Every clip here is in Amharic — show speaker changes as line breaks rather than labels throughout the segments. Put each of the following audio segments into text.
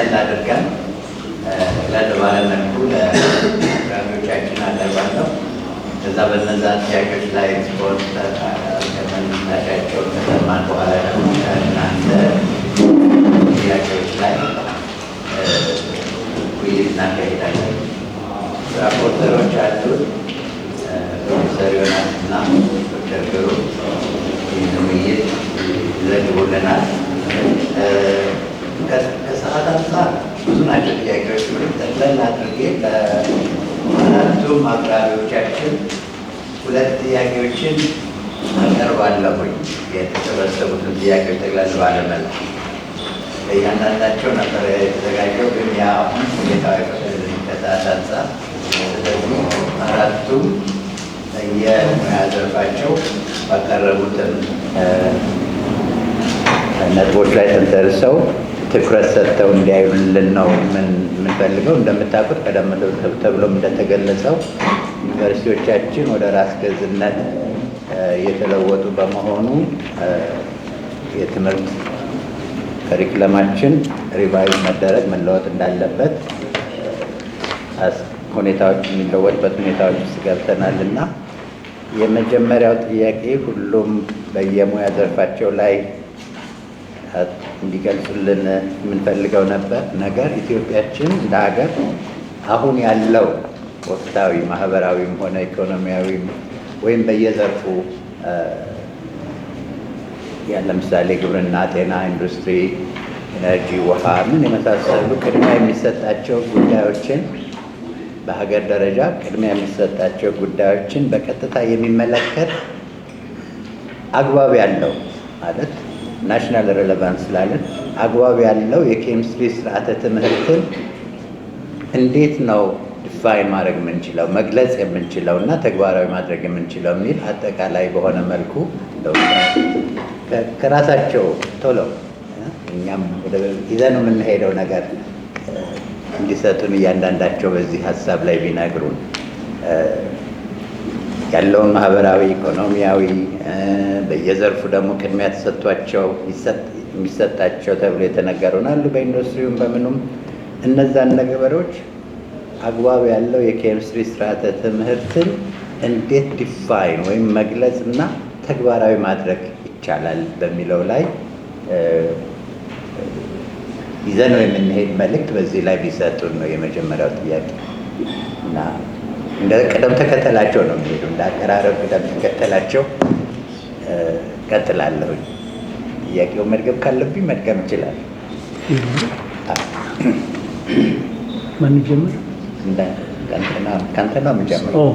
ቀለል አድርገን ለባለመልኩ ለአቅራቢዎቻችን አቀርባለሁ። ከዛ በነዛ ጥያቄዎች ላይ ስፖርት ከመነሻቸው ከሰማን በኋላ ደግሞ እናንተ ጥያቄዎች ላይ ውይይት እናካሄዳለን። ራፖርተሮች አሉት ፕሮፌሰር ዮናስ እና ዶክተር ግሩ ይህን ውይይት ይዘግቡልናል። ከሰዓት አንጻር ብዙ ናቸው ጥያቄዎች። ጠቅለል አድርጌ ለአራቱም አቅራቢዎቻችን ሁለት ጥያቄዎችን አቀርባለሁኝ። የተሰበሰቡትን ጥያቄዎች ጠቅለል ባለመልኩ እያንዳንዳቸው ነበር የተዘጋጀው፣ ግን ያ አሁን ሁኔታ ከሰዓት አንጻር ስለዚህ አራቱም የሙያ ዘርፋቸው ባቀረቡትን ነጥቦች ላይ ተንተርሰው ትኩረት ሰጥተው እንዲያዩልን ነው የምንፈልገው። እንደምታውቁት ቀደም ተብሎም እንደተገለጸው ዩኒቨርሲቲዎቻችን ወደ ራስ ገዝነት እየተለወጡ በመሆኑ የትምህርት ከሪክለማችን ሪቫይዝ መደረግ መለወጥ እንዳለበት ሁኔታዎች የሚለወጥበት ሁኔታዎች ውስጥ ገብተናል እና የመጀመሪያው ጥያቄ ሁሉም በየሙያ ዘርፋቸው ላይ እንዲገልጹልን የምንፈልገው ነገር ኢትዮጵያችን እንደ ሀገር አሁን ያለው ወቅታዊ ማህበራዊም ሆነ ኢኮኖሚያዊም ወይም በየዘርፉ ለምሳሌ ግብርና፣ ጤና፣ ኢንዱስትሪ፣ ኤነርጂ፣ ውሃ ምን የመሳሰሉ ቅድሚያ የሚሰጣቸው ጉዳዮችን በሀገር ደረጃ ቅድሚያ የሚሰጣቸው ጉዳዮችን በቀጥታ የሚመለከት አግባብ ያለው ማለት ናሽናል ሬሌቫንስ ስላለን አግባብ ያለው የኬሚስትሪ ስርዓተ ትምህርትን እንዴት ነው ዲፋይን ማድረግ የምንችለው መግለጽ የምንችለው እና ተግባራዊ ማድረግ የምንችለው የሚል አጠቃላይ በሆነ መልኩ ከራሳቸው ቶሎ እኛም ይዘን የምንሄደው ነገር እንዲሰጡን እያንዳንዳቸው በዚህ ሀሳብ ላይ ቢነግሩን ያለውን ማህበራዊ፣ ኢኮኖሚያዊ በየዘርፉ ደግሞ ቅድሚያ ተሰጥቷቸው የሚሰጣቸው ተብሎ የተነገሩን አሉ። በኢንዱስትሪውም በምኑም እነዛን ነገሮች አግባብ ያለው የኬሚስትሪ ስርዓተ ትምህርትን እንዴት ዲፋይን ወይም መግለጽ እና ተግባራዊ ማድረግ ይቻላል በሚለው ላይ ይዘነው የምንሄድ መልእክት በዚህ ላይ ቢሰጡን ነው የመጀመሪያው ጥያቄ እና እንደ ቅደም ተከተላቸው ነው የሚሄዱ። እንደ አቀራረብ ቅደም ተከተላቸው ቀጥላለሁኝ። ጥያቄው መድገም ካለብኝ መድገም ይችላል።
ማን ጀምር?
ከአንተ ነው የምጀምረው።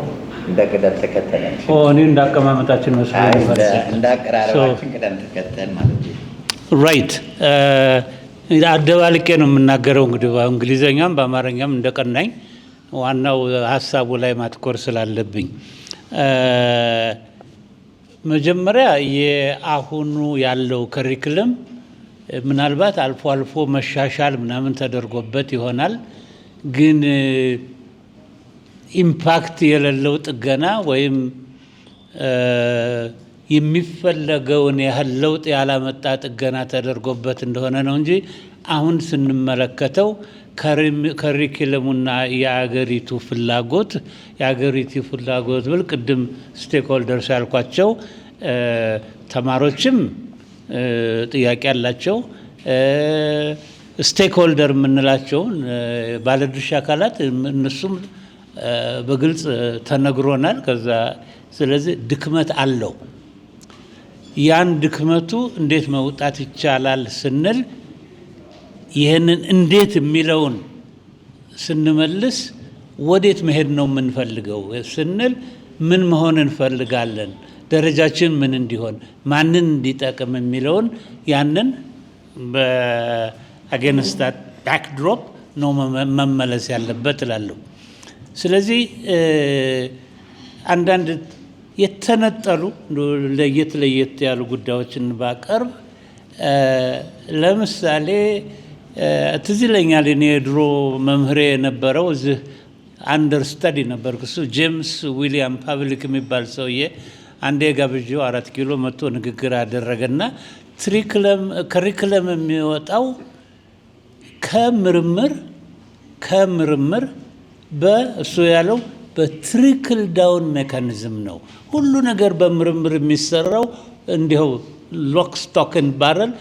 እንደ ቅደም ተከተላቸው
እኔ እንዳቀማመጣችን ነው
እንደ አቀራረባችን ቅደም ተከተል ማለት ነው።
ራይት አደባልቄ ነው የምናገረው። እንግዲህ በእንግሊዘኛም በአማርኛም እንደቀናኝ ዋናው ሀሳቡ ላይ ማትኮር ስላለብኝ መጀመሪያ የአሁኑ ያለው ከሪክለም ምናልባት አልፎ አልፎ መሻሻል ምናምን ተደርጎበት ይሆናል፣ ግን ኢምፓክት የሌለው ጥገና ወይም የሚፈለገውን ያህል ለውጥ ያላመጣ ጥገና ተደርጎበት እንደሆነ ነው እንጂ አሁን ስንመለከተው ከሪክለሙና የአገሪቱ ፍላጎት ብል ቅድም ስቴክሆልደርስ ያልኳቸው ተማሪዎችም ጥያቄ ያላቸው ስቴክሆልደር የምንላቸውን ባለድርሻ አካላት እነሱም በግልጽ ተነግሮናል። ከዛ ስለዚህ ድክመት አለው። ያን ድክመቱ እንዴት መውጣት ይቻላል ስንል ይህንን እንዴት የሚለውን ስንመልስ ወዴት መሄድ ነው የምንፈልገው ስንል ምን መሆን እንፈልጋለን፣ ደረጃችን ምን እንዲሆን፣ ማንን እንዲጠቅም የሚለውን ያንን በአጌንስታት ባክድሮፕ ነው መመለስ ያለበት እላለሁ። ስለዚህ አንዳንድ የተነጠሉ ለየት ያሉ ጉዳዮችን ባቀርብ ለምሳሌ ትዝ ይለኛል እኔ ድሮ መምህሬ የነበረው እዚህ አንደርስተዲ ነበር። እሱ ጄምስ ዊሊያም ፓብሊክ የሚባል ሰውዬ አንዴ ጋብዤው 4 ኪሎ መጥቶ ንግግር አደረገና ከሪክለም የሚወጣው ከምርምር በእሱ ያለው በትሪክል ዳውን ሜካኒዝም ነው። ሁሉ ነገር በምርምር የሚሰራው እንዲሁ ሎክ ስቶክን ባረል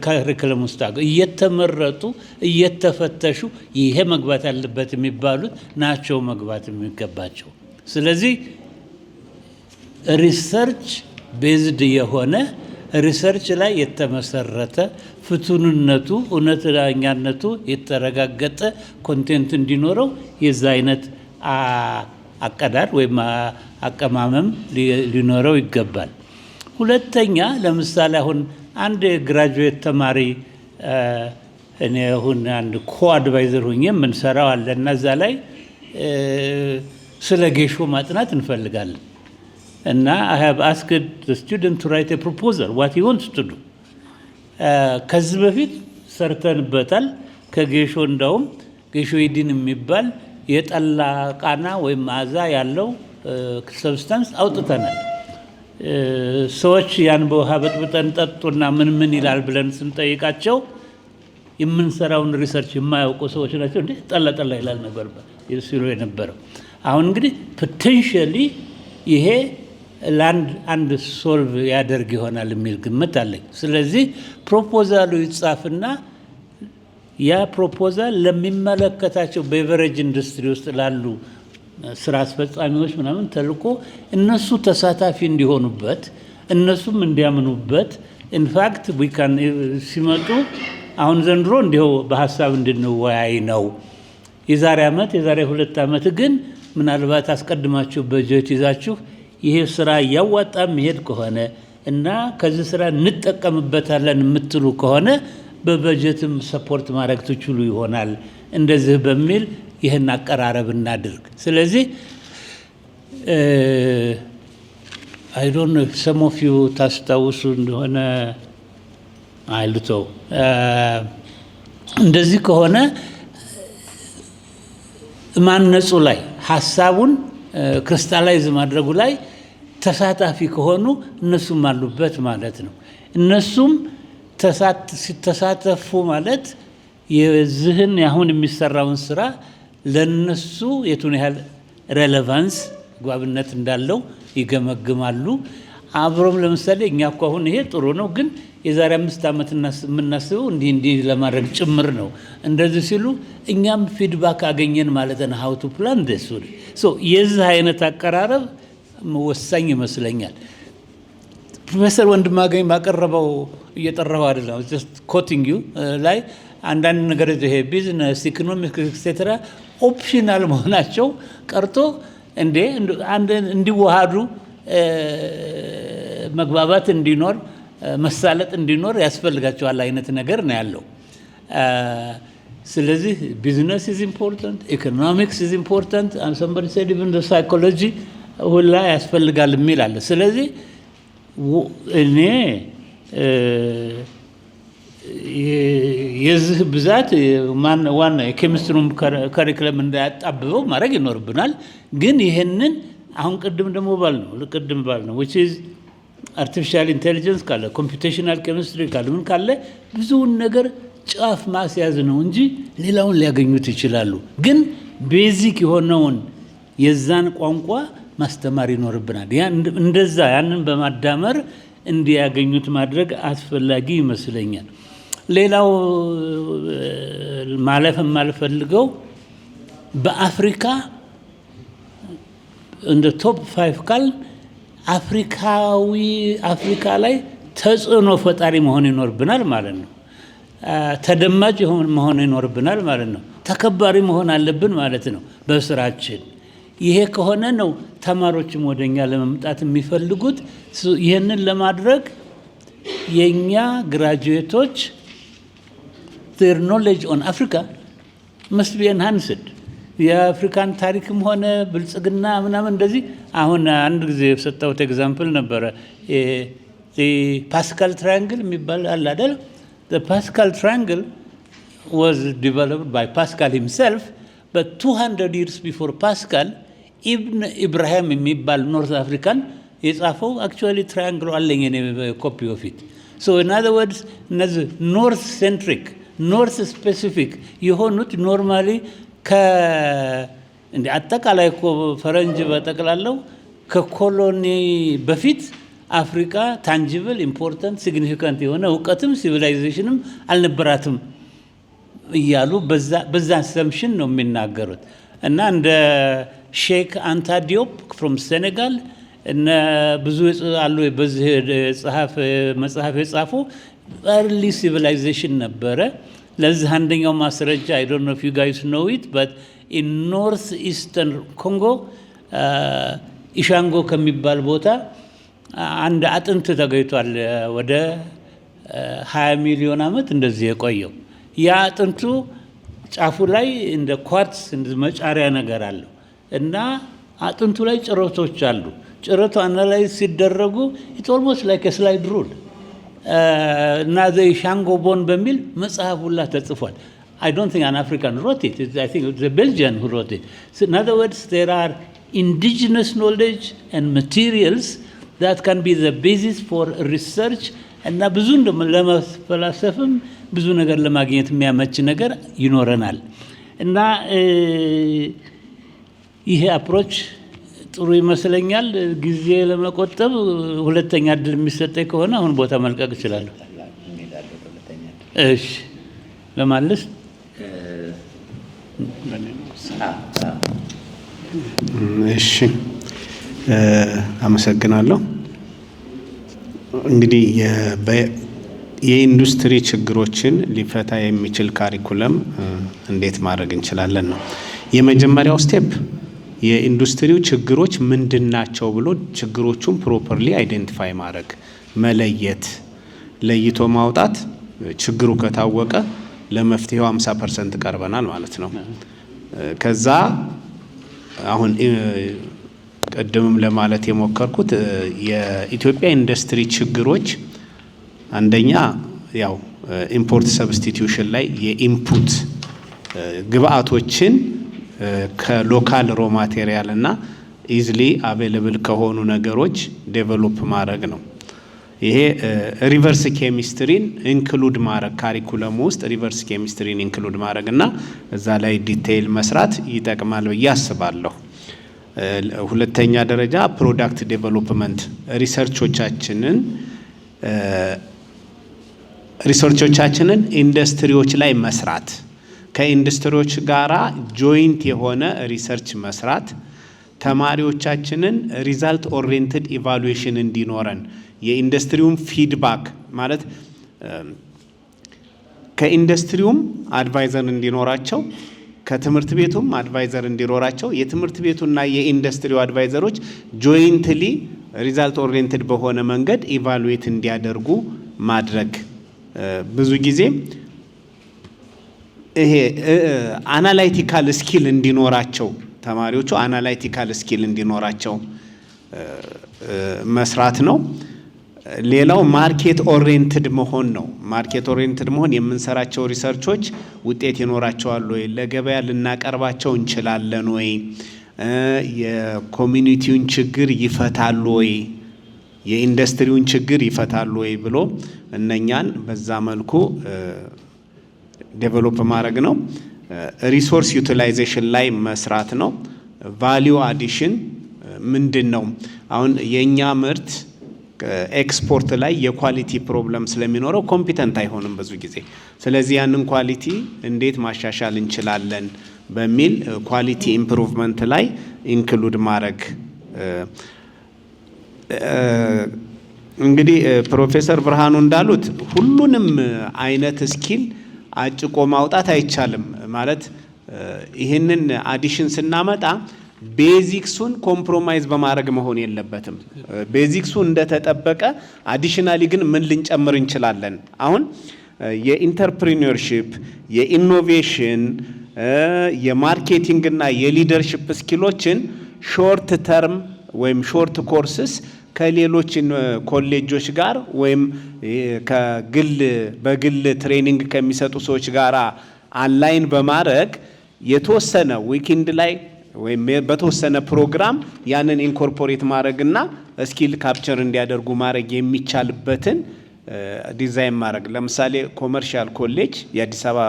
ከሪክለም ውስጥ እየተመረጡ እየተፈተሹ ይሄ መግባት ያለበት የሚባሉት ናቸው መግባት የሚገባቸው። ስለዚህ ሪሰርች ቤዝድ የሆነ ሪሰርች ላይ የተመሰረተ ፍቱንነቱ እውነተኛነቱ የተረጋገጠ ኮንቴንት እንዲኖረው የዛ አይነት አቀዳድ ወይም አቀማመም ሊኖረው ይገባል። ሁለተኛ ለምሳሌ አሁን አንድ ግራጁዌት ተማሪ እኔ አሁን አንድ ኮአድቫይዘር ሆኜ የምንሰራው አለ እና እዛ ላይ ስለ ጌሾ ማጥናት እንፈልጋለን እና I have asked the student to write a proposal what he wants to do። ከዚህ በፊት ሰርተንበታል። ከጌሾ እንዳውም ጌሾ ኢዲን የሚባል የጠላ ቃና ወይም መዓዛ ያለው ሰብስታንስ አውጥተናል። ሰዎች ያን በውሃ በጥብጠን ጠጡና ምን ይላል ብለን ስንጠይቃቸው የምንሰራውን ሪሰርች የማያውቁ ሰዎች ናቸው። እንዴ ጠላ ይላል ነበር ሲሉ የነበረው። አሁን እንግዲህ ፖቴንሻሊ ይሄ አንድ ሶልቭ ያደርግ ይሆናል የሚል ግምት አለኝ። ስለዚህ ፕሮፖዛሉ ይጻፍና ያ ፕሮፖዛል ለሚመለከታቸው ቤቨሬጅ ኢንዱስትሪ ውስጥ ላሉ ስራ አስፈጻሚዎች ምናምን ተልኮ እነሱ ተሳታፊ እንዲሆኑበት እነሱም እንዲያምኑበት ኢንፋክት ሲመጡ አሁን ዘንድሮ እንዲሁ በሀሳብ እንድንወያይ ነው። የዛሬ 2 ዓመት ግን ምናልባት አስቀድማችሁ በጀት ይዛችሁ ይሄ ስራ እያዋጣ መሄድ ከሆነ እና ከዚህ ስራ እንጠቀምበታለን የምትሉ ከሆነ በበጀትም ሰፖርት ማድረግ ትችሉ ይሆናል። እንደዚህ በሚል ይህን አቀራረብ እናድርግ። ስለዚህ I don't know if some of you ታስታውሱ እንደሆነ አይልተው እንደዚህ ከሆነ ማነጹ ላይ ሀሳቡን ክሪስታላይዝ ማድረጉ ላይ ተሳታፊ ከሆኑ እነሱም አሉበት ማለት ነው። እነሱም ሲተሳተፉ ማለት የዚህን አሁን የሚሰራውን ስራ ለነሱ የቱን ያህል ሬሌቫንስ ግባብነት እንዳለው ይገመግማሉ። አብሮም ለምሳሌ እኛ እኮ አሁን ይሄ ጥሩ ነው፣ ግን የዛሬ 5 ዓመት የምናስበው እንዲህ ለማድረግ ጭምር ነው። እንደዚህ ሲሉ እኛም ፊድባክ አገኘን ማለት ነው። how to plan this so የዚህ አይነት አቀራረብ ወሳኝ ይመስለኛል። ፕሮፌሰር ወንድማገኝ ባቀረበው እየጠራው አይደለም just quoting you ላይ አንዳንድ ነገር ይሄ ቢዝነስ ኢኮኖሚክ ኤክሴትራ ኦፕሽናል መሆናቸው ቀርቶ እንዲዋሃዱ መግባባት እንዲኖር መሳለጥ እንዲኖር ያስፈልጋቸዋል አይነት ነገር ነው ያለው። ስለዚህ ቢዝነስ is important, economics is important and somebody said even the psychology ሁላ ያስፈልጋል የሚል አለ። ስለዚህ እኔ የዚህ ብዛት ዋና የኬሚስትሪም ካሪኩለም እንዳያጣብበው ማድረግ ይኖርብናል። ግን ይሄንን አሁን ቅድም ባልነው which is artificial intelligence ካለ computational chemistry ካለ ምን ካለ ብዙውን ነገር ጫፍ ማስያዝ ነው እንጂ ሌላውን ሊያገኙት ይችላሉ። ግን ቤዚክ የሆነውን የዛን ቋንቋ ማስተማር ይኖርብናል። ያንን በማዳመር እንዲያገኙት ማድረግ አስፈላጊ ይመስለኛል። ሌላው ማለፍ የማልፈልገው በአፍሪካ እንደ ቶፕ 5 ካል አፍሪካ ላይ ተጽዕኖ ፈጣሪ መሆን ይኖርብናል ማለት ነው። ተደማጭ መሆን ይኖርብናል ማለት ነው። ተከባሪ መሆን አለብን ማለት ነው በስራችን። ይሄ ከሆነ ነው ተማሪዎችም ወደኛ ለመምጣት የሚፈልጉት። ይህንን ለማድረግ የኛ ግራጁዌቶች their knowledge on Africa must be enhanced። የአፍሪካን ታሪክም ሆነ ብልጽግና ምናምን እንደዚህ አሁን አንድ ጊዜ የሰጠሁት ኤግዛምፕል ነበረ። ፓስካል ትራያንግል የሚባል አለ አይደል? the Pascal triangle was developed by Pascal himself, but 200 years before Pascal Ibn Ibrahim የሚባል ኖርዝ አፍሪካን የጻፈው actually triangle አለኝ እኔ ኮፒ ኦፍ ኢት። so in other words እነዚህ ኖርዝ ሴንትሪክ ኖርት ስፔሲፊክ የሆኑት ኖርማሊ እንደ አጠቃላይ እኮ ፈረንጅ በጠቅላላው ከኮሎኒ በፊት አፍሪካ ታንጂብል ኢምፖርታንት ሲግኒፊካንት የሆነ እውቀትም ሲቪላይዜሽንም አልነበራትም እያሉ በዛ አሰምሽን ነው የሚናገሩት። እና እንደ ሼክ አንታ ዲዮፕ ፍሮም ሴኔጋል እና ብዙ አሉ በዚህ መጽሐፍ የጻፉ ኤርሊ ሲቪላይዜሽን ነበረ። ለዚህ አንደኛው ማስረጃ I don't know if you guys know it but in north eastern Congo ኢሻንጎ ከሚባል ቦታ አንድ አጥንት ተገኝቷል። ወደ 20 ሚሊዮን ዓመት እንደዚህ የቆየው ያ አጥንቱ ጫፉ ላይ እንደ ኳርትስ እንደ መጫሪያ ነገር አለው እና አጥንቱ ላይ ጭረቶች አሉ። ጭረቱ አናላይዝ ሲደረጉ it almost like a slide rule እና ኢሻንጎ ቦን በሚል መጽሐፍ ሁላ ተጽፏል። I don't think an African wrote it. I think it was a Belgian who wrote it. So in other words, there are indigenous knowledge and materials that can be the basis for research እና ብዙ ለመፈላሰፍም ብዙ ነገር ለማግኘት የሚያመች ነገር ይኖረናል። እና ይሄ አፕሮች ጥሩ ይመስለኛል። ጊዜ ለመቆጠብ ሁለተኛ እድል የሚሰጠኝ ከሆነ አሁን ቦታ መልቀቅ እችላለሁ። እሺ ለማለስ
እሺ አመሰግናለሁ። እንግዲህ የኢንዱስትሪ ችግሮችን ሊፈታ የሚችል ካሪኩለም እንዴት ማድረግ እንችላለን ነው የመጀመሪያው ስቴፕ። የኢንዱስትሪው ችግሮች ምንድናቸው ብሎ ችግሮቹን ፕሮፐርሊ አይደንቲፋይ ማድረግ፣ መለየት፣ ለይቶ ማውጣት። ችግሩ ከታወቀ ለመፍትሄው 50% ቀርበናል ማለት ነው። ከዛ አሁን ቀደምም ለማለት የሞከርኩት የኢትዮጵያ ኢንዱስትሪ ችግሮች አንደኛ ያው ኢምፖርት ሰብስቲቲዩሽን ላይ የኢንፑት ግብአቶችን ከሎካል ሮ ማቴሪያል እና ኢዝሊ አቬሌብል ከሆኑ ነገሮች ዴቨሎፕ ማድረግ ነው። ይሄ ሪቨርስ ኬሚስትሪን ኢንክሉድ ማድረግ ካሪኩለም ውስጥ ሪቨርስ ኬሚስትሪን ኢንክሉድ ማድረግ እና እዛ ላይ ዲቴይል መስራት ይጠቅማል ብዬ አስባለሁ። ሁለተኛ ደረጃ ፕሮዳክት ዴቨሎፕመንት ሪሰርቾቻችንን ኢንዱስትሪዎች ላይ መስራት፣ ከኢንዱስትሪዎች ጋራ ጆይንት የሆነ ሪሰርች መስራት፣ ተማሪዎቻችንን ሪዛልት ኦሪየንትድ ኢቫሉዌሽን እንዲኖረን የኢንዱስትሪውን ፊድባክ ማለት ከኢንዱስትሪውም አድቫይዘር እንዲኖራቸው ከትምህርት ቤቱም አድቫይዘር እንዲኖራቸው የትምህርት ቤቱና የኢንዱስትሪው አድቫይዘሮች ጆይንትሊ ሪዛልት ኦሪየንትድ በሆነ መንገድ ኢቫሉዌት እንዲያደርጉ ማድረግ። ብዙ ጊዜ ይሄ አናላይቲካል ስኪል እንዲኖራቸው ተማሪዎቹ አናላይቲካል ስኪል እንዲኖራቸው መስራት ነው። ሌላው ማርኬት ኦሪየንትድ መሆን ነው። ማርኬት ኦሪየንትድ መሆን የምንሰራቸው ሪሰርቾች ውጤት ይኖራቸዋል ወይ፣ ለገበያ ልናቀርባቸው እንችላለን ወይ፣ የኮሚኒቲውን ችግር ይፈታሉ ወይ፣ የኢንዱስትሪውን ችግር ይፈታሉ ወይ ብሎ እነኛን በዛ መልኩ ዴቨሎፕ ማድረግ ነው። ሪሶርስ ዩቲላይዜሽን ላይ መስራት ነው። ቫሊዩ አዲሽን ምንድን ነው? አሁን የኛ ምርት ኤክስፖርት ላይ የኳሊቲ ፕሮብለም ስለሚኖረው ኮምፒተንት አይሆንም ብዙ ጊዜ። ስለዚህ ያንን ኳሊቲ እንዴት ማሻሻል እንችላለን በሚል ኳሊቲ ኢምፕሩቭመንት ላይ ኢንክሉድ ማድረግ። እንግዲህ ፕሮፌሰር ብርሃኑ እንዳሉት ሁሉንም አይነት ስኪል አጭቆ ማውጣት አይቻልም። ማለት ይህንን አዲሽን ስናመጣ ቤዚክሱን ኮምፕሮማይዝ በማድረግ መሆን የለበትም። ቤዚክሱ እንደተጠበቀ አዲሽናሊ ግን ምን ልንጨምር እንችላለን? አሁን የኢንተርፕሪኒዮርሺፕ፣ የኢኖቬሽን፣ የማርኬቲንግ እና የሊደርሺፕ ስኪሎችን ሾርት ተርም ወይም ሾርት ኮርስስ ከሌሎች ኮሌጆች ጋር ወይም በግል ትሬኒንግ ከሚሰጡ ሰዎች ጋር አንላይን በማድረግ የተወሰነ ዊኬንድ ላይ ወይም በተወሰነ ፕሮግራም ያንን ኢንኮርፖሬት ማድረግና ስኪል ካፕቸር እንዲያደርጉ ማድረግ የሚቻልበትን ዲዛይን ማድረግ ለምሳሌ ኮመርሻል ኮሌጅ የአዲስ አበባ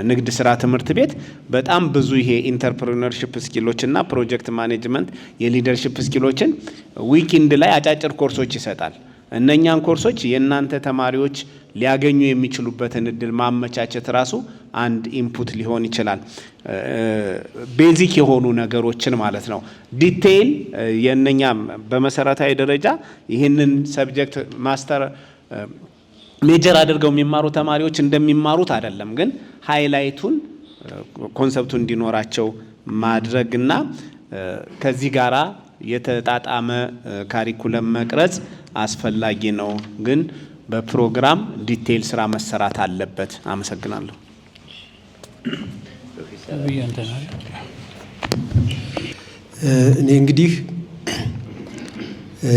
ንግድ ስራ ትምህርት ቤት በጣም ብዙ ይሄ ኢንተርፕረነርሺፕ ስኪሎች እና ፕሮጀክት ማኔጅመንት የሊደርሺፕ ስኪሎችን ዊኬንድ ላይ አጫጭር ኮርሶች ይሰጣል። እነኛን ኮርሶች የእናንተ ተማሪዎች ሊያገኙ የሚችሉበትን እድል ማመቻቸት ራሱ አንድ ኢንፑት ሊሆን ይችላል። ቤዚክ የሆኑ ነገሮችን ማለት ነው። ዲቴይል የእነኛ በመሰረታዊ ደረጃ ይህንን ሰብጀክት ማስተር ሜጀር አድርገው የሚማሩ ተማሪዎች እንደሚማሩት አይደለም፣ ግን ሃይላይቱን ኮንሰፕቱ እንዲኖራቸው ማድረግና ከዚህ ጋራ የተጣጣመ ካሪኩለም መቅረጽ አስፈላጊ ነው። ግን በፕሮግራም ዲቴይል ስራ መሰራት አለበት። አመሰግናለሁ።
እኔ እንግዲህ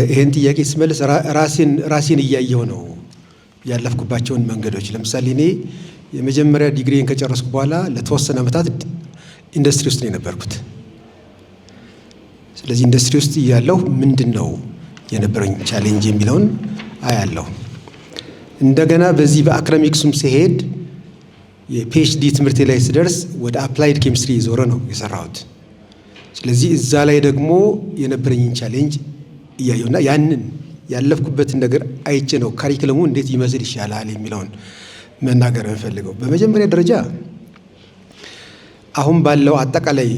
ይሄን ጥያቄ ስመልስ ራሴን እያየሁ ነው ያለፍኩባቸውን መንገዶች። ለምሳሌ እኔ የመጀመሪያ ዲግሪን ከጨረስኩ በኋላ ለተወሰነ ዓመታት ኢንዱስትሪ ውስጥ ነው የነበርኩት። ስለዚህ ኢንዱስትሪ ውስጥ እያለሁ ምንድነው የነበረኝ ቻሌንጅ የሚለውን አያለሁ። እንደገና በዚህ በአካዳሚክሱም ሲሄድ የፒኤችዲ ትምህርት ላይ ስደርስ ወደ አፕላይድ ኬሚስትሪ ዞረ ነው የሰራሁት። ስለዚህ እዛ ላይ ደግሞ የነበረኝን ቻሌንጅ እያየሁና ያንን ያለፍኩበትን ነገር አይቼ ነው ካሪኩለሙ እንዴት ይመስል ይሻላል የሚለውን መናገር የምፈልገው። በመጀመሪያ ደረጃ አሁን ባለው አጠቃላይ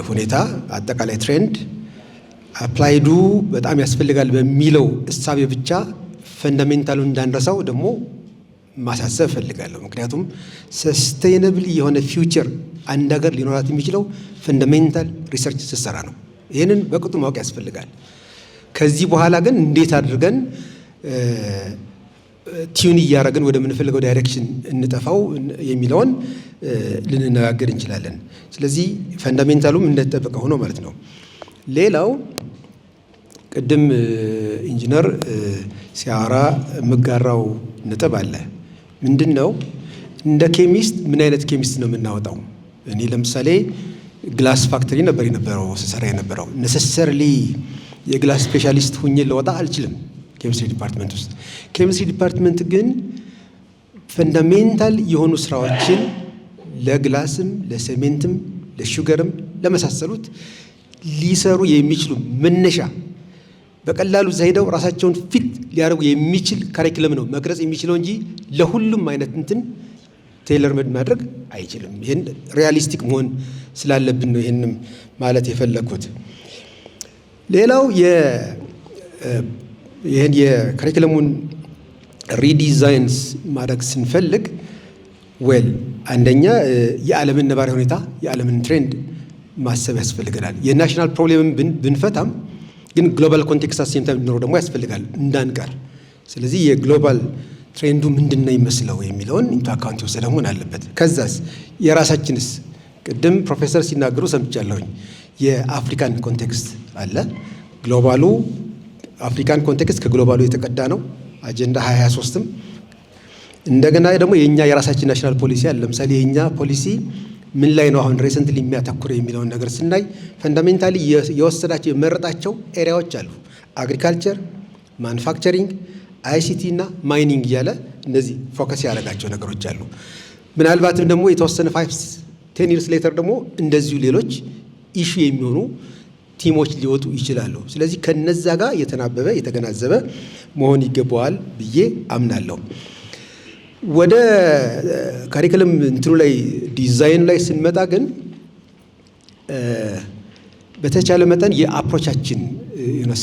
ሁኔታ አጠቃላይ ትሬንድ አፕላይዱ በጣም ያስፈልጋል በሚለው እሳቤ ብቻ ፈንዳሜንታሉን እንዳንረሳው ደግሞ ማሳሰብ እፈልጋለሁ። ምክንያቱም ሰስቴይነብል የሆነ ፊውቸር አንድ ሀገር ሊኖራት የሚችለው ፈንዳሜንታል ሪሰርች ስትሰራ ነው። ይህንን በቅጡ ማወቅ ያስፈልጋል። ከዚህ በኋላ ግን እንዴት አድርገን ቲዩን እያደረግን ወደ ምንፈልገው ዳይሬክሽን እንጠፋው የሚለውን ልንነጋገር እንችላለን። ስለዚህ ፈንዳሜንታሉም እንደተጠበቀ ሆኖ ማለት ነው። ሌላው ቅድም ኢንጂነር ሲያወራ የምጋራው ነጥብ አለ። ምንድን ነው እንደ ኬሚስት ምን አይነት ኬሚስት ነው የምናወጣው? እኔ ለምሳሌ ግላስ ፋክተሪ ነበር የነበረው ስሰራ የነበረው። ነሰሰርሊ የግላስ ስፔሻሊስት ሁኜ ለወጣ አልችልም ኬሚስትሪ ዲፓርትመንት ውስጥ። ኬሚስትሪ ዲፓርትመንት ግን ፈንዳሜንታል የሆኑ ስራዎችን ለግላስም፣ ለሴሜንትም፣ ለሹገርም ለመሳሰሉት ሊሰሩ የሚችሉ መነሻ በቀላሉ እዛ ሄደው ራሳቸውን ፊት ሊያደርጉ የሚችል ካሪኩለም ነው መቅረጽ የሚችለው እንጂ ለሁሉም አይነት እንትን ቴይለር ሜድ ማድረግ አይችልም። ይህን ሪያሊስቲክ መሆን ስላለብን ነው ይህንም ማለት የፈለግኩት። ሌላው ይህን የካሪኩለሙን ሪዲዛይንስ ማድረግ ስንፈልግ አንደኛ የዓለምን ነባራዊ ሁኔታ የዓለምን ትሬንድ ማሰብ ያስፈልገናል። የናሽናል ፕሮብሌምን ብንፈታም ግን ግሎባል ኮንቴክስት አሴምታ እንዲኖረው ደግሞ ያስፈልጋል እንዳንቀር። ስለዚህ የግሎባል ትሬንዱ ምንድን ነው ይመስለው የሚለውን ኢንቱ አካውንት የወሰደ መሆን አለበት። ከዛስ የራሳችንስ ቅድም ፕሮፌሰር ሲናገሩ ሰምቻለሁኝ። የአፍሪካን ኮንቴክስት አለ። ግሎባሉ አፍሪካን ኮንቴክስት ከግሎባሉ የተቀዳ ነው። አጀንዳ 2023ም እንደገና ደግሞ የኛ የራሳችን ናሽናል ፖሊሲ አለ። ለምሳሌ የኛ ፖሊሲ ምን ላይ ነው አሁን ሬሰንትሊ የሚያተኩረው የሚለውን ነገር ስናይ ፈንዳሜንታሊ የወሰዳቸው የመረጣቸው ኤሪያዎች አሉ። አግሪካልቸር፣ ማኑፋክቸሪንግ፣ አይሲቲ እና ማይኒንግ እያለ እነዚህ ፎከስ ያደረጋቸው ነገሮች አሉ። ምናልባትም ደግሞ የተወሰነ 5-10 years ሌተር ደግሞ እንደዚሁ ሌሎች ኢሹ የሚሆኑ ቲሞች ሊወጡ ይችላሉ። ስለዚህ ከነዛ ጋር የተናበበ የተገናዘበ መሆን ይገባዋል ብዬ አምናለሁ። ወደ ካሪኩለም እንትኑ ላይ ዲዛይን ላይ ስንመጣ ግን በተቻለ መጠን የአፕሮቻችን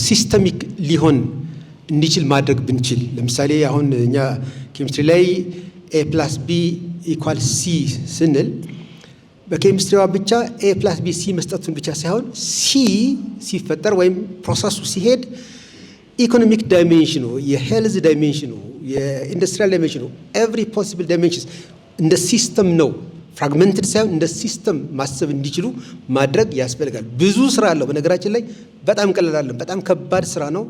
ሲስተሚክ ሊሆን እንዲችል ማድረግ ብንችል፣ ለምሳሌ አሁን እኛ ኬሚስትሪ ላይ A+B = C ስንል በኬሚስትሪዋ ብቻ A+B C መስጠቱን ብቻ ሳይሆን C ሲፈጠር ወይም ፕሮሰሱ ሲሄድ ኢኮኖሚክ ዳይሜንሽኑ፣ የሄልዝ ዳይሜንሽኑ፣ የኢንዱስትሪያል ዳይሜንሽኑ ኤቭሪ ፖሲብል ዳይሜንሽንስ እንደ ሲስተም ነው ፍራግመንትድ ሳይሆን እንደ ሲስተም ማሰብ እንዲችሉ ማድረግ ያስፈልጋል። ብዙ ስራ አለው በነገራችን ላይ። በጣም ቀላል፣ በጣም ከባድ ስራ ነው።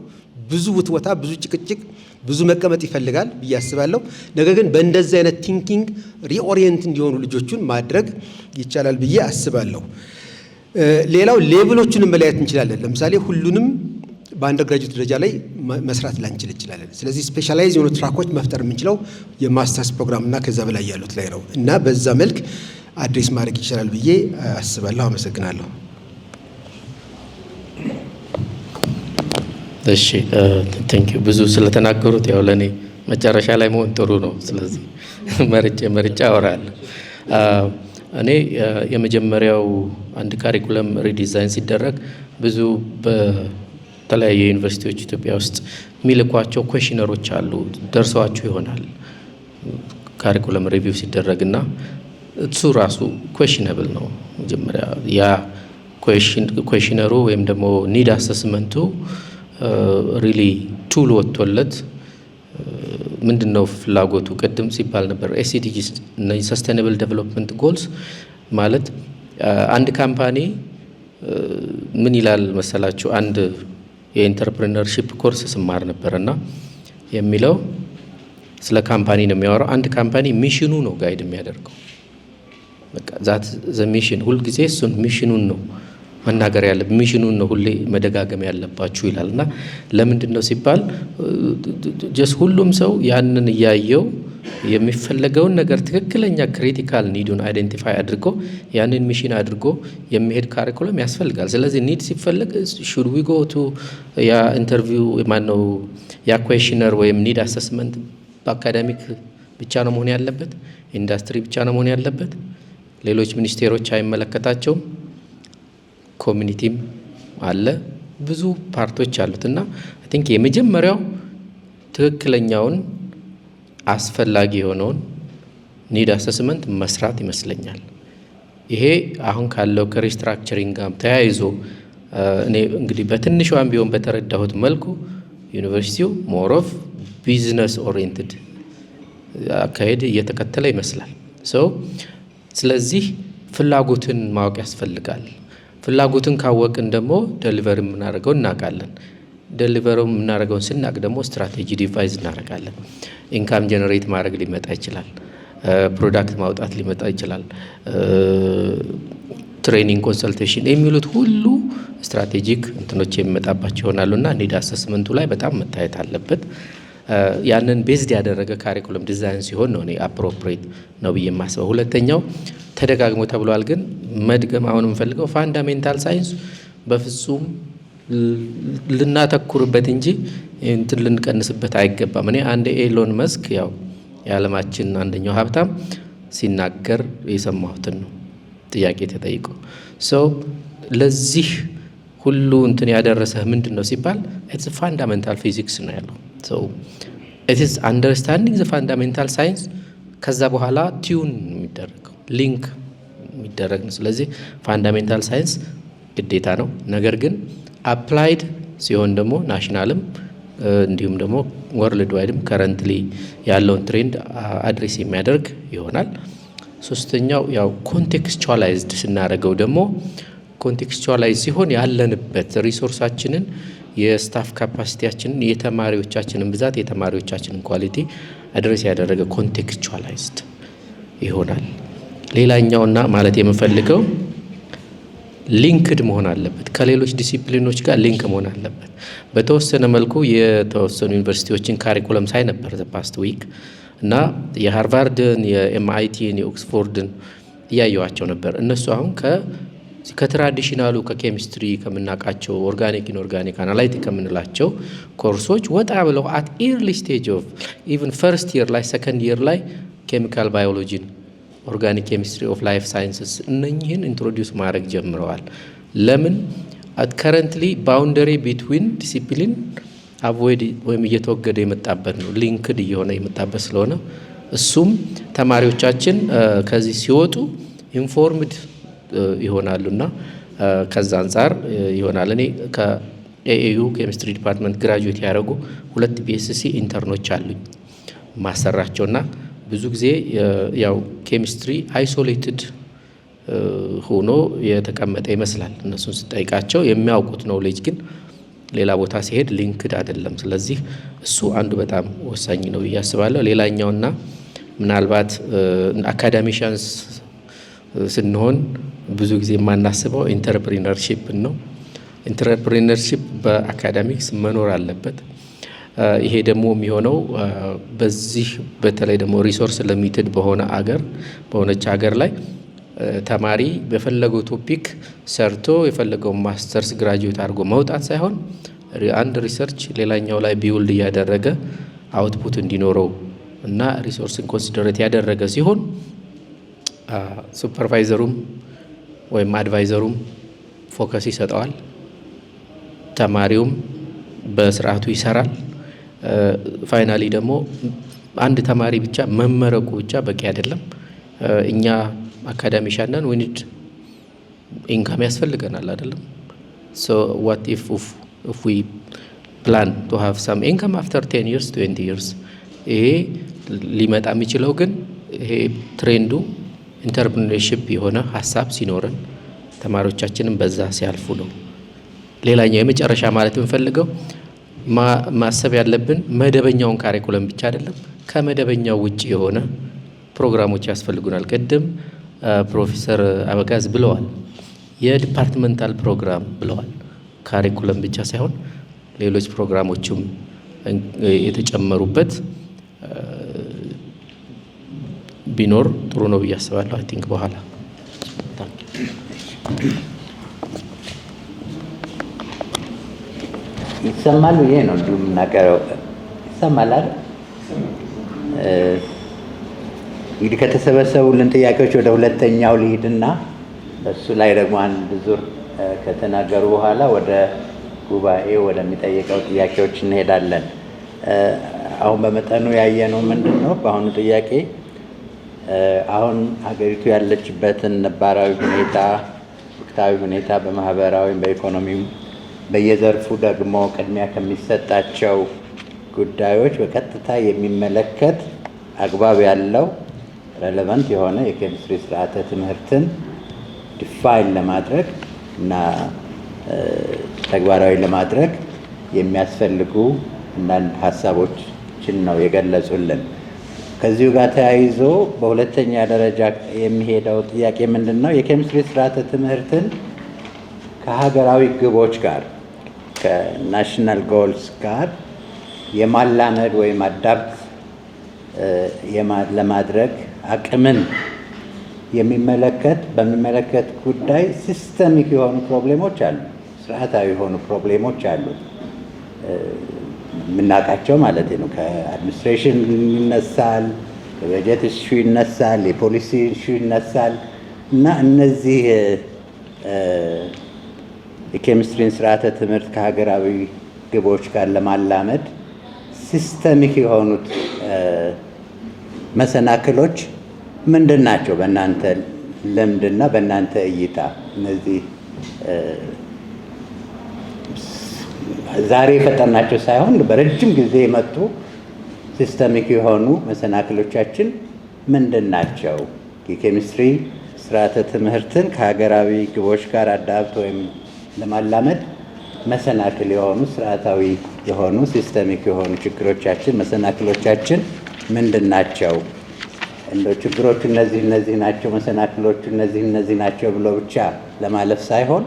ብዙ ውትወታ፣ ብዙ ጭቅጭቅ፣ ብዙ መቀመጥ ይፈልጋል ብዬ አስባለሁ። ነገር ግን በእንደዚህ አይነት ቲንኪንግ ሪኦሪየንት እንዲሆኑ ልጆቹን ማድረግ ይቻላል ብዬ አስባለሁ። ሌላው ሌቭሎቹንም መለያየት እንችላለን። ለምሳሌ ሁሉንም በአንደርግራጁዌት ደረጃ ላይ መስራት ላንችል እንችላለን። ስለዚህ ስፔሻላይዝ የሆኑ ትራኮች መፍጠር የምንችለው የማስተርስ ፕሮግራም እና ከዛ በላይ ያሉት ላይ ነው እና በዛ መልክ አድሬስ ማድረግ ይችላል ብዬ አስባለሁ። አመሰግናለሁ።
እሺ ቴንክ ዩ ብዙ ስለተናገሩት ያው ለኔ መጨረሻ ላይ መሆን ጥሩ ነው። ስለዚህ መርጬ አወራለሁ። እኔ የመጀመሪያው አንድ ካሪኩለም ሪዲዛይን ሲደረግ ብዙ በተለያዩ ዩኒቨርሲቲዎች ኢትዮጵያ ውስጥ የሚልኳቸው ኩዌሽነሮች አሉ። ደርሰዋችሁ ይሆናል ካሪኩለም ሪቪው ሲደረግና እሱ ራሱ ኩዌሽነብል ነው። መጀመሪያ ያ ኩዌሽነሩ ወይም ደግሞ ኒድ አሰስመንቱ ሪሊ ቱል ወጥቶለት ምንድነው ፍላጎቱ ቅድም ሲባል ነበር ኤስዲጂስ እና ሰስቴናብል ዴቨሎፕመንት ጎልስ ማለት አንድ ካምፓኒ ምን ይላል መሰላችሁ? አንድ የኢንተርፕረነርሺፕ ኮርስ ስማር ነበርና የሚለው ስለ ካምፓኒ ነው የሚያወራው። አንድ ካምፓኒ ሚሽኑ ነው ጋይድ የሚያደርገው። በቃ ዛት ዘ ሚሽን ሁሉ ጊዜ እሱን ሚሽኑን ነው መናገር ያለበት፣ ሚሽኑን ነው ሁሌ መደጋገም ያለባችሁ ይላልና ለምንድን ነው ሲባል ጀስ ሁሉም ሰው ያንን እያየው የሚፈለገውን ነገር ትክክለኛ ክሪቲካል ኒዱን አይደንቲፋይ አድርጎ ያንን ሚሽን አድርጎ የሚሄድ ካሪኩለም ያስፈልጋል። ስለዚህ ኒድ ሲፈልግ ሹድ ዊ ጎ ቱ ያ ኢንተርቪው ማነው ያ ኩዌሽነር ወይም ኒድ አሰስመንት በአካዳሚክ ብቻ ነው መሆን ያለበት? ኢንዱስትሪ ብቻ ነው መሆን ያለበት? ሌሎች ሚኒስቴሮች አይመለከታቸውም? ኮሚኒቲም አለ፣ ብዙ ፓርቶች አሉትና አይ ቲንክ የመጀመሪያው ትክክለኛውን አስፈላጊ የሆነውን ኒድ አሰስመንት መስራት ይመስለኛል። ይሄ አሁን ካለው ከሪስትራክቸሪንግ ጋር ተያይዞ እኔ እንግዲህ በትንሿም ቢሆን በተረዳሁት መልኩ ዩኒቨርሲቲው ሞር ኦፍ ቢዝነስ ኦሪየንትድ አካሄድ እየተከተለ ይመስላል። ስለዚህ ፍላጎትን ማወቅ ያስፈልጋል። ፍላጎትን ካወቅን ደግሞ ደሊቨር የምናደርገው እናውቃለን። ደሊቨር የምናደርገውን ስናውቅ ደግሞ ስትራቴጂ ዲቫይዝ እናደርጋለን። ኢንካም ጀነሬት ማድረግ ሊመጣ ይችላል። ፕሮዳክት ማውጣት ሊመጣ ይችላል። ትሬኒንግ፣ ኮንሰልቴሽን የሚሉት ሁሉ ስትራቴጂክ እንትኖች የሚመጣባቸው ይሆናሉና ኒድ አሰስመንቱ ላይ በጣም መታየት አለበት። ያንን ቤዝድ ያደረገ ካሪኩለም ዲዛይን ሲሆን ነው እኔ አፕሮፕሪየት ነው ብዬ የማስበው። ሁለተኛው ተደጋግሞ ተብሏል፣ ግን መድገም አሁን የምፈልገው ፋንዳሜንታል ሳይንስ በፍጹም ልናተኩርበት እንጂ እንትን ልንቀንስበት አይገባም። እኔ አንድ ኤሎን መስክ ያው የዓለማችን አንደኛው ሀብታም ሲናገር የሰማሁትን ነው ጥያቄ ተጠይቆ ለዚህ ሁሉ እንትን ያደረሰህ ምንድን ነው ሲባል ኢትስ ፋንዳሜንታል ፊዚክስ ነው ያለው። ኢትስ አንደርስታንዲንግ ዘ ፋንዳሜንታል ሳይንስ ከዛ በኋላ ቲዩን የሚደረገው ሊንክ የሚደረግ ነው። ስለዚህ ፋንዳሜንታል ሳይንስ ግዴታ ነው። ነገር ግን አፕላይድ ሲሆን ደግሞ ናሽናልም እንዲሁም ደግሞ ወርልድ ዋይድም ከረንትሊ ያለውን ትሬንድ አድሬስ የሚያደርግ ይሆናል። ሶስተኛው ያው ኮንቴክስቹዋላይዝድ ስናደርገው ደግሞ ኮንቴክስቹዋላይዝ ሲሆን ያለንበት ሪሶርሳችንን፣ የስታፍ ካፓሲቲያችንን፣ የተማሪዎቻችንን ብዛት፣ የተማሪዎቻችንን ኳሊቲ አድሬስ ያደረገ ኮንቴክስቹዋላይዝድ ይሆናል። ሌላኛውና ማለት የምፈልገው ሊንክድ መሆን አለበት፣ ከሌሎች ዲሲፕሊኖች ጋር ሊንክ መሆን አለበት። በተወሰነ መልኩ የተወሰኑ ዩኒቨርሲቲዎችን ካሪኩለም ሳይ ነበር ዘ ፓስት ዊክ እና የሃርቫርድን፣ የኤምአይቲን፣ የኦክስፎርድን እያየዋቸው ነበር። እነሱ አሁን ከትራዲሽናሉ ከኬሚስትሪ ከምናውቃቸው ኦርጋኒክ ኢንኦርጋኒክ አናላይቲክ ከምንላቸው ኮርሶች ወጣ ብለው አት ኢርሊ ስቴጅ ኦፍ ኢቭን ፈርስት ይር ላይ ሰከንድ ይር ላይ ኬሚካል ባዮሎጂን፣ ኦርጋኒክ ኬሚስትሪ ኦፍ ላይፍ ሳይንስስ እነኚህን ኢንትሮዲውስ ማድረግ ጀምረዋል። ለምን አት ከረንትሊ ባውንደሪ ቢትዊን ዲሲፕሊን አቮይድ ወይም እየተወገደ የመጣበት ነው፣ ሊንክድ እየሆነ የመጣበት ስለሆነ እሱም ተማሪዎቻችን ከዚህ ሲወጡ ኢንፎርምድ ይሆናሉና ከዛ አንጻር ይሆናል። እኔ ከኤኤዩ ኬሚስትሪ ዲፓርትመንት ግራጁዌት ያደረጉ 2 ቢኤስሲ ኢንተርኖች አሉኝ ማሰራቸውና ብዙ ጊዜ ያው ኬሚስትሪ አይሶሌትድ ሆኖ የተቀመጠ ይመስላል። እነሱን ስጠይቃቸው የሚያውቁት ኖሌጅ ግን ሌላ ቦታ ሲሄድ ሊንክድ አይደለም። ስለዚህ እሱ አንዱ በጣም ወሳኝ ነው ብዬ አስባለሁ። ሌላኛውና ምናልባት አካዳሚሻንስ ስንሆን ብዙ ጊዜ የማናስበው ኢንተርፕሪነርሺፕ ነው። ኢንተርፕሪነርሺፕ በአካዳሚክስ መኖር አለበት። ይሄ ደግሞ የሚሆነው በዚህ በተለይ ደግሞ ሪሶርስ ሊሚትድ በሆነች ሀገር ላይ ተማሪ በፈለገው ቶፒክ ሰርቶ የፈለገው ማስተርስ ግራጁዌት አድርጎ መውጣት ሳይሆን አንድ ሪሰርች ሌላኛው ላይ ቢውልድ እያደረገ አውትፑት እንዲኖረው እና ሪሶርስን ኮንሲደሬት ያደረገ ሲሆን ሱፐርቫይዘሩም ወይም አድቫይዘሩም ፎከስ ይሰጠዋል፣ ተማሪውም በስርዓቱ ይሰራል። ፋይናሊ ደግሞ አንድ ተማሪ ብቻ መመረቁ ብቻ በቂ አይደለም። እኛ አካዳሚሻን ነን፣ ዊ ኒድ ኢንካም ያስፈልገናል አይደለም? ሶ ዋት ኢፍ ዊ ፕላን ቱ ሃቭ ሰም ኢንካም አፍተር 10 years 20 years ይሄ ሊመጣ የሚችለው ግን ይሄ ትሬንዱ ኢንተርፕሪነርሺፕ የሆነ ሀሳብ ሲኖረን ተማሪዎቻችንም በዛ ሲያልፉ ነው። ሌላኛው የመጨረሻ ማለት የምፈልገው ማሰብ ያለብን መደበኛውን ካሪኩለም ብቻ አይደለም፣ ከመደበኛው ውጭ የሆነ ፕሮግራሞች ያስፈልጉናል። ቅድም ፕሮፌሰር አበጋዝ ብለዋል፣ የዲፓርትመንታል ፕሮግራም ብለዋል። ካሪኩለም ብቻ ሳይሆን ሌሎች ፕሮግራሞችም የተጨመሩበት ቢኖር ጥሩ ነው ብዬ አስባለሁ። አይ ቲንክ በኋላ
ይሰማል ብዬ ነው እንዲሁ የምናገረው። ይሰማል አይደል? እንግዲህ ከተሰበሰቡልን ጥያቄዎች ወደ ሁለተኛው ልሂድና እሱ ላይ ደግሞ አንድ ዙር ከተናገሩ በኋላ ወደ ጉባኤው ወደሚጠይቀው ጥያቄዎች እንሄዳለን። አሁን በመጠኑ ያየነው ምንድን ነው? በአሁኑ ጥያቄ አሁን ሀገሪቱ ያለችበትን ነባራዊ ሁኔታ፣ ወቅታዊ ሁኔታ በማህበራዊ በኢኮኖሚው በየዘርፉ ደግሞ ቅድሚያ ከሚሰጣቸው ጉዳዮች በቀጥታ የሚመለከት አግባብ ያለው ሬሌቫንት የሆነ የኬሚስትሪ ስርዓተ ትምህርትን ዲፋይን ለማድረግ እና ተግባራዊ ለማድረግ የሚያስፈልጉ አንዳንድ ሀሳቦችን ነው የገለጹልን። ከዚሁ ጋር ተያይዞ በሁለተኛ ደረጃ የሚሄደው ጥያቄ ምንድን ነው? የኬሚስትሪ ስርዓተ ትምህርትን ከሀገራዊ ግቦች ጋር ከናሽናል ጎልስ ጋር የማላመድ ወይም አዳፕት ለማድረግ አቅምን በሚመለከት ጉዳይ ሲስተሚክ የሆኑ ፕሮብሌሞች አሉ፣ ስርዓታዊ የሆኑ ፕሮብሌሞች አሉ። የምናውቃቸው ማለት ነው። ከአድሚኒስትሬሽን ይነሳል፣ ከበጀት ኢሹ ይነሳል፣ የፖሊሲ ኢሹ ይነሳል እና እነዚህ የኬሚስትሪን ስርዓተ ትምህርት ከሀገራዊ ግቦች ጋር ለማላመድ ሲስተሚክ የሆኑት መሰናክሎች ምንድን ናቸው? በእናንተ ልምድና በእናንተ እይታ እነዚህ ዛሬ የፈጠርናቸው ሳይሆን በረጅም ጊዜ የመጡ ሲስተሚክ የሆኑ መሰናክሎቻችን ምንድን ናቸው? የኬሚስትሪ ስርዓተ ትምህርትን ከሀገራዊ ግቦች ጋር አዳፕት ወይም ለማላመድ መሰናክል የሆኑ ስርዓታዊ የሆኑ ሲስተሚክ የሆኑ ችግሮቻችን፣ መሰናክሎቻችን ምንድን ናቸው? እንደው ችግሮቹ እነዚህ ናቸው፣ መሰናክሎቹ እነዚህ ናቸው ብሎ ብቻ ለማለፍ ሳይሆን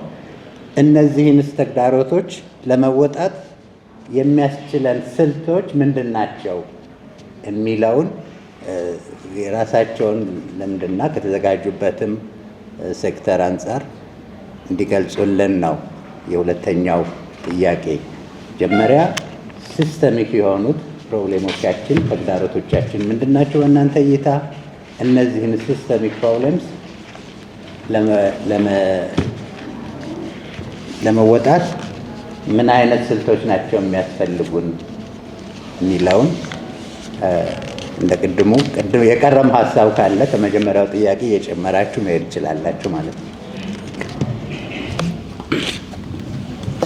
እነዚህን ተግዳሮቶች ለመወጣት የሚያስችለን ስልቶች ምንድን ናቸው የሚለውን የራሳቸውን ልምድና ከተዘጋጁበትም ሴክተር አንጻር እንዲገልጹልን ነው የሁለተኛው ጥያቄ። መጀመሪያ ሲስተሚክ የሆኑት ፕሮብሌሞቻችን፣ ተግዳሮቶቻችን ምንድን ናቸው በእናንተ እይታ? እነዚህን ሲስተሚክ ፕሮብሌምስ ለመወጣት ምን አይነት ስልቶች ናቸው የሚያስፈልጉን የሚለውን እንደ ቅድም የቀረም ሀሳብ ካለ ከመጀመሪያው ጥያቄ እየጨመራችሁ መሄድ ትችላላችሁ ማለት ነው።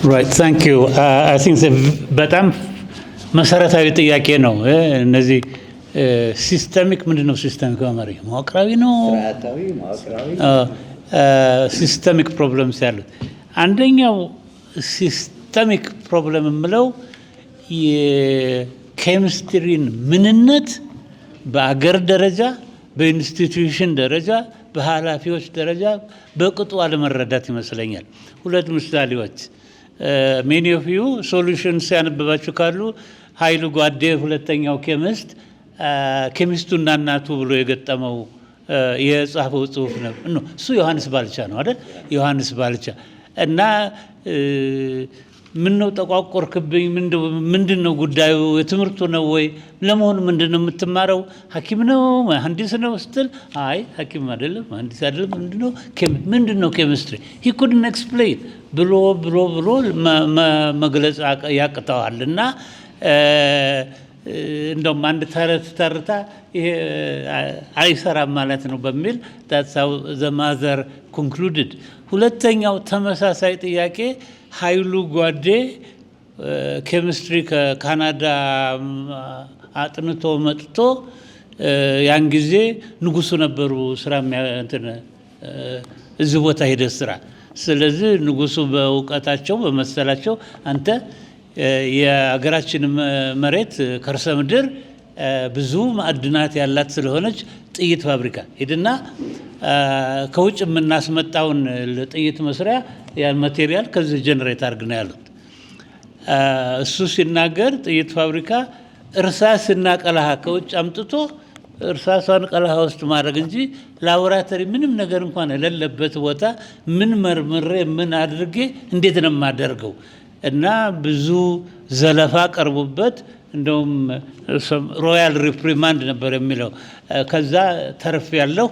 ራይት ታንክ ዩ አይ ቲንክ በጣም መሰረታዊ ጥያቄ ነው። እነዚህ ሲስተሚክ ምንድን ነው? ሲስተሚክ በአማርኛ መዋቅራዊ ነው፣
ስርዓታዊ፣ መዋቅራዊ
ሲስተሚክ ፕሮብለምስ ያሉት አንደኛው ሲስተሚክ ፕሮብለም የምለው የኬሚስትሪን ምንነት በአገር ደረጃ፣ በኢንስቲትዩሽን ደረጃ፣ በኃላፊዎች ደረጃ በቅጡ አለመረዳት ይመስለኛል። ሁለት ምሳሌዎች ሜኒ ኦፍ ዩ ሶሉሽንስ ያነበባችሁ ካሉ ኃይሉ ጓዴ ሁለተኛው ኬሚስት ኬሚስቱና እናቱ ብሎ የገጠመው የጻፈው ጽሁፍ ነው። እሱ ዮሐንስ ባልቻ ነው አይደል? ዮሐንስ ባልቻ እና ምን ነው ተቋቆርክብኝ? ምንድን ነው ጉዳዩ? የትምህርቱ ነው ወይ? ለመሆኑ ምንድን ነው የምትማረው? ሐኪም ነው መሐንዲስ ነው ስትል አይ ሐኪም አይደለም መሐንዲስ አይደለም ምንድን ነው ኬሚስትሪ he couldn't explain ብሎ መግለጽ ያቅተዋል። እና እንደውም አንድ ተርታ ይሄ አይሰራም ማለት ነው በሚል that's how the mother concluded። ሁለተኛው ተመሳሳይ ጥያቄ ኃይሉ ጓዴ ኬሚስትሪ ከካናዳ አጥንቶ መጥቶ ያን ጊዜ ንጉሱ ነበሩ ስራ እዚህ ቦታ ሄደ ስራ። ስለዚህ ንጉሱ በእውቀታቸው በመሰላቸው አንተ የሀገራችን መሬት ከርሰ ምድር ብዙ ማዕድናት ያላት ስለሆነች ጥይት ፋብሪካ ሄድና ከውጭ የምናስመጣውን ለጥይት መስሪያ ያን ማቴሪያል ከዚህ ጀነሬት አድርግ ነው ያሉት። እሱ ሲናገር ጥይት ፋብሪካ እርሳስና ቀለሃ ከውጭ አምጥቶ እርሳሷን ቀለሃ ውስጥ ማድረግ እንጂ ላቦራቶሪ ምንም ነገር እንኳን የሌለበት ቦታ ምን መርምሬ ምን አድርጌ እንዴት ነው የማደርገው? እና ብዙ ዘለፋ ቀርቡበት። እንደውም ሮያል ሪፕሪማንድ ነበር የሚለው። ከዛ ተርፍ ያለው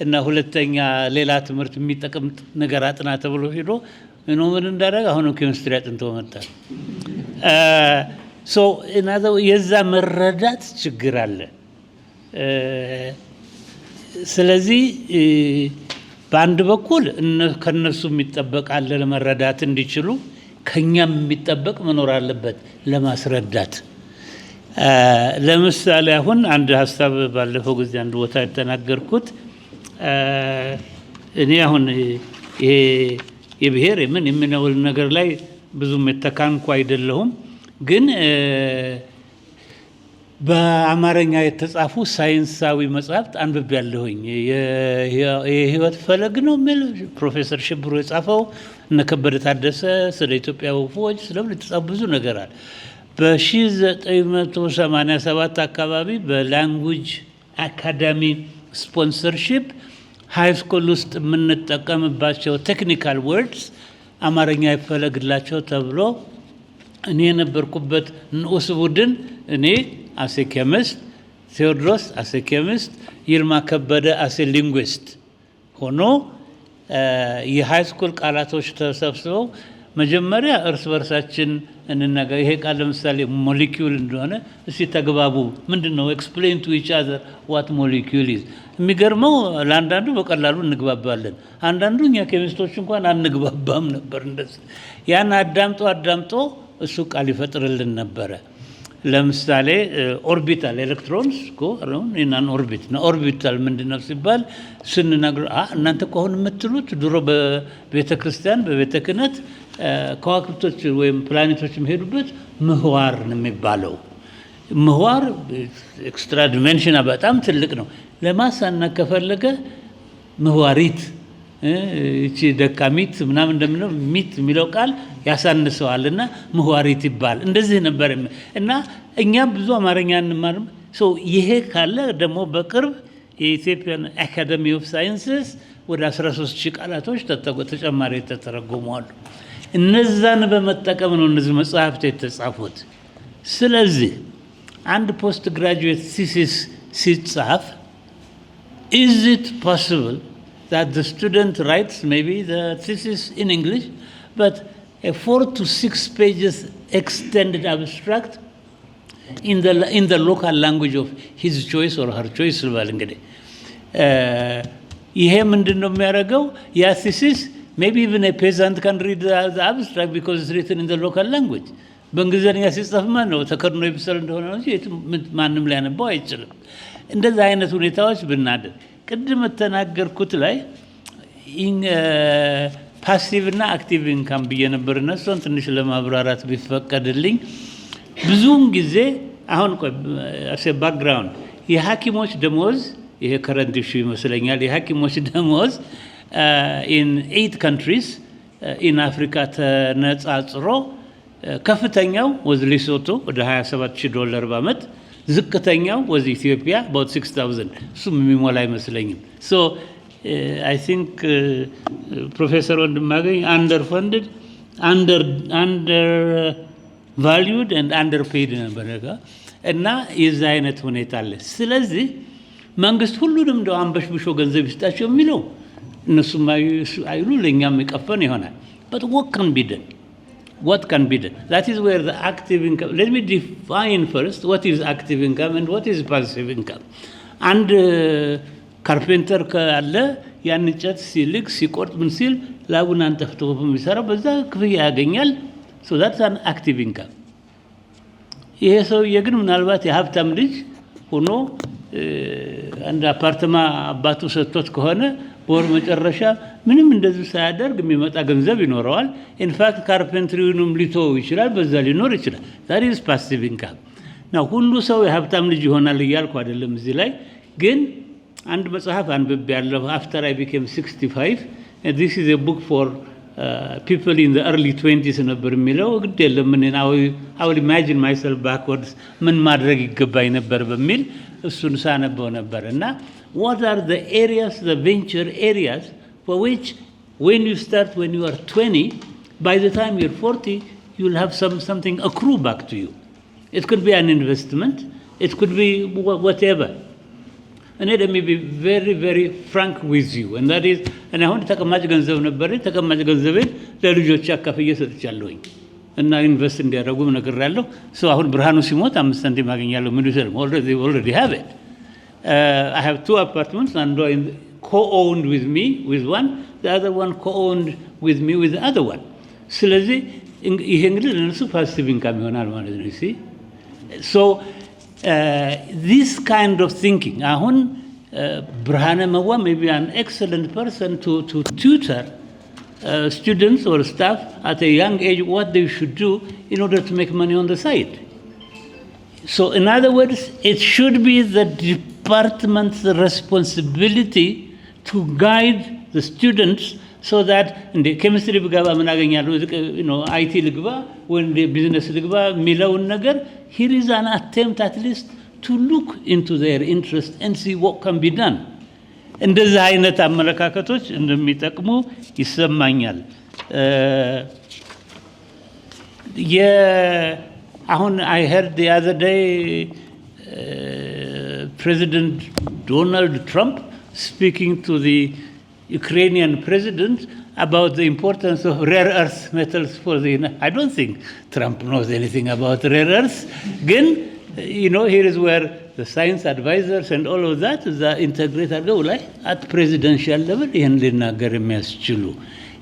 እና ሁለተኛ ሌላ ትምህርት የሚጠቅም ነገር አጥና ተብሎ ሄዶ ምን እንዳደረገ አሁንም ኬሚስትሪ አጥንቶ መጣ። የዛ መረዳት ችግር አለ። ስለዚህ በአንድ በኩል ከነሱ የሚጠበቅ አለ ለመረዳት እንዲችሉ፣ ከኛም የሚጠበቅ መኖር አለበት ለማስረዳት። ለምሳሌ አሁን አንድ ሀሳብ ባለፈው ጊዜ አንድ ቦታ የተናገርኩት እኔ አሁን ይሄ የብሔር ምን የምንውል ነገር ላይ ብዙም የተካንኩ አይደለሁም። ግን በአማርኛ የተጻፉ ሳይንሳዊ መጽሐፍት አንብቤያለሁኝ። የህይወት ፈለግ ነው የሚል ፕሮፌሰር ሽብሩ የጻፈው፣ እነ ከበደ ታደሰ ስለ ኢትዮጵያ ወፎች ስለምን የተጻፉ ብዙ ነገር አለ። በ1987 አካባቢ በላንጉጅ አካዳሚ ስፖንሰርሺፕ ሃይ ስኩል ውስጥ የምንጠቀምባቸው ቴክኒካል ወርድስ አማርኛ ይፈለግላቸው ተብሎ እኔ የነበርኩበት ንዑስ ቡድን እኔ አሴ ኬሚስት፣ ቴዎድሮስ አሴ ኬሚስት፣ ይልማ ከበደ አሴ ሊንጉዊስት ሆኖ የሃይ ስኩል ቃላቶች ተሰብስበው መጀመሪያ እርስ በርሳችን እንነጋገር። ይሄ ቃል ለምሳሌ ሞሊኪዩል እንደሆነ እስቲ ተግባቡ፣ ምንድነው ኤክስፕሌን ቱ ኢች አዘር ዋት ሞሊኪዩል ኢዝ። የሚገርመው ለአንዳንዱ በቀላሉ እንግባባለን፣ አንዳንዱ እኛ ኬሚስቶች እንኳን አንግባባም ነበር። እንደዚህ ያን አዳምጦ እሱ ቃል ይፈጥርልን ነበረ። ለምሳሌ ኦርቢታል ኤሌክትሮንስ እኮ እናን ኦርቢት ነው። ኦርቢታል ምንድነው ሲባል ስንነግር እናንተ እኮ አሁን የምትሉት ድሮ በቤተ ክርስቲያን በቤተ ክህነት ከዋክብቶች ወይም ፕላኔቶች የሚሄዱበት ምህዋር ነው የሚባለው። ምህዋር ኤክስትራ ዲሜንሽን በጣም ትልቅ ነው። ለማሳነቅ ከፈለገ ምህዋሪት እቺ ደካሚት ምናምን እንደምነው ሚት የሚለው ቃል ያሳንሰዋል እና ምህዋሪት ይባል እንደዚህ ነበር። እና እኛ ብዙ አማርኛ እንማርም ሰው ይሄ ካለ ደግሞ በቅርብ የኢትዮጵያን አካዴሚ ኦፍ ሳይንስስ ወደ 13000 ቃላቶች ተጨማሪ ተተረጎመዋል። እነዛን በመጠቀም ነው እነዚህ መጽሐፍት የተጻፉት። ስለዚህ አንድ ፖስት ግራጁዌት ቲሲስ ሲጻፍ is it possible that the student writes maybe the thesis in English, but a 4 to 6 pages extended abstract in the local language of his choice or her choice ልበል እንግዲህ ይሄ ምንድን ነው የሚያደርገው? ያ thesis maybe even a peasant can read the abstract because it's written in the local language። በእንግሊዝኛ ሲጻፍ ማን ነው ተከርኖ ይብሰል እንደሆነ ነው እንጂ ማንም ሊያነበው አይችልም። እንደዚህ አይነት ሁኔታዎች ብናደርግ ቅድም ተናገርኩት ላይ ፓሲቭ እና አክቲቭ ኢንካም ብዬ ነበር። እነሱን ትንሽ ለማብራራት ቢፈቀድልኝ ብዙውን ጊዜ አሁን አሴ ባክግራውንድ የሐኪሞች ደሞዝ ይሄ ከረንት ኢሹ ይመስለኛል። የሐኪሞች ደሞዝ in 8 countries ኢን አፍሪካ ተነጻጽሮ ከፍተኛው ወዝ ሌሶቶ ወደ $27,000 በአመት ዝቅተኛው ወዝ ኢትዮጵያ about 6,000 እሱም የሚሞላ አይመስለኝም so I think ፕሮፌሰር ወንድማገኝ underfunded undervalued and underpaid ነበር እና የዛ አይነት ሁኔታ አለ ስለዚህ መንግስት ሁሉንም እንደው አንበሽብሾ ገንዘብ ይስጣቸው የሚለው እነሱም አይሉ ለኛም ይቀፈን ይሆናል but what can be done that is where the active income let me define first what is active income and what is passive income and ካርፔንተር ካለ ያን እንጨት ሲልክ ሲቆርጥ ምን ሲል ላቡን አንጠፍጥፎ የሚሰራው በዛ ክፍያ ያገኛል so that's an active income ይሄ ሰውዬ ግን ምናልባት የሀብታም ልጅ ሆኖ አንድ አፓርትማ አባቱ ሰጥቶት ከሆነ በወር መጨረሻ ምንም እንደዚህ ሳያደርግ የሚመጣ ገንዘብ ይኖረዋል ኢንፋክት ካርፔንትሪውንም ሊተው ይችላል በዛ ሊኖር ይችላል that is passive income now ሁሉ ሰው የሀብታም ልጅ ይሆናል እያልኩ አይደለም እዚህ ላይ ግን አንድ መጽሐፍ አንብቤያለሁ after I became 65 and this is a book for people in the early 20s ነበር የሚለው ግድ የለም ምን I will imagine myself backwards ምን ማድረግ ይገባኝ ነበር በሚል እሱን ሳነበው ነበር እና what are the areas the venture areas for which when you start when you are 20 by the time you're 40 you will have something accrue back to you it could be an investment it could be whatever and let me be very very frank with you and that is and አሁን ተቀማጭ ገንዘብ ነበር ተቀማጭ ገንዘቤን ለልጆች አካፍዬ ሰጥቻለሁኝ እና ኢንቨስት እንዲያደርጉ ነግሬያለሁ so አሁን ብርሃኑ ሲሞት 5 ሳንቲም አገኛለሁ ምን ይሰል already have it I have 2 apartments and one co-owned with me with one the other one co-owned with me with the other one ስለዚህ ይሄ እንግዲህ ለነሱ passive income ይሆናል ማለት ነው see so this kind of thinking ahun Brahana Mawa may be an excellent person to tutor students or staff at a young age what they should do in order to make money on the side so in other words it should be the department's responsibility to guide the students so that in the chemistry bigaba managanyallu IT ligba when the business ligba milawun nagar here is an attempt at least to look into their interest and see what can be done እንደዚህ አይነት አመለካከቶች እንደሚጠቅሙ ይሰማኛል አሁን I heard the other day President Donald Trump speaking to the Ukrainian president about the importance of rare earth metals for the I don't think Trump knows anything about rare earths again here is where the science advisors and all of that is the integrator go like at presidential level ይሄን ሊናገር የሚያስችሉ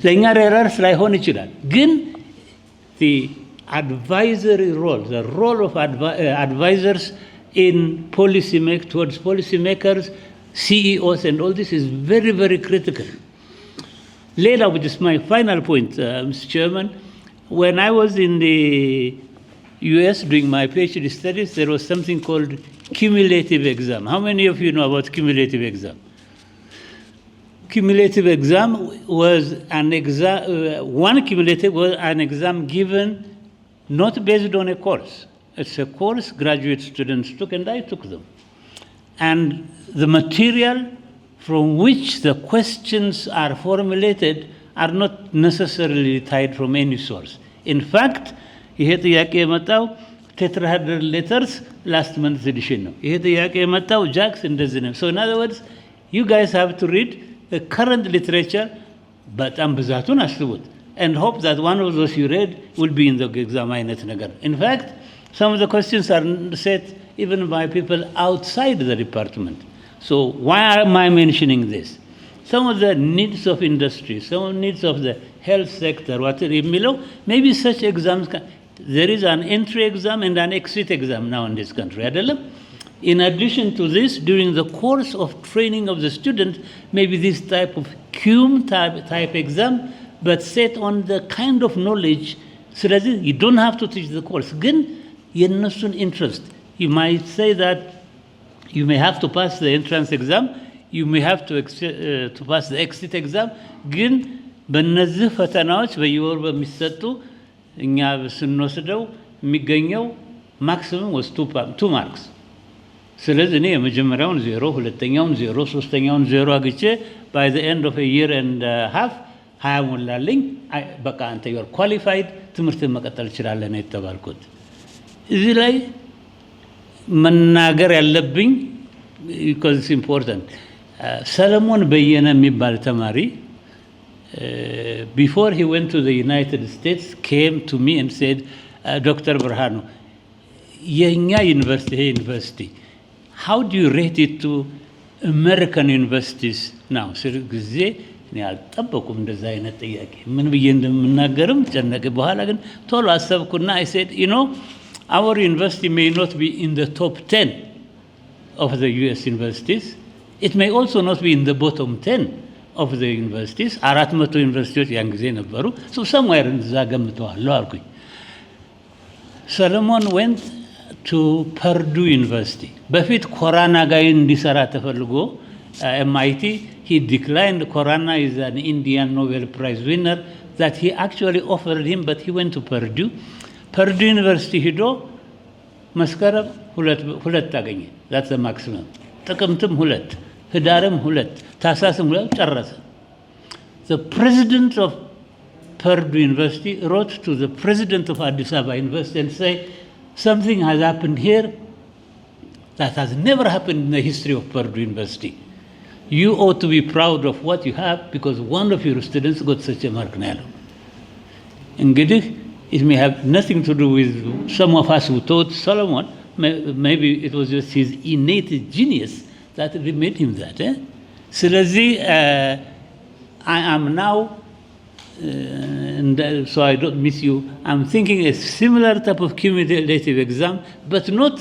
ለኛ rare earths ላይሆን ይችላል ግን the advisory role the role of advisors in towards policy makers CEOs and all this is very very critical later which is my final point Mr. Chairman when I was in the US doing my PhD studies there was something called cumulative exam how many of you know about cumulative exam cumulative exam was an exam one cumulative was an exam given not based on a course it's a course graduate students took and I took them and the material from which the questions are formulated are not necessarily tied from any source in fact ይሄ ጥያቄ የመጣው tetrahedral letters last month's edition ነው ይሄ ጥያቄ የመጣው ጃክስ እንደዚህ ነው so in other words you guys have to read the current literature በጣም ብዛቱን አስቡት and hope that one of those you read will be in the exam አይነት ነገር in fact some of the questions are set even by people outside the department so why am I mentioning this some of the needs of industry some of the needs of the health sector whatever የሚለው maybe such exams there is an entry exam and an exit exam now in this country አይደለም in addition to this during the course of training of the student maybe this type of cum type exam but set on the kind of knowledge so that you don't have to teach the course ግን የነሱን interest you might say that you may have to pass the entrance exam you may have to pass the exit exam ግን በእነዚህ ፈተናዎች በየወሩ በሚሰጡ እኛ ስንወስደው የሚገኘው ማክሲመም ወስ 2 ማርክስ። ስለዚህ እኔ የመጀመሪያውን 0 ሁለተኛውን 0 ሶስተኛውን 0 አግቼ by the end of a year and a half 20 ሞላልኝ። በቃ አንተ you are qualified ትምህርትን መቀጠል ይችላል ነው የተባልኩት። እዚህ ላይ መናገር ያለብኝ because it's important ሰለሞን በየነ የሚባል ተማሪ before he went to the United States came to me and said Dr. ብርሃኑ የኛ ዩኒቨርሲቲ how do you rate it to American universities now? ጊዜ እኔ አልጠበቁም እንደዛ አይነት ጥያቄ ምን ብዬ እንደምናገርም ጨነቀ። በኋላ ግን ቶሎ አሰብኩና I said you know our university may not be in the top 10 of the US universities. It may also not be in the bottom 10 of the universities. 400 ዩኒቨርሲቲዎች ያን ጊዜ ነበሩ። so somewhere እዛ ገምተዋለሁ አልኩኝ። ሰለሞን went to Purdue University. በፊት ኮራና ጋር እንዲሰራ ተፈልጎ MIT he declined. Corana is an Indian Nobel Prize winner that he actually offered him, but he went to Purdue. Purdue University ሄዶ መስከረም ሁለት አገኘ። that's the maximum. ጥቅምትም 2 ህዳርም 2 ታህሳስም 2 ጨረሰ። The president of Purdue University wrote to the president of Addis Ababa University and say something has happened here that has never happened in the history of Purdue University. You ought to be proud of what you have because one of your students got such a mark now. እንግዲህ it may have nothing to do with some of us who taught Solomon. Maybe it was just his innate genius that made him that. ስለዚህ I am now so I don't miss you. I'm thinking a similar type of cumulative exam, but not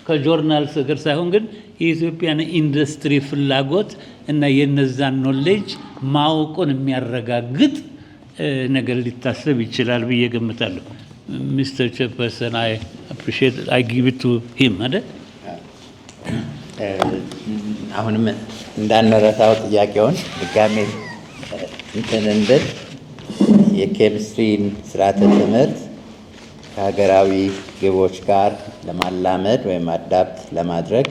ከጆርናልስ ጋር ሳይሆን ግን የኢትዮጵያን ኢንዱስትሪ ፍላጎት እና የነዛን ኖሌጅ ማወቁን የሚያረጋግጥ ነገር ሊታሰብ ይችላል ብዬ ገምታለሁ። ሚስተር ቸፐርሰን I appreciate I give it to him አይደል?
አሁንም እንዳንረሳው ጥያቄውን ድጋሜ እንትን እንድል የኬሚስትሪን ስርዓተ ትምህርት ከሀገራዊ ግቦች ጋር ለማላመድ ወይም አዳፕት ለማድረግ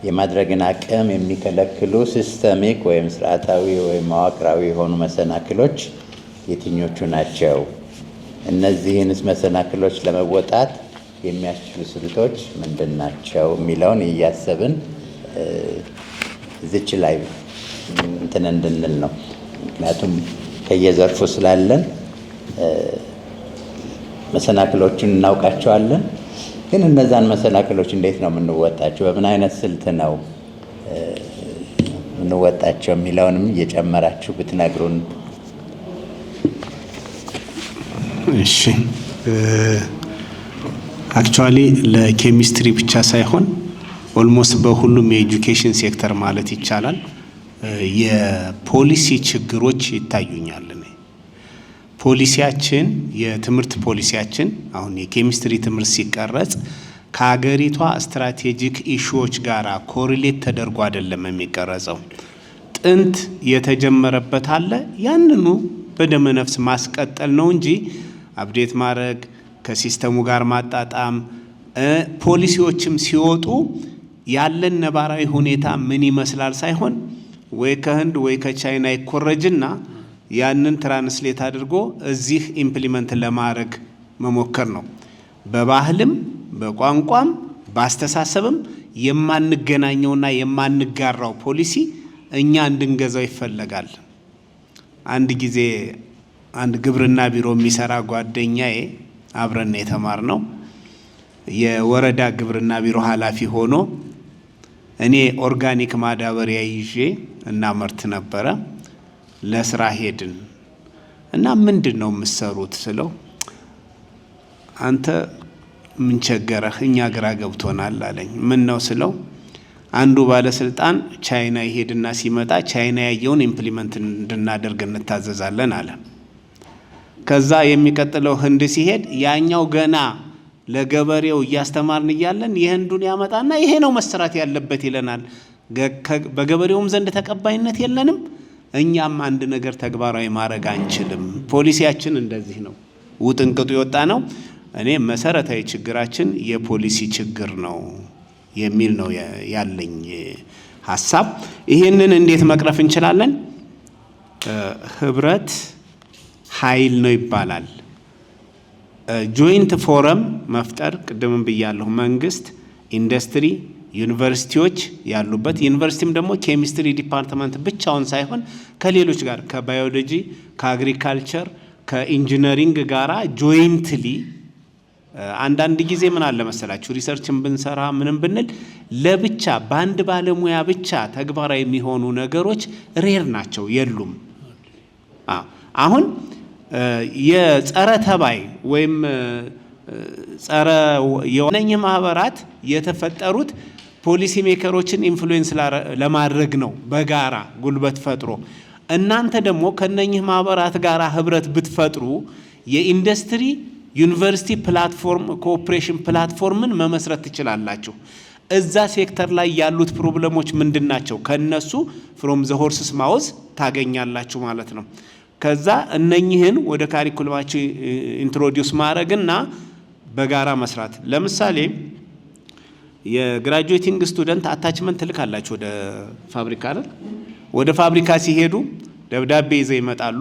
የማድረግን አቅም የሚከለክሉ ሲስተሚክ ወይም ስርዓታዊ ወይም መዋቅራዊ የሆኑ መሰናክሎች የትኞቹ ናቸው? እነዚህንስ መሰናክሎች ለመወጣት የሚያስችሉ ስልቶች ምንድን ናቸው የሚለውን እያሰብን እዚች ላይ እንትን እንድንል ነው። ምክንያቱም ከየዘርፉ ስላለን መሰናክሎቹን እናውቃቸዋለን። ግን እነዛን መሰናክሎች እንዴት ነው የምንወጣቸው፣ በምን አይነት ስልት ነው የምንወጣቸው የሚለውንም እየጨመራችሁ ብትነግሩን።
እሺ አክቹአሊ ለኬሚስትሪ ብቻ ሳይሆን ኦልሞስት በሁሉም የኤጁኬሽን ሴክተር ማለት ይቻላል የፖሊሲ ችግሮች ይታዩኛል። ፖሊሲያችን የትምህርት ፖሊሲያችን አሁን የኬሚስትሪ ትምህርት ሲቀረጽ ከሀገሪቷ ስትራቴጂክ ኢሹዎች ጋር ኮሪሌት ተደርጎ አይደለም የሚቀረጸው። ጥንት የተጀመረበት አለ ያንኑ በደመ ነፍስ ማስቀጠል ነው እንጂ አፕዴት ማድረግ ከሲስተሙ ጋር ማጣጣም ፖሊሲዎችም ሲወጡ ያለን ነባራዊ ሁኔታ ምን ይመስላል ሳይሆን ወይ ከህንድ ወይ ከቻይና ይኮረጅና ያንን ትራንስሌት አድርጎ እዚህ ኢምፕሊመንት ለማድረግ መሞከር ነው። በባህልም በቋንቋም በአስተሳሰብም የማንገናኘውና የማንጋራው ፖሊሲ እኛ እንድንገዛው ይፈልጋል። አንድ ጊዜ አንድ ግብርና ቢሮ የሚሰራ ጓደኛዬ አብረን የተማርነው የወረዳ ግብርና ቢሮ ኃላፊ ሆኖ እኔ ኦርጋኒክ ማዳበሪያ ይዤ እናመርት ነበረ። ለስራ ሄድን እና ምንድነው የምትሰሩት ስለው አንተ ምን ቸገረህ እኛ ግራ ገብቶናል አለኝ። ምን ነው ስለው አንዱ ባለስልጣን ቻይና ይሄድና ሲመጣ ቻይና ያየውን ኢምፕሊመንት እንድናደርግ እንታዘዛለን አለ። ከዛ የሚቀጥለው ህንድ ሲሄድ ያኛው ገና ለገበሬው እያስተማርን እያለን የህንዱን ያመጣና ይሄ ነው መሰራት ያለበት ይለናል። በገበሬውም ዘንድ ተቀባይነት የለንም፣ እኛም አንድ ነገር ተግባራዊ ማድረግ አንችልም። ፖሊሲያችን እንደዚህ ነው፣ ውጥንቅጡ የወጣ ነው። እኔ መሰረታዊ ችግራችን የፖሊሲ ችግር ነው የሚል ነው ያለኝ ሀሳብ። ይሄንን እንዴት መቅረፍ እንችላለን? ህብረት ኃይል ነው ይባላል። ጆይንት ፎረም መፍጠር፣ ቅድምም ብያለሁ፣ መንግስት፣ ኢንዱስትሪ፣ ዩኒቨርሲቲዎች ያሉበት፣ ዩኒቨርሲቲም ደግሞ ኬሚስትሪ ዲፓርትመንት ብቻውን ሳይሆን ከሌሎች ጋር ከባዮሎጂ፣ ከአግሪካልቸር፣ ከኢንጂነሪንግ ጋራ ጆይንትሊ አንዳንድ ጊዜ ምን አለ መሰላችሁ ሪሰርችን ብንሰራ ምንም ብንል ለብቻ በአንድ ባለሙያ ብቻ ተግባራዊ የሚሆኑ ነገሮች ሬር ናቸው፣ የሉም። አሁን የጸረ ተባይ ወይም ጸረ የነኚህ ማህበራት የተፈጠሩት ፖሊሲ ሜከሮችን ኢንፍሉዌንስ ለማድረግ ነው፣ በጋራ ጉልበት ፈጥሮ። እናንተ ደግሞ ከነኚህ ማህበራት ጋራ ህብረት ብትፈጥሩ የኢንዱስትሪ ዩኒቨርሲቲ ፕላትፎርም ኮኦፕሬሽን ፕላትፎርምን መመስረት ትችላላችሁ። እዛ ሴክተር ላይ ያሉት ፕሮብለሞች ምንድናቸው? ከነሱ ፍሮም ዘ ሆርስስ ማውዝ ታገኛላችሁ ማለት ነው። ከዛ እነኚህን ወደ ካሪኩለማችሁ ኢንትሮዲዩስ ማድረግና በጋራ መስራት። ለምሳሌ የግራጁዌቲንግ ስቱደንት አታችመንት ትልካላችሁ ወደ ፋብሪካ አይደል? ወደ ፋብሪካ ሲሄዱ ደብዳቤ ይዘው ይመጣሉ።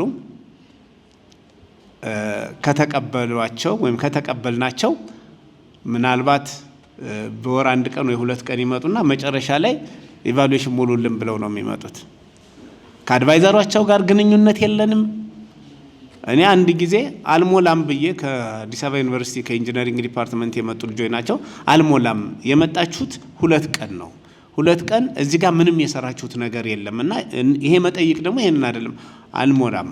ከተቀበሏቸው ወይም ከተቀበልናቸው ምናልባት በወር 1 ቀን ወይ 2 ቀን ይመጡና መጨረሻ ላይ ኢቫሉዌሽን ሙሉልን ብለው ነው የሚመጡት። ከአድቫይዘሯቸው ጋር ግንኙነት የለንም። እኔ አንድ ጊዜ አልሞላም ብዬ ከአዲስ አበባ ዩኒቨርሲቲ ከኢንጂነሪንግ ዲፓርትመንት የመጡ ልጆች ናቸው። አልሞላም የመጣችሁት 2 ቀን ነው፣ 2 ቀን እዚህ ጋር ምንም የሰራችሁት ነገር የለም እና ይሄ መጠይቅ ደግሞ ይሄንን አይደለም፣ አልሞላም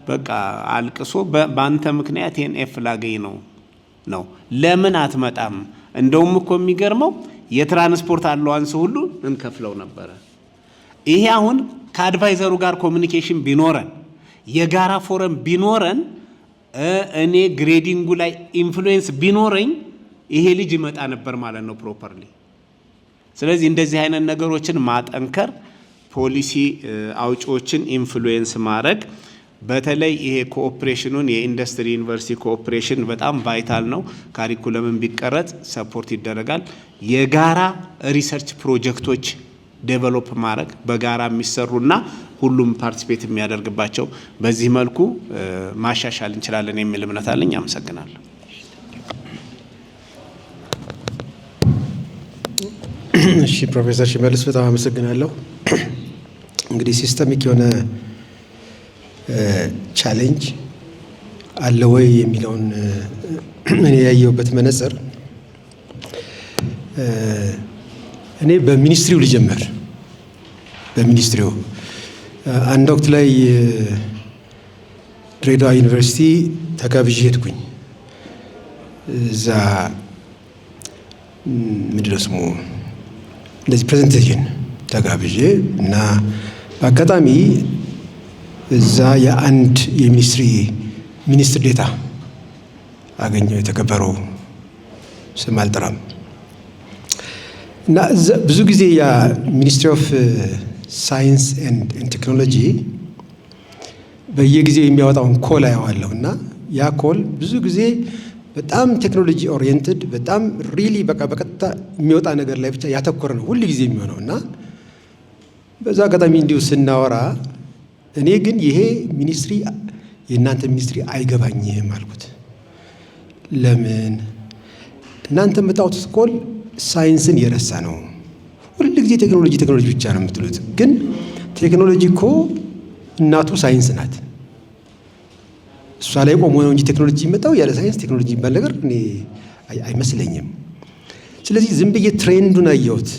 በቃ አልቅሶ በአንተ ምክንያት ይሄን ኤፍ ላገኝ ነው። ለምን አትመጣም? እንደውም እኮ የሚገርመው የትራንስፖርት አለዋንስ ሁሉ እንከፍለው ነበረ። ይሄ አሁን ከአድቫይዘሩ ጋር ኮሚኒኬሽን ቢኖረን የጋራ ፎረም ቢኖረን እኔ ግሬዲንጉ ላይ ኢንፍሉዌንስ ቢኖረኝ ይሄ ልጅ ይመጣ ነበር ማለት ነው ፕሮፐርሊ። ስለዚህ እንደዚህ አይነት ነገሮችን ማጠንከር፣ ፖሊሲ አውጪዎችን ኢንፍሉዌንስ ማድረግ፣ በተለይ ይሄ ኮኦፕሬሽኑን የኢንዱስትሪ ዩኒቨርሲቲ ኮኦፕሬሽን በጣም ቫይታል ነው። ካሪኩለምን ቢቀረጽ ሰፖርት ይደረጋል። የጋራ ሪሰርች ፕሮጀክቶች ዴቨሎፕ ማድረግ በጋራ የሚሰሩና ሁሉም ፓርቲሲፔት የሚያደርግባቸው፣ በዚህ መልኩ ማሻሻል እንችላለን የሚል እምነት አለኝ። አመሰግናለሁ።
እሺ ፕሮፌሰር ሽመልስ በጣም አመሰግናለሁ። እንግዲህ ሲስተሚክ የሆነ ቻሌንጅ አለ ወይ የሚለውን እኔ ያየሁበት መነጽር እኔ በሚኒስትሪው ልጀምር። በሚኒስትሪው አንድ ወቅት ላይ ድሬዳዋ ዩኒቨርሲቲ ተጋብዤ ሄድኩኝ። እዛ ምንድነው ስሙ እንደዚህ ፕሬዘንቴሽን ተጋብዤ እና በአጋጣሚ እዛ የአንድ ሚኒስትር ዴታ አገኘው፣ የተከበረው ስም አልጠራም። እና ብዙ ጊዜ ያ ሚኒስትሪ ኦፍ ሳይንስ ኤንድ ቴክኖሎጂ በየጊዜው የሚያወጣውን ኮል አየዋለሁ እና ያ ኮል ብዙ ጊዜ በጣም ቴክኖሎጂ ኦሪየንትድ በጣም ሪሊ በቃ በቀጥታ የሚወጣ ነገር ላይ ብቻ ያተኮረ ነው ሁሉ ጊዜ የሚሆነው እና በዛ አጋጣሚ እንዲሁ ስናወራ እኔ ግን ይሄ ሚኒስትሪ የእናንተ ሚኒስትሪ አይገባኝም አልኩት። ለምን እናንተ የምታወጡት ኮል ሳይንስን የረሳ ነው። ሁሉ ጊዜ ቴክኖሎጂ ብቻ ነው የምትሉት። ግን ቴክኖሎጂ እኮ እናቱ ሳይንስ ናት። እሷ ላይ ቆሞ ነው እንጂ ቴክኖሎጂ የመጣው ያለ ሳይንስ ቴክኖሎጂ የሚባል ነገር እኔ አይመስለኝም። ስለዚህ ዝም ብዬ ትሬንዱን አየሁት።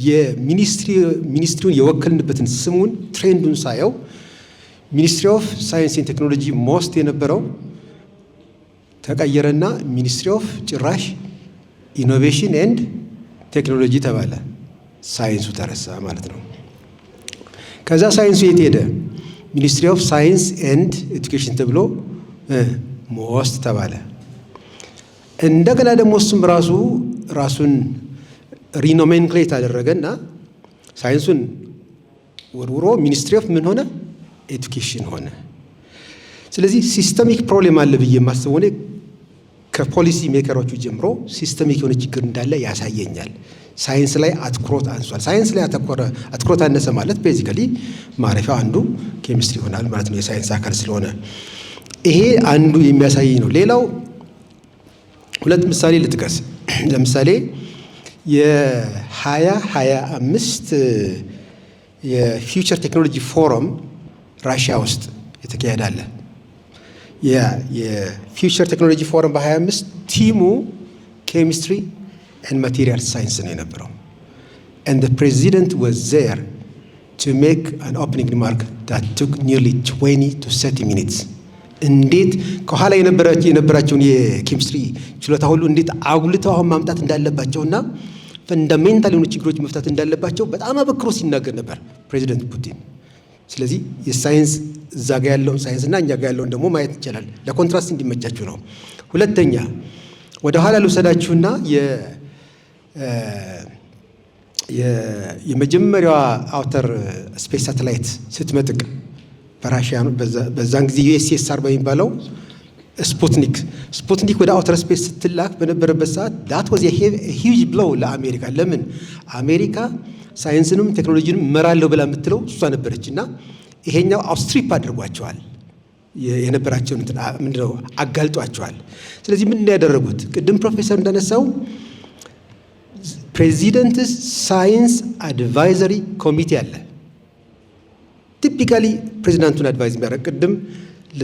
የሚኒስትሪውን የወከልንበትን ስሙን ትሬንዱን ሳየው ሚኒስትሪ ኦፍ ሳይንስ ኤንድ ቴክኖሎጂ ሞስት የነበረው ተቀየረና ሚኒስትሪ ኦፍ ጭራሽ ኢኖቬሽን ኤንድ ቴክኖሎጂ ተባለ። ሳይንሱ ተረሳ ማለት ነው። ከዛ ሳይንሱ የት ሄደ? ሚኒስትሪ ኦፍ ሳይንስ ኤንድ ኤዱኬሽን ተብሎ ሞስት ተባለ። እንደገና ደግሞ እሱም ራሱን ሪኖሜንክሌት አደረገና ሳይንሱን ወርውሮ ሚኒስትሪ ኦፍ ምን ሆነ? ኤዱኬሽን ሆነ። ስለዚህ ሲስተሚክ ፕሮብሌም አለ ብዬ የማስበው እኔ ከፖሊሲ ሜከሮቹ ጀምሮ ሲስተሚክ የሆነ ችግር እንዳለ ያሳየኛል። ሳይንስ ላይ አትኩሮት አንሷል። ሳይንስ ላይ አትኩሮት አነሰ ማለት ቤዚካሊ ማረፊያው አንዱ ኬሚስትሪ ይሆናል ማለት ነው፣ የሳይንስ አካል ስለሆነ ይሄ አንዱ የሚያሳየኝ ነው። ሌላው ሁለት ምሳሌ ልጥቀስ። ለምሳሌ የ2025 የፊውቸር ቴክኖሎጂ ፎረም ራሽያ ውስጥ የተካሄደ አለ። የፊውቸር ቴክኖሎጂ ፎረም በ25 ቲሙ ኬሚስትሪ ኤንድ ማቴሪያል ሳይንስ ነው የነበረው። and the president was there to make an opening remark that took nearly 20 to 30 minutes. እንዴት ከኋላ የነበራቸውን የኬሚስትሪ ችሎታ ሁሉ እንዴት አጉልተው አሁን ማምጣት እንዳለባቸውና ፈንዳሜንታል የሆኑ ችግሮች መፍታት እንዳለባቸው በጣም አበክሮ ሲናገር ነበር ፕሬዚደንት ፑቲን። ስለዚህ የሳይንስ እዛ ጋ ያለውን ሳይንስና እኛ ጋ ያለውን ደግሞ ማየት ይቻላል። ለኮንትራስት እንዲመቻችሁ ነው። ሁለተኛ ወደ ኋላ ልውሰዳችሁና የመጀመሪያዋ አውተር ስፔስ ሳተላይት ስትመጥቅ በራሽያ በዛን ጊዜ ዩኤስኤስአር በሚባለው ስፑትኒክ ወደ አውተር ስፔስ ስትላክ በነበረበት ሰዓት ዳት ዋዝ ሂውጅ ብሎው ለአሜሪካ። ለምን አሜሪካ ሳይንስንም ቴክኖሎጂንም እመራለሁ ብላ የምትለው እሷ ነበረች እና ይሄኛው አውስትሪፕ አድርጓቸዋል፣ የነበራቸውን ምንድነው አጋልጧቸዋል። ስለዚህ ምንድን ያደረጉት ቅድም ፕሮፌሰር እንዳነሳው ፕሬዚደንትስ ሳይንስ አድቫይዘሪ ኮሚቴ አለ። ቲፒካሊ ፕሬዚዳንቱን አድቫይዝ የሚያደርግ ቅድም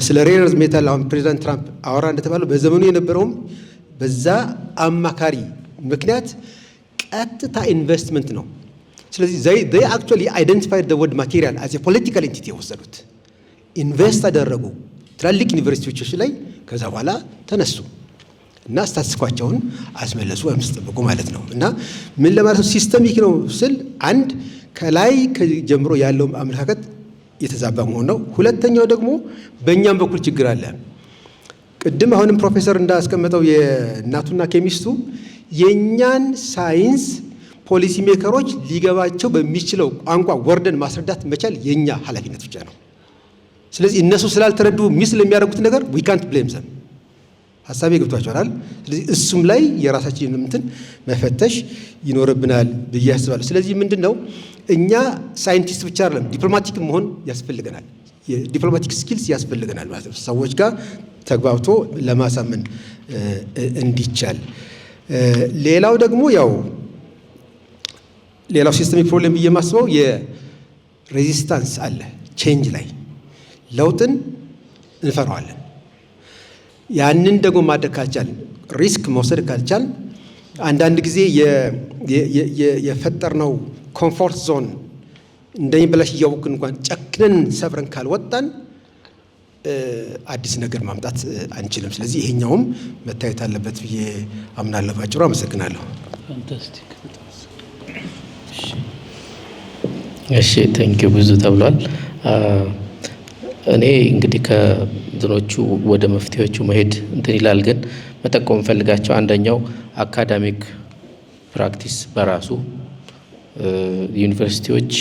ስለ ሬርዝ ሜታል አሁን ፕሬዚዳንት ትራምፕ አወራ እንደተባለው በዘመኑ የነበረውም በዛ አማካሪ ምክንያት ቀጥታ ኢንቨስትመንት ነው። ስለዚህ they actually identified the word material as a political entity የወሰዱት ኢንቨስት አደረጉ ትላልቅ ዩኒቨርሲቲዎች ላይ። ከዛ በኋላ ተነሱ እና ስታትስቲካቸውን አስመለሱ ወይም ስጠብቁ ማለት ነው። እና ምን ለማለት ነው ሲስተሚክ ነው ስል አንድ ከላይ ጀምሮ ያለው አመለካከት የተዛባ መሆን ነው። ሁለተኛው ደግሞ በእኛም በኩል ችግር አለ። ቅድም አሁንም ፕሮፌሰር እንዳስቀመጠው የእናቱና ኬሚስቱ የእኛን ሳይንስ ፖሊሲ ሜከሮች ሊገባቸው በሚችለው ቋንቋ ወርደን ማስረዳት መቻል የእኛ ኃላፊነት ብቻ ነው። ስለዚህ እነሱ ስላልተረዱ ሚስ ለሚያደርጉት ነገር ዊ ካንት ብሌም ዘም። ሀሳቤ ገብቷቸዋል። ስለዚህ እሱም ላይ የራሳችንን እንትን መፈተሽ ይኖርብናል ብዬ አስባለሁ። ስለዚህ ምንድን ነው እኛ ሳይንቲስት ብቻ አይደለም ዲፕሎማቲክ መሆን ያስፈልገናል። የዲፕሎማቲክ ስኪልስ ያስፈልገናል ማለት ነው፣ ሰዎች ጋር ተግባብቶ ለማሳመን እንዲቻል። ሌላው ደግሞ ሌላው ሲስተሚክ ፕሮብሌም ብዬ የማስበው የሬዚስታንስ አለ። ቼንጅ ላይ ለውጥን እንፈራዋለን። ያንን ደግሞ ማድረግ ካልቻል ሪስክ መውሰድ ካልቻል አንዳንድ ጊዜ የፈጠርነው ኮምፎርት ዞን እንደሚበላሽ እያወቅን እንኳን ጨክነን ሰብረን ካልወጣን አዲስ ነገር ማምጣት አንችልም። ስለዚህ ይሄኛውም መታየት አለበት ብዬ አምናለሁ። ባጭሩ አመሰግናለሁ።
እሺ ቴንኪው። ብዙ ተብሏል። እኔ እንግዲህ ከእንትኖቹ ወደ መፍትሄዎቹ መሄድ እንትን ይላል፣ ግን መጠቆም ፈልጋቸው አንደኛው አካዳሚክ ፕራክቲስ በራሱ ዩኒቨርሲቲዎች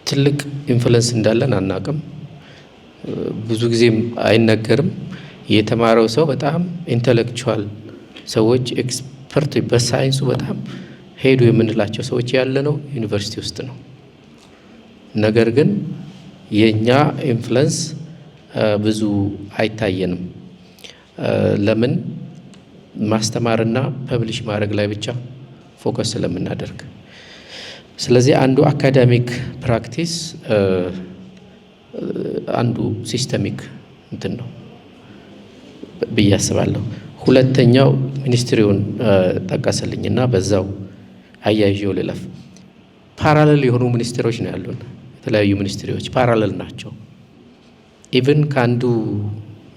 ትልቅ ኢንፍሉዌንስ እንዳለን አናቅም። ብዙ ጊዜም አይነገርም። የተማረው ሰው በጣም ኢንተሌክቹዋል ሰዎች ኤክስፐርት በሳይንሱ በጣም ሄዱ የምንላቸው ሰዎች ያለነው ዩኒቨርሲቲ ውስጥ ነው። ነገር ግን የኛ ኢንፍሉዌንስ ብዙ አይታየንም። ለምን? ማስተማርና ፐብሊሽ ማድረግ ላይ ብቻ ፎከስ ስለምናደርግ። ስለዚህ አንዱ አካዳሚክ ፕራክቲስ አንዱ ሲስተሚክ እንትን ነው ብዬ አስባለሁ። ሁለተኛው ሚኒስትሪውን ጠቀሰልኝና በዛው አያይዤው ልለፍ። ፓራሌል የሆኑ ሚኒስትሮች ነው ያሉን። የተለያዩ ሚኒስትሪዎች ፓራሌል ናቸው። ኢቭን ከአንዱ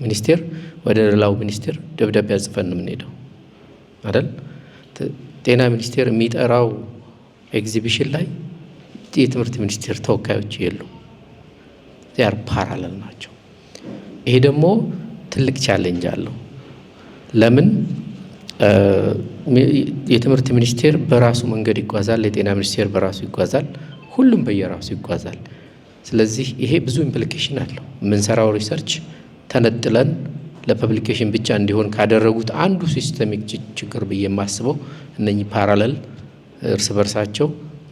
ሚኒስቴር ወደ ሌላው ሚኒስቴር ደብዳቤ አጽፈን ነው የምንሄደው አይደል? ጤና ሚኒስቴር የሚጠራው ኤግዚቢሽን ላይ የትምህርት ሚኒስቴር ተወካዮች የሉ። ዚያር ፓራሌል ናቸው። ይሄ ደግሞ ትልቅ ቻሌንጅ አለው። ለምን? የትምህርት ሚኒስቴር በራሱ መንገድ ይጓዛል፣ የጤና ሚኒስቴር በራሱ ይጓዛል። ሁሉም በየራሱ ይጓዛል። ስለዚህ ይሄ ብዙ ኢምፕሊኬሽን አለው። የምንሰራው ሪሰርች ተነጥለን ለፐብሊኬሽን ብቻ እንዲሆን ካደረጉት አንዱ ሲስተሚክ ችግር ብዬ የማስበው እነኚህ ፓራለል እርስ በርሳቸው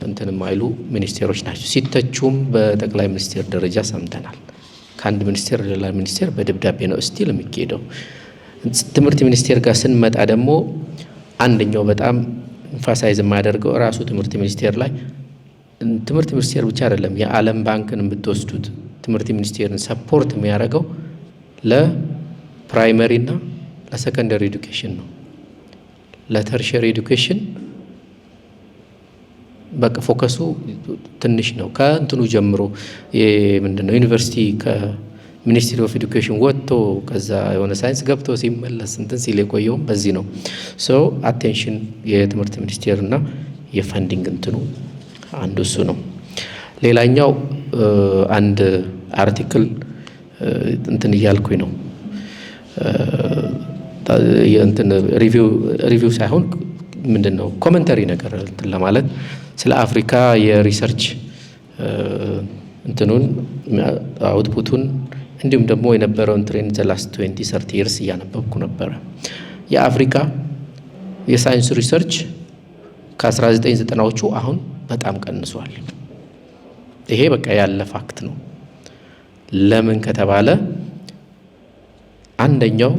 እንትን የማይሉ ሚኒስቴሮች ናቸው። ሲተቹም በጠቅላይ ሚኒስቴር ደረጃ ሰምተናል። ከአንድ ሚኒስቴር ሌላ ሚኒስቴር በደብዳቤ ነው ስቲል የሚካሄደው። ትምህርት ሚኒስቴር ጋር ስንመጣ ደግሞ አንደኛው በጣም ኢንፋሳይዝ የማያደርገው ራሱ ትምህርት ሚኒስቴር ላይ ትምህርት ሚኒስቴር ብቻ አይደለም፣ የዓለም ባንክን የምትወስዱት ትምህርት ሚኒስቴርን ሰፖርት የሚያደርገው ለፕራይመሪ እና ለሰከንደሪ ኤዱኬሽን ነው። ለተርሸሪ ኤዱኬሽን በቃ ፎከሱ ትንሽ ነው። ከእንትኑ ጀምሮ ምንድነው ዩኒቨርሲቲ ከሚኒስትሪ ኦፍ ኤዱኬሽን ወጥቶ ከዛ የሆነ ሳይንስ ገብቶ ሲመለስ እንትን ሲል የቆየውም በዚህ ነው። ሶ አቴንሽን የትምህርት ሚኒስቴር እና የፈንዲንግ እንትኑ አንዱ እሱ ነው። ሌላኛው አንድ አርቲክል እንትን እያልኩኝ ነው እንትን ሪቪው ሳይሆን ምንድነው ኮሜንተሪ ነገር እንትን ለማለት ስለ አፍሪካ የሪሰርች እንትኑን አውትፑቱን እንዲሁም ደግሞ የነበረውን ትሬንድ ዘ ላስት 20-30 years እያነበብኩ ነበረ። የአፍሪካ የሳይንስ ሪሰርች ከ1990ዎቹ አሁን በጣም ቀንሷል። ይሄ በቃ ያለ ፋክት ነው። ለምን ከተባለ አንደኛው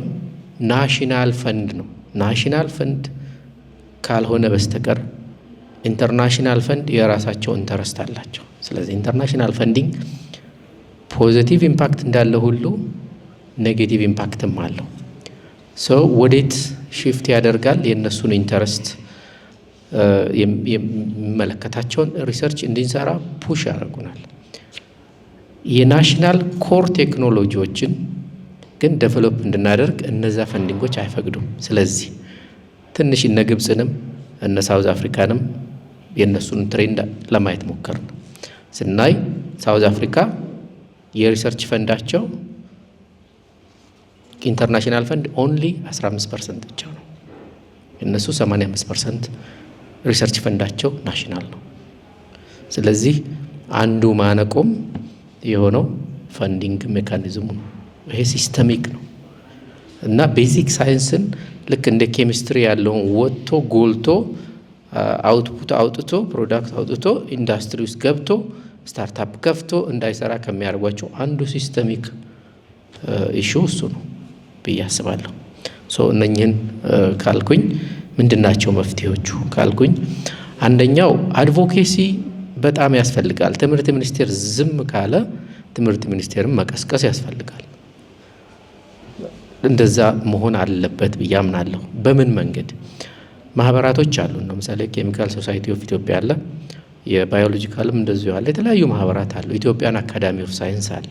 ናሽናል ፈንድ ነው። ናሽናል ፈንድ ካልሆነ በስተቀር ኢንተርናሽናል ፈንድ የራሳቸው ኢንተረስት አላቸው። ስለዚህ ኢንተርናሽናል ፈንዲንግ ፖዚቲቭ ኢምፓክት እንዳለ ሁሉ ኔጌቲቭ ኢምፓክትም አለው። ሰው ወዴት ሺፍት ያደርጋል? የእነሱን ኢንተረስት የሚመለከታቸውን ሪሰርች እንድንሰራ ፑሽ ያደርጉናል። የናሽናል ኮር ቴክኖሎጂዎችን ግን ዴቨሎፕ እንድናደርግ እነዛ ፈንዲንጎች አይፈቅዱም። ስለዚህ ትንሽ እነ ግብፅንም እነ ሳውዝ አፍሪካንም የእነሱን ትሬንድ ለማየት ሞከርን። ስናይ ሳውዝ አፍሪካ የሪሰርች ፈንዳቸው ኢንተርናሽናል ፈንድ ኦንሊ 15% ብቻ ነው። እነሱ 85% ሪሰርች ፈንዳቸው ናሽናል ነው። ስለዚህ አንዱ ማነቆም የሆነው ፈንዲንግ ሜካኒዝሙ ነው። ይሄ ሲስተሚክ ነው እና ቤዚክ ሳይንስን ልክ እንደ ኬሚስትሪ ያለውን ወጥቶ ጎልቶ አውትፑት አውጥቶ ፕሮዳክት አውጥቶ ኢንዱስትሪ ውስጥ ገብቶ ስታርታፕ ከፍቶ እንዳይሰራ ከሚያደርጓቸው አንዱ ሲስተሚክ ኢሹ እሱ ነው ብዬ አስባለሁ። ሶ እነኝህን ካልኩኝ ምንድናቸው መፍትሄዎቹ ካልኩኝ፣ አንደኛው አድቮኬሲ በጣም ያስፈልጋል። ትምህርት ሚኒስቴር ዝም ካለ ትምህርት ሚኒስቴርን መቀስቀስ ያስፈልጋል። እንደዛ መሆን አለበት ብዬ አምናለሁ። በምን መንገድ? ማህበራቶች አሉ። ለምሳሌ ኬሚካል ሶሳይቲ ኦፍ ኢትዮጵያ አለ፣ የባዮሎጂካልም እንደዚሁ አለ። የተለያዩ ማህበራት አሉ። ኢትዮጵያን አካዳሚ ኦፍ ሳይንስ አለ።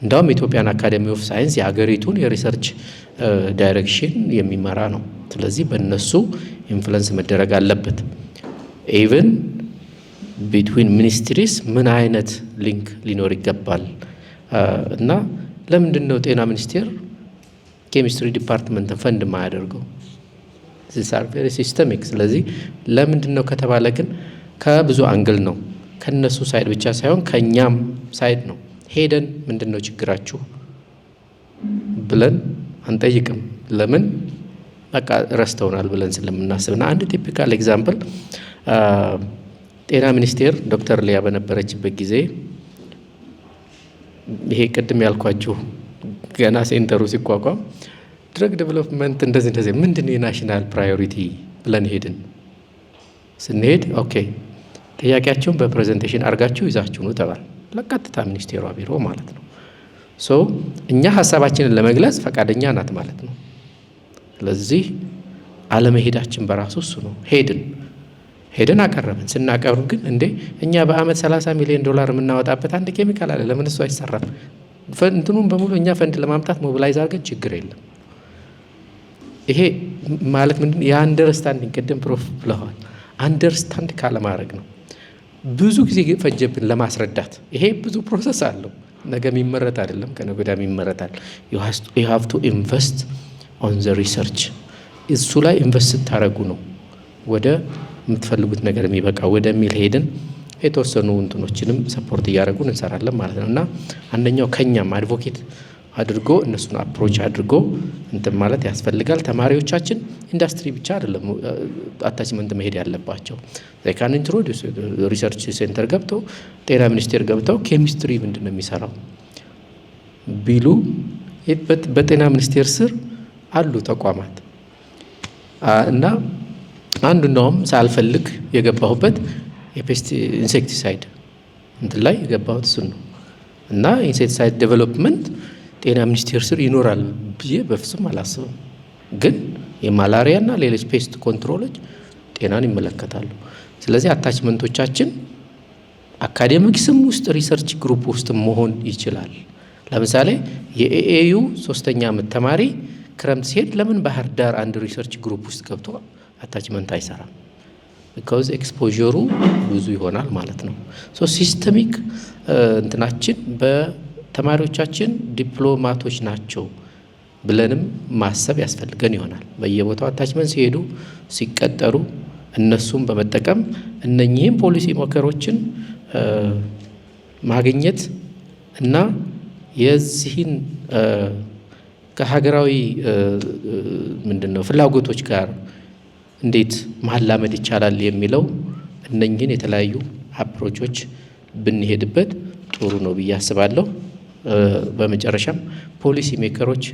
እንዳውም ኢትዮጵያን አካዳሚ ኦፍ ሳይንስ የሀገሪቱን የሪሰርች ዳይሬክሽን የሚመራ ነው። ስለዚህ በእነሱ ኢንፍሉዌንስ መደረግ አለበት። ኢቭን ቢትዊን ሚኒስትሪስ ምን አይነት ሊንክ ሊኖር ይገባል እና ለምንድን ነው ጤና ሚኒስቴር ኬሚስትሪ ዲፓርትመንትን ፈንድ ማያደርገው? ዚስ አር ቬሪ ሲስተሚክ። ስለዚህ ለምንድን ነው ከተባለ ግን ከብዙ አንግል ነው። ከነሱ ሳይድ ብቻ ሳይሆን ከኛም ሳይድ ነው። ሄደን ምንድን ነው ችግራችሁ ብለን አንጠይቅም። ለምን? በቃ ረስተውናል ብለን ስለምናስብና አንድ ቲፒካል ኤግዛምፕል ጤና ሚኒስቴር ዶክተር ሊያ በነበረችበት ጊዜ ይሄ ቅድም ያልኳችሁ ገና ሴንተሩ ሲቋቋም ድረግ ዴቨሎፕመንት እንደዚህ ምንድን ነው የናሽናል ፕራዮሪቲ ብለን ሄድን። ስንሄድ ኦኬ ጥያቄያቸውን በፕሬዘንቴሽን አድርጋችሁ ይዛችሁ ነው ተባል። ለቀጥታ ሚኒስቴሯ ቢሮ ማለት ነው። ሶ እኛ ሀሳባችንን ለመግለጽ ፈቃደኛ ናት ማለት ነው። ስለዚህ አለመሄዳችን በራሱ እሱ ነው። ሄድን አቀረብን። ስናቀርብ ግን እንዴ እኛ በአመት $30 ሚሊዮን የምናወጣበት አንድ ኬሚካል አለ፣ ለምን እሱ አይሰራም? እንትኑም በሙሉ እኛ ፈንድ ለማምጣት ሞቢላይዝ አድርገን ችግር የለም። ይሄ ማለት ምንድን የአንደርስታንዲንግ ቅድም ፕሮፍ ብለዋል። አንደርስታንድ ካለማድረግ ነው። ብዙ ጊዜ ፈጀብን ለማስረዳት። ይሄ ብዙ ፕሮሰስ አለው። ነገ የሚመረት አይደለም፣ ከነገ ወዲያ ይመረታል። you have to invest on the research። እሱ ላይ ኢንቨስት ስታደርጉ ነው ወደ የምትፈልጉት ነገር የሚበቃ ወደሚል ሄድን። የተወሰኑ እንትኖችንም ሰፖርት እያደረጉን እንሰራለን ማለት ነው። እና አንደኛው ከኛም አድቮኬት አድርጎ እነሱን አፕሮች አድርጎ እንትን ማለት ያስፈልጋል። ተማሪዎቻችን ኢንዱስትሪ ብቻ አይደለም አታችመንት መሄድ ያለባቸው። ካን ኢንትሮዲውስ ሪሰርች ሴንተር ገብተው ጤና ሚኒስቴር ገብተው ኬሚስትሪ ምንድን ነው የሚሰራው ቢሉ በጤና ሚኒስቴር ስር አሉ ተቋማት እና አንዱ እንደውም ሳልፈልግ የገባሁበት የፔስት ኢንሴክቲሳይድ እንትን ላይ የገባሁት እሱን ነው። እና ኢንሴክቲሳይድ ዴቨሎፕመንት ጤና ሚኒስቴር ስር ይኖራል ብዬ በፍጹም አላስብም። ግን የማላሪያና ሌሎች ፔስት ኮንትሮሎች ጤናን ይመለከታሉ። ስለዚህ አታችመንቶቻችን አካዴሚክስም ውስጥ ሪሰርች ግሩፕ ውስጥ መሆን ይችላል። ለምሳሌ የኤኤዩ 3ኛ ዓመት ተማሪ ክረምት ሲሄድ ለምን ባህር ዳር አንድ ሪሰርች ግሩፕ ውስጥ ገብቶ አታችመንት አይሰራም? ቢካዝ ኤክስፖዠሩ ብዙ ይሆናል ማለት ነው። ሶ ሲስተሚክ እንትናችን በተማሪዎቻችን ዲፕሎማቶች ናቸው ብለንም ማሰብ ያስፈልገን ይሆናል። በየቦታው አታችመንት ሲሄዱ ሲቀጠሩ እነሱም በመጠቀም እነኚህም ፖሊሲ ሞከሮችን ማግኘት እና የዚህን ከሀገራዊ ምንድነው ፍላጎቶች ጋር እንዴት ማላመድ ይቻላል የሚለው እነኚህን የተለያዩ አፕሮቾች ብንሄድበት ጥሩ ነው ብዬ አስባለሁ። በመጨረሻም ፖሊሲ ሜከሮች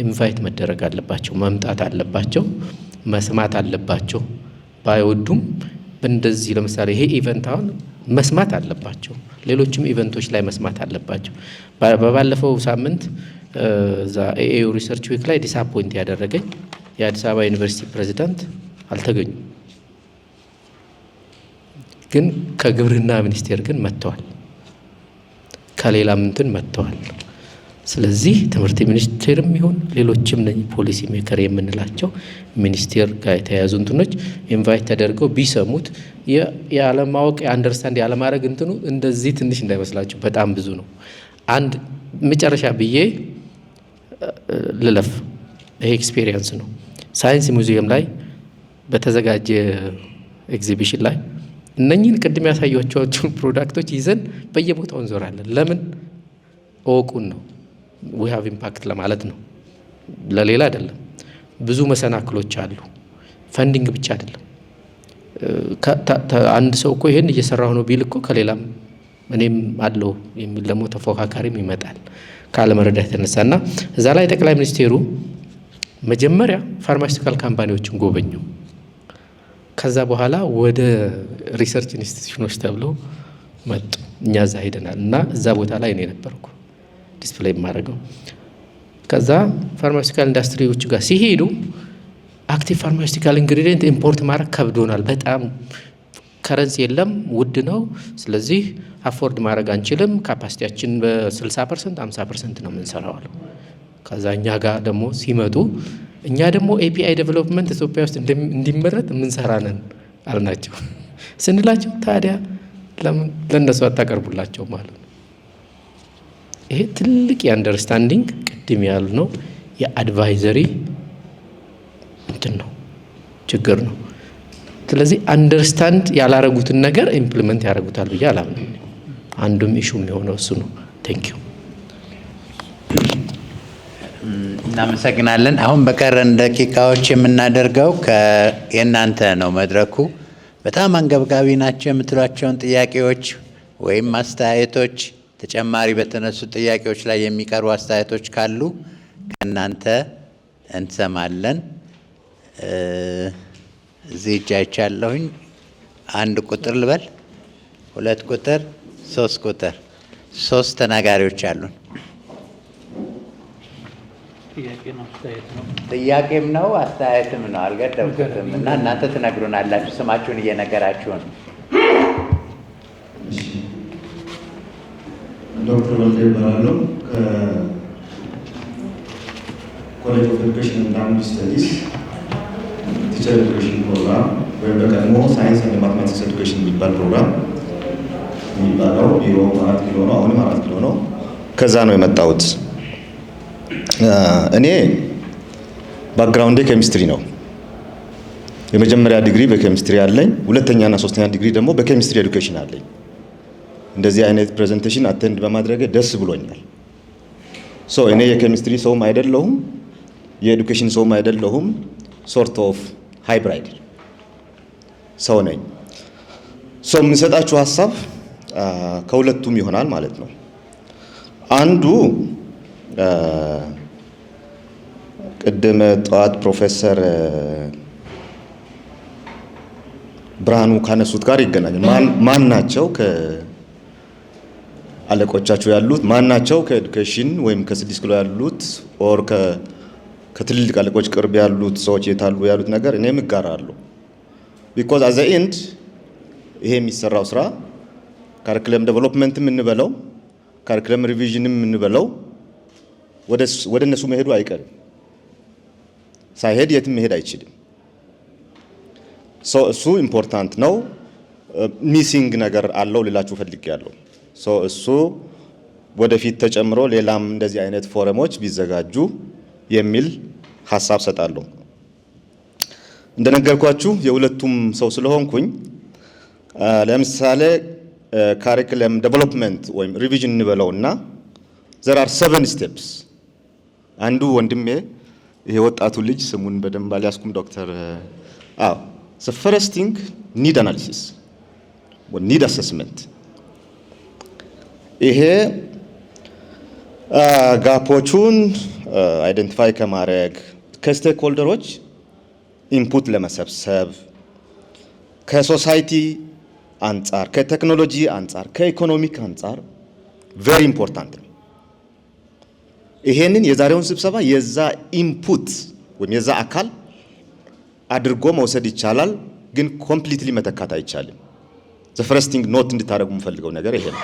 ኢንቫይት መደረግ አለባቸው፣ መምጣት አለባቸው፣ መስማት አለባቸው። ባይወዱም እንደዚህ ለምሳሌ ይሄ ኢቨንት አሁን መስማት አለባቸው፣ ሌሎችም ኢቨንቶች ላይ መስማት አለባቸው። በባለፈው ሳምንት እዛ ኤኤዩ ሪሰርች ዊክ ላይ ዲስአፖይንት ያደረገኝ የአዲስ አበባ ዩኒቨርሲቲ ፕሬዚዳንት አልተገኙም። ግን ከግብርና ሚኒስቴር ግን መጥተዋል፣ ከሌላም እንትን መጥተዋል። ስለዚህ ትምህርት ሚኒስቴርም ይሁን ሌሎችም ፖሊሲ ሜከር የምንላቸው ሚኒስቴር ጋር የተያያዙ እንትኖች ኢንቫይት ተደርገው ቢሰሙት የአለማወቅ የአንደርስታንድ ያለማድረግ እንትኑ እንደዚህ ትንሽ እንዳይመስላችሁ በጣም ብዙ ነው። አንድ መጨረሻ ብዬ ልለፍ፣ ይሄ ኤክስፔሪየንስ ነው። ሳይንስ ሙዚየም ላይ በተዘጋጀ ኤግዚቢሽን ላይ እነኚህን ቅድም ያሳያቸውን ፕሮዳክቶች ይዘን በየቦታው እንዞራለን። ለምን? እወቁን ነው፣ ዊ ሃቭ ኢምፓክት ለማለት ነው፣ ለሌላ አይደለም። ብዙ መሰናክሎች አሉ። ፈንዲንግ ብቻ አይደለም። አንድ ሰው እኮ ይሄን እየሰራሁ ነው ቢል እኮ ከሌላም እኔም አለው የሚል ደግሞ ተፎካካሪም ይመጣል ካለመረዳት የተነሳና እዛ ላይ ጠቅላይ ሚኒስቴሩ መጀመሪያ ፋርማሲቲካል ካምፓኒዎችን ጎበኙ። ከዛ በኋላ ወደ ሪሰርች ኢንስቲትዩሽኖች ተብለው መጡ። እኛ እዛ ሄደናል እና እዛ ቦታ ላይ እኔ ነበርኩ ዲስፕሌይ የማደርገው። ከዛ ፋርማሲቲካል ኢንዱስትሪዎች ጋር ሲሄዱ አክቲቭ ፋርማሲቲካል ኢንግሪዲየንት ኢምፖርት ማድረግ ከብዶናል፣ በጣም ከረንሲ የለም፣ ውድ ነው። ስለዚህ አፎርድ ማድረግ አንችልም፣ ካፓሲቲያችን በ60% 50% ነው የምንሰራው አሉ። ከዛ እኛ ጋር ደግሞ ሲመጡ እኛ ደግሞ ኤፒአይ ዴቨሎፕመንት ኢትዮጵያ ውስጥ እንዲመረት የምንሰራ ነን አልናቸው። ስንላቸው ታዲያ ለምን ለእነሱ አታቀርቡላቸው ማለት ነው። ይሄ ትልቅ የአንደርስታንዲንግ ቅድም ያሉ ነው የአድቫይዘሪ እንትን ነው ችግር ነው። ስለዚህ አንደርስታንድ ያላረጉትን ነገር ኢምፕሊመንት ያደርጉታል ብዬ አላምንም። አንዱም ኢሹ የሚሆነው እሱ ነው። ቴንክ ዩ።
እናመሰግናለን። አሁን በቀረን ደቂቃዎች የምናደርገው የእናንተ ነው መድረኩ። በጣም አንገብጋቢ ናቸው የምትሏቸውን ጥያቄዎች ወይም አስተያየቶች፣ ተጨማሪ በተነሱ ጥያቄዎች ላይ የሚቀርቡ አስተያየቶች ካሉ ከእናንተ እንሰማለን። እዚህ እጅ አይቻለሁኝ። 1 ቁጥር ልበል፣ 2 ቁጥር፣ 3 ቁጥር። 3 ተናጋሪዎች አሉን። ጥያቄም ነው አስተያየትም ነው፣ አልገደብኩትም እና እናንተ ትነግሩናላችሁ ስማችሁን እየነገራችሁን።
ዶክተር ወልደ ይባላለሁ ከኮሌጅ ኦፍ ኤዱኬሽን ኤንድ ላንጉዌጅ ስተዲስ ቲቸር ኤዱኬሽን ፕሮግራም ወይም በቀድሞ ሳይንስ ኤንድ ማትማቲክስ ኤዱኬሽን የሚባል ፕሮግራም የሚባለው ቢሮ 4 ኪሎ ነው። አሁንም 4 ኪሎ ነው። ከዛ ነው የመጣሁት። እኔ ባክግራውንዴ ኬሚስትሪ ነው። የመጀመሪያ ዲግሪ በኬሚስትሪ አለኝ። ሁለተኛና ሶስተኛ ዲግሪ ደግሞ በኬሚስትሪ ኤዱኬሽን አለኝ። እንደዚህ አይነት ፕሬዘንቴሽን አቴንድ በማድረግ ደስ ብሎኛል። ሶ እኔ የኬሚስትሪ ሰውም አይደለሁም የኤዱኬሽን ሰውም አይደለሁም። ሶርት ኦፍ ሃይብራይድ ሰው ነኝ። ሶ የምንሰጣችሁ ሀሳብ ከሁለቱም ይሆናል ማለት ነው። አንዱ ቅድም ጠዋት ፕሮፌሰር ብርሃኑ ካነሱት ጋር ይገናኛል። ማን ናቸው ከአለቆቻቸው ያሉት? ማን ናቸው ከኤዱኬሽን ወይም ከ6 ኪሎ ያሉት ኦር ከትልልቅ አለቆች ቅርብ ያሉት ሰዎች የታሉ ያሉት ነገር እኔም እጋራለሁ። ቢኮዝ አዘ ኤንድ ይሄ የሚሰራው ስራ ካሪኩለም ዴቨሎፕመንት የምንበለው ካሪኩለም ሪቪዥንም የምንበለው ወደ እነሱ መሄዱ አይቀርም። ሳይሄድ የትም መሄድ አይችልም። እሱ ኢምፖርታንት ነው። ሚሲንግ ነገር አለው ልላችሁ ፈልጌያለሁ። እሱ ወደፊት ተጨምሮ ሌላም እንደዚህ አይነት ፎረሞች ቢዘጋጁ የሚል ሀሳብ ሰጣለሁ። እንደነገርኳችሁ የሁለቱም ሰው ስለሆንኩኝ ለምሳሌ ካሪኩለም ዴቨሎፕመንት ወይም ሪቪዥን እንበለውና there are 7 steps። አንዱ ወንድሜ ይሄ ወጣቱ ልጅ ስሙን በደንብ አልያዝኩም ዶክተር the first thing need analysis or need assessment። ይሄ ጋፖቹን አይደንቲፋይ ከማድረግ ከስቴክ ሆልደሮች ኢንፑት ለመሰብሰብ ከሶሳይቲ አንጻር ከቴክኖሎጂ አንጻር ከኢኮኖሚክ አንጻር ቬሪ ኢምፖርታንት ነው። ይሄንን የዛሬውን ስብሰባ የዛ ኢንፑት ወይም የዛ አካል አድርጎ መውሰድ ይቻላል፣ ግን ኮምፕሊትሊ መተካት አይቻልም። ዘ ፈርስት ቲንግ ኖት እንድታደርጉ የምፈልገው ነገር ይሄ ነው።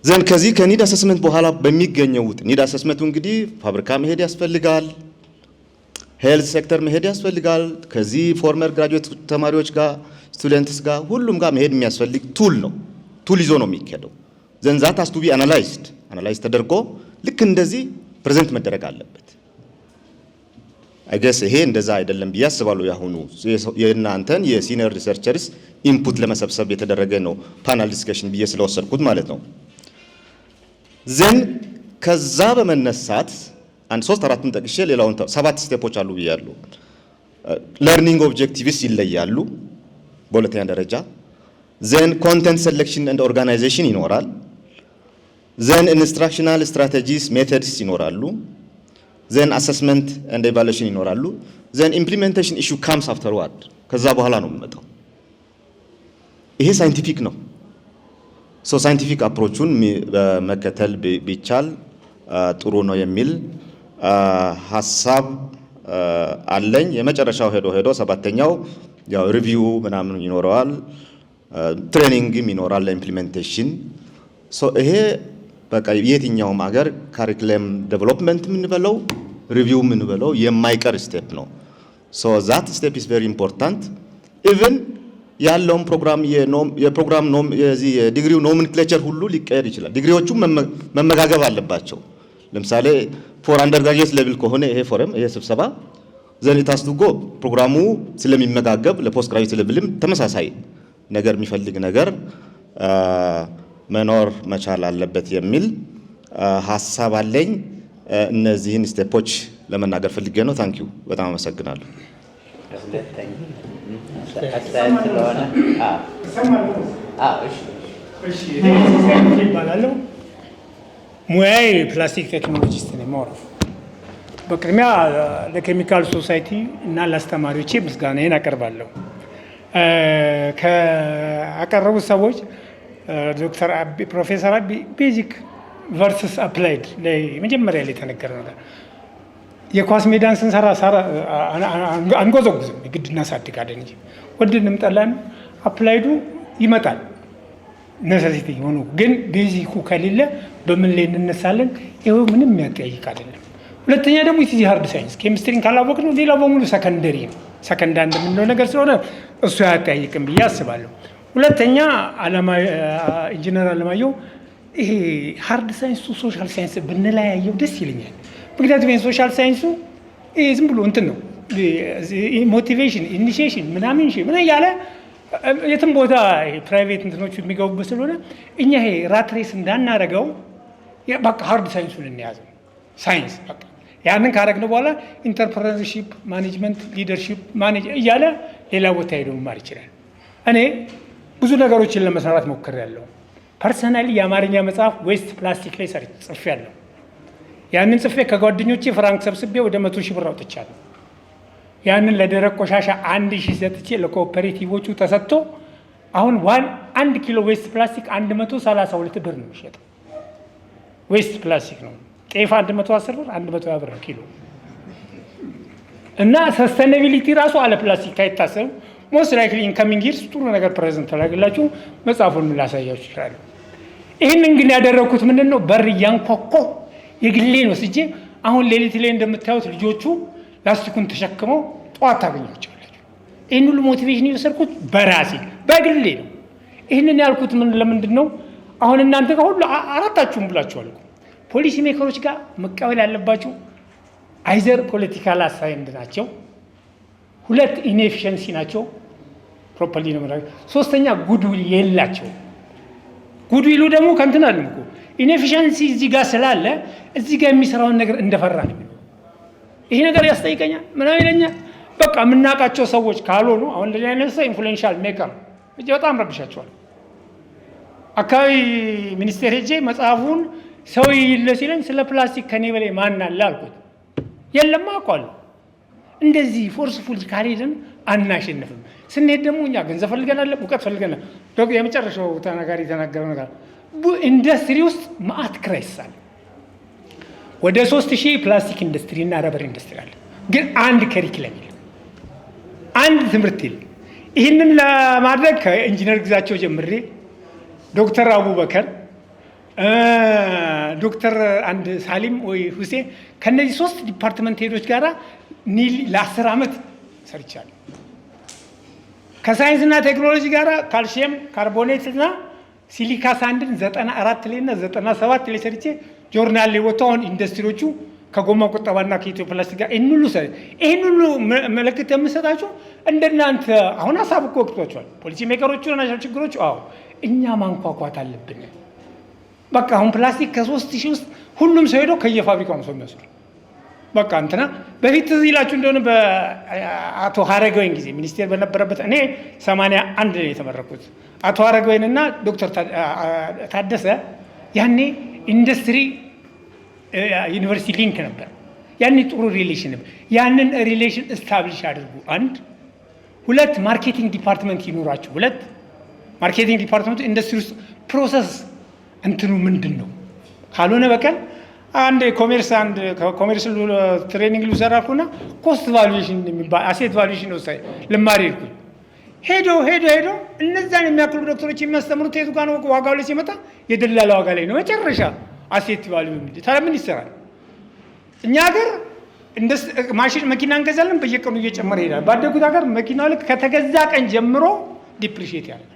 ዘን ከዚህ ከኒድ አሰስመንት በኋላ በሚገኘው ኒድ አሰስመንቱ እንግዲህ ፋብሪካ መሄድ ያስፈልጋል፣ ሄልዝ ሴክተር መሄድ ያስፈልጋል፣ ከዚህ ፎርመር ግራጁዌት ተማሪዎች ጋር ስቱደንትስ ጋር ሁሉም ጋር መሄድ የሚያስፈልግ ቱል ነው። ቱል ይዞ ነው የሚሄደው። ዘን ዛት ሃዝ ቱ ቢ አናላይዝድ ተደርጎ ልክ እንደዚህ ፕሬዘንት መደረግ አለበት። አይገስ ይሄ እንደዛ አይደለም ብዬ አስባለሁ። ያሁኑ የእናንተን የሲኒየር ሪሰርቸርስ ኢንፑት ለመሰብሰብ የተደረገ ነው ፓናል ዲስከሽን ብዬ ስለወሰድኩት ማለት ነው። ዘን ከዛ በመነሳት 3-4 ጠቅሼ ሌላውን 7 ስቴፖች አሉ ብያለሁ። ለርኒንግ ኦብጀክቲቭስ ይለያሉ በሁለተኛ ደረጃ። ዘን ኮንተንት ሴሌክሽን ኤንድ ኦርጋናይዜሽን ይኖራል። ዘን ኢንስትራክሽናል ስትራቴጂስ ሜተድስ ይኖራሉ። ዘን አሰስመንት ኤንድ ኢቫሉዌሽን ይኖራሉ። ዘን ኢምፕሊሜንቴሽን ኢሹ ካምስ አፍተርዋርድ ከዛ በኋላ ነው የሚመጣው። ይሄ ሳይንቲፊክ ነው። ሳይንቲፊክ አፕሮቹን በመከተል ቢቻል ጥሩ ነው የሚል ሀሳብ አለኝ። የመጨረሻው ሄዶ 7ኛው ያው ሪቪው ምናምን ይኖረዋል፣ ትሬኒንግም ይኖራል ለኢምፕሊሜንቴሽን። ይሄ በቃ የትኛውም ሀገር ካሪኩለም ዴቨሎፕመንት የምንበለው ሪቪው የምንበለው የማይቀር ስቴፕ ነው። ዛት ስቴፕ ኢዝ ቬሪ ኢምፖርታንት። ኢቭን ያለውን ፕሮግራም የፕሮግራም የዚህ የዲግሪው ኖሜንክሌቸር ሁሉ ሊቀየር ይችላል። ዲግሪዎቹም መመጋገብ አለባቸው። ለምሳሌ ፎር አንደርግራጁዌት ሌቭል ከሆነ ይሄ ፎረም ይሄ ስብሰባ ዘን ኢት ሃዝ ቱ ጎ ፕሮግራሙ ስለሚመጋገብ ለፖስት ግራጁዌት ሌቭልም ተመሳሳይ ነገር የሚፈልግ ነገር መኖር መቻል አለበት የሚል ሀሳብ አለኝ። እነዚህን ስቴፖች ለመናገር ፈልጌ ነው። ታንኪዩ በጣም አመሰግናለሁ።
ይባላለሁ። ሙያዬ ፕላስቲክ ቴክኖሎጂስት ነኝ። ሞሮፍ በቅድሚያ ለኬሚካል ሶሳይቲ እና ለአስተማሪዎቼ ምስጋናዬን አቀርባለሁ። ከአቀረቡት ሰዎች ዶክተር አቢ ፕሮፌሰር አቢ ቤዚክ ቨርስስ አፕላይድ ላይ መጀመሪያ ላይ የተነገረ ነገር የኳስ ሜዳን ስንሰራ አንጎዘጉዝም፣ የግድ እናሳድጋለን እንጂ ወድንም ጠላን አፕላይዱ ይመጣል። ነሰሲቲ ሆኖ ግን ቤዚኩ ከሌለ በምን ላይ እንነሳለን? ይኸው ምንም የሚያጠያይቅ አይደለም። ሁለተኛ ደግሞ ኢትዚ ሃርድ ሳይንስ ኬሚስትሪን ካላወቅ ነው ሌላው በሙሉ ሰከንደሪ ነው። ሰከንዳ እንደምንለው ነገር ስለሆነ እሱ አያጠያይቅም ብዬ አስባለሁ። ሁለተኛ ኢንጂነር አለማየሁ ይሄ ሃርድ ሳይንሱ ሶሻል ሳይንስ ብንለያየው ደስ ይለኛል። ምክንያቱም ሶሻል ሳይንሱ ዝም ብሎ እንትን ነው ሞቲቬሽን ኢኒሺዬሽን ምናምን እያለ የትም ቦታ ፕራይቬት እንትኖቹ የሚገቡበት ስለሆነ እኛ ይሄ ራት ሬስ እንዳናረገው በቃ ሃርድ ሳይንሱን እንያዘው። ሳይንስ በቃ ያንን ካረግን በኋላ ኢንተርፕረነርሺፕ፣ ማኔጅመንት፣ ሊደርሺፕ ማኔጅ እያለ ሌላ ቦታ ሄዶ መማር ይችላል። እኔ ብዙ ነገሮችን ለመስራት ሞክሬያለሁ። ፐርሰናሊ የአማርኛ መጽሐፍ ዌስት ፕላስቲክ ላይ ጽፌያለሁ። ያንን ጽፌ ከጓደኞቼ ፍራንክ ሰብስቤ ወደ 100,000 ብር አውጥቻለሁ። ያንን ለደረቅ ቆሻሻ 1,000 ሰጥቼ ለኮኦፐሬቲቮቹ ተሰጥቶ አሁን 1 ኪሎ ዌስት ፕላስቲክ 132 ብር ነው የሚሸጠው። ዌስት ፕላስቲክ ነው። ጤፍ 110 ብር 120 ብር ኪሎ እና ሰስተናቢሊቲ ራሱ አለ ፕላስቲክ አይታሰብም። ሞስት ላይክሊ ኢንካሚንግ ይርስ ጥሩ ነገር ፕሬዘንት ታደርጋላችሁ። መጽሐፉን ላሳያችሁ ይችላል። ይህንን ግን ያደረኩት ምንድን ነው? በር እያንኳኳ የግሌን ወስጄ አሁን ሌሊት ላይ እንደምታዩት ልጆቹ ላስቲኩን ተሸክመው ጠዋት ታገኛቸዋላችሁ። ይህን ሁሉ ሞቲቬሽን የወሰድኩት በራሴ በግሌ ነው። ይህንን ያልኩት ለምንድን ነው? አሁን እናንተ ጋር ሁሉ አራታችሁም ብላችኋል። ፖሊሲ ሜከሮች ጋር መቀበል ያለባችሁ አይዘር ፖለቲካል አሳይንድ ናቸው፣ 2 ኢንኤፊሽንሲ ናቸው፣ ፕሮፐርሊ ነው ማለት። 3ኛ ጉድዊል የላቸው። ጉድዊሉ ደግሞ ከእንትን አለ እኮ ኢንኤፊሽንሲ እዚህ ጋር ስላለ እዚህ ጋር የሚሰራውን ነገር እንደፈራ ነው። ይሄ ነገር ያስጠይቀኛል ምናምን ይለኛል። በቃ የምናውቃቸው ሰዎች ካልሆኑ አሁን ለዚህ አይነት ሰው ኢንፍሉዌንሻል ሜከር እጅ በጣም ረብሻቸዋል። አካባቢ ሚኒስቴር ሄጄ መጽሐፉን ሰው ይለ ሲለኝ ስለ ፕላስቲክ ከኔ በላይ ማን አለ አልኩት። የለም አውቃለሁ። እንደዚህ ፎርስፉል ካልሄድን አናሸንፍም። ስንሄድ ደግሞ እኛ ገንዘብ ፈልገናል፣ እውቀት ፈልገናል። የመጨረሻው ተናጋሪ የተናገረው ነገር ኢንዱስትሪ ውስጥ ማአት ክራይስ አለ። ወደ 3000 ፕላስቲክ ኢንዱስትሪ እና ረበር ኢንዱስትሪ አለ። ግን አንድ ከሪክለም የለም፣ አንድ ትምህርት የለም። ይህንን ለማድረግ ከኢንጂነር ግዛቸው ጀምሬ ዶክተር አቡበከር፣ ዶክተር አንድ ሳሊም ወይ ሁሴን ከነዚህ 3 ዲፓርትመንት ሄዶች ጋራ ኒል ለ10 ዓመት ሰርቻለሁ። ከሳይንስና ቴክኖሎጂ ጋራ ካልሲየም ካርቦኔት እና ሲሊካ ሳንድን 94 ላይ እና 97 ላይ ሰርቼ ጆርናል ላይ ወጣው። አሁን ኢንዱስትሪዎቹ ከጎማ ቁጠባና ከኢትዮ ፕላስቲክ ጋር ይህን ሁሉ ምልክት የምሰጣችሁ እንደናንተ አሁን ሀሳብ እኮ ወቅቷቸዋል። ፖሊሲ ሜከሮቹ ናቸው ችግሮቹ። አዎ እኛ ማንኳኳት አለብን። በቃ አሁን ፕላስቲክ ከ3000 ውስጥ ሁሉም ሰው ሄዶ ከየፋብሪካው ሰው የሚወስዱ በቃ እንትና በፊት ትዝ ይላችሁ እንደሆነ በአቶ ሀረገወይን ጊዜ ሚኒስቴር በነበረበት እኔ 81 ላይ የተመረኩት አቶ ሀረገወይንና ዶክተር ታደሰ ያኔ ኢንዱስትሪ ዩኒቨርሲቲ ሊንክ ነበር። ያኔ ጥሩ ሪሌሽን ነበር። ያንን ሪሌሽን እስታብሊሽ አድርጉ። 1 2 ማርኬቲንግ ዲፓርትመንት ይኖራችሁ። 2 ማርኬቲንግ ዲፓርትመንቱ ኢንዱስትሪ ውስጥ ፕሮሰስ እንትኑ ምንድን ነው ካልሆነ በቀን አንድ ኮሜርስ ትሬኒንግ ልሰራኩና ኮስት ቫሉዌሽን የሚባል አሴት ቫሉዌሽን ነው ሳይ ልማር ሄድኩኝ። ሄዶ እነዛን የሚያክሉ ዶክተሮች የሚያስተምሩት የቱ ጋር ነው? ዋጋው ላይ ሲመጣ የደላላ ዋጋ ላይ ነው መጨረሻ አሴት ቫልዩ እንዴ። ታዲያ ምን ይሰራል? እኛ ሀገር ማሽን መኪና እንገዛለን፣ በየቀኑ እየጨመረ ይሄዳል። ባደጉት ሀገር መኪናው ልክ ከተገዛ ቀን ጀምሮ ዲፕሪሺየት ያደርጋል።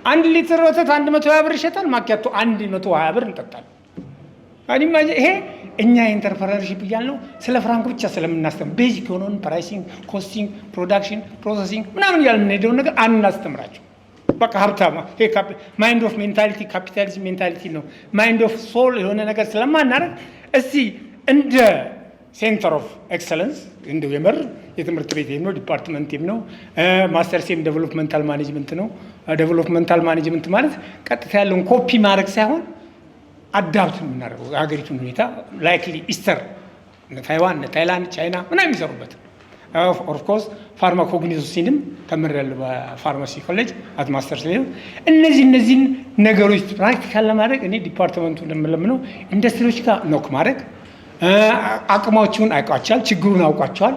1 ሊትር ወተት 120 ብር ይሸጣል። ማኪያቶ 120 ብር እንጠጣለን። ይሄ እኛ ኢንተርፕረነርሺፕ እያልነው ስለ ፍራንክ ብቻ ስለምናስተምር ቤዚክ የሆነውን ፕራይሲንግ፣ ኮስቲንግ፣ ፕሮዳክሽን፣ ፕሮሰሲንግ ምናምን እያልን የምንሄደውን ነገር አናስተምራቸው። በቃ ሀብታማ ማይንድ ኦፍ ሜንታሊቲ ካፒታሊዝም ሜንታሊቲ ነው። ማይንድ ኦፍ ሶል የሆነ ነገር ስለማናደርግ እስቲ እንደ ሴንተር ኦፍ ኤክሰለንስ እንደው የምር የትምህርት ቤት ነው፣ ዲፓርትመንት ነው፣ ማስተር ሴም ዴቨሎፕመንታል ማኔጅመንት ነው። ዴቨሎፕመንታል ማኔጅመንት ማለት ቀጥታ ያለውን ኮፒ ማድረግ ሳይሆን አዳፕት የምናደርገው የሀገሪቱን ሁኔታ ላይክሊ ኢስተር ታይዋን፣ ታይላንድ፣ ቻይና ምናምን የሚሰሩበት ኦፍኮርስ ፋርማኮግኒሲንም ተምሬያለሁ በፋርማሲ ኮሌጅ አት ማስተርስ ላይ። እነዚህን ነገሮች ፕራክቲካል ለማድረግ እኔ ዲፓርትመንቱ እንደምለምነው ኢንዱስትሪዎች ጋር ኖክ ማድረግ አቅማቸውን አውቋቸዋል፣ ችግሩን አውቋቸዋል።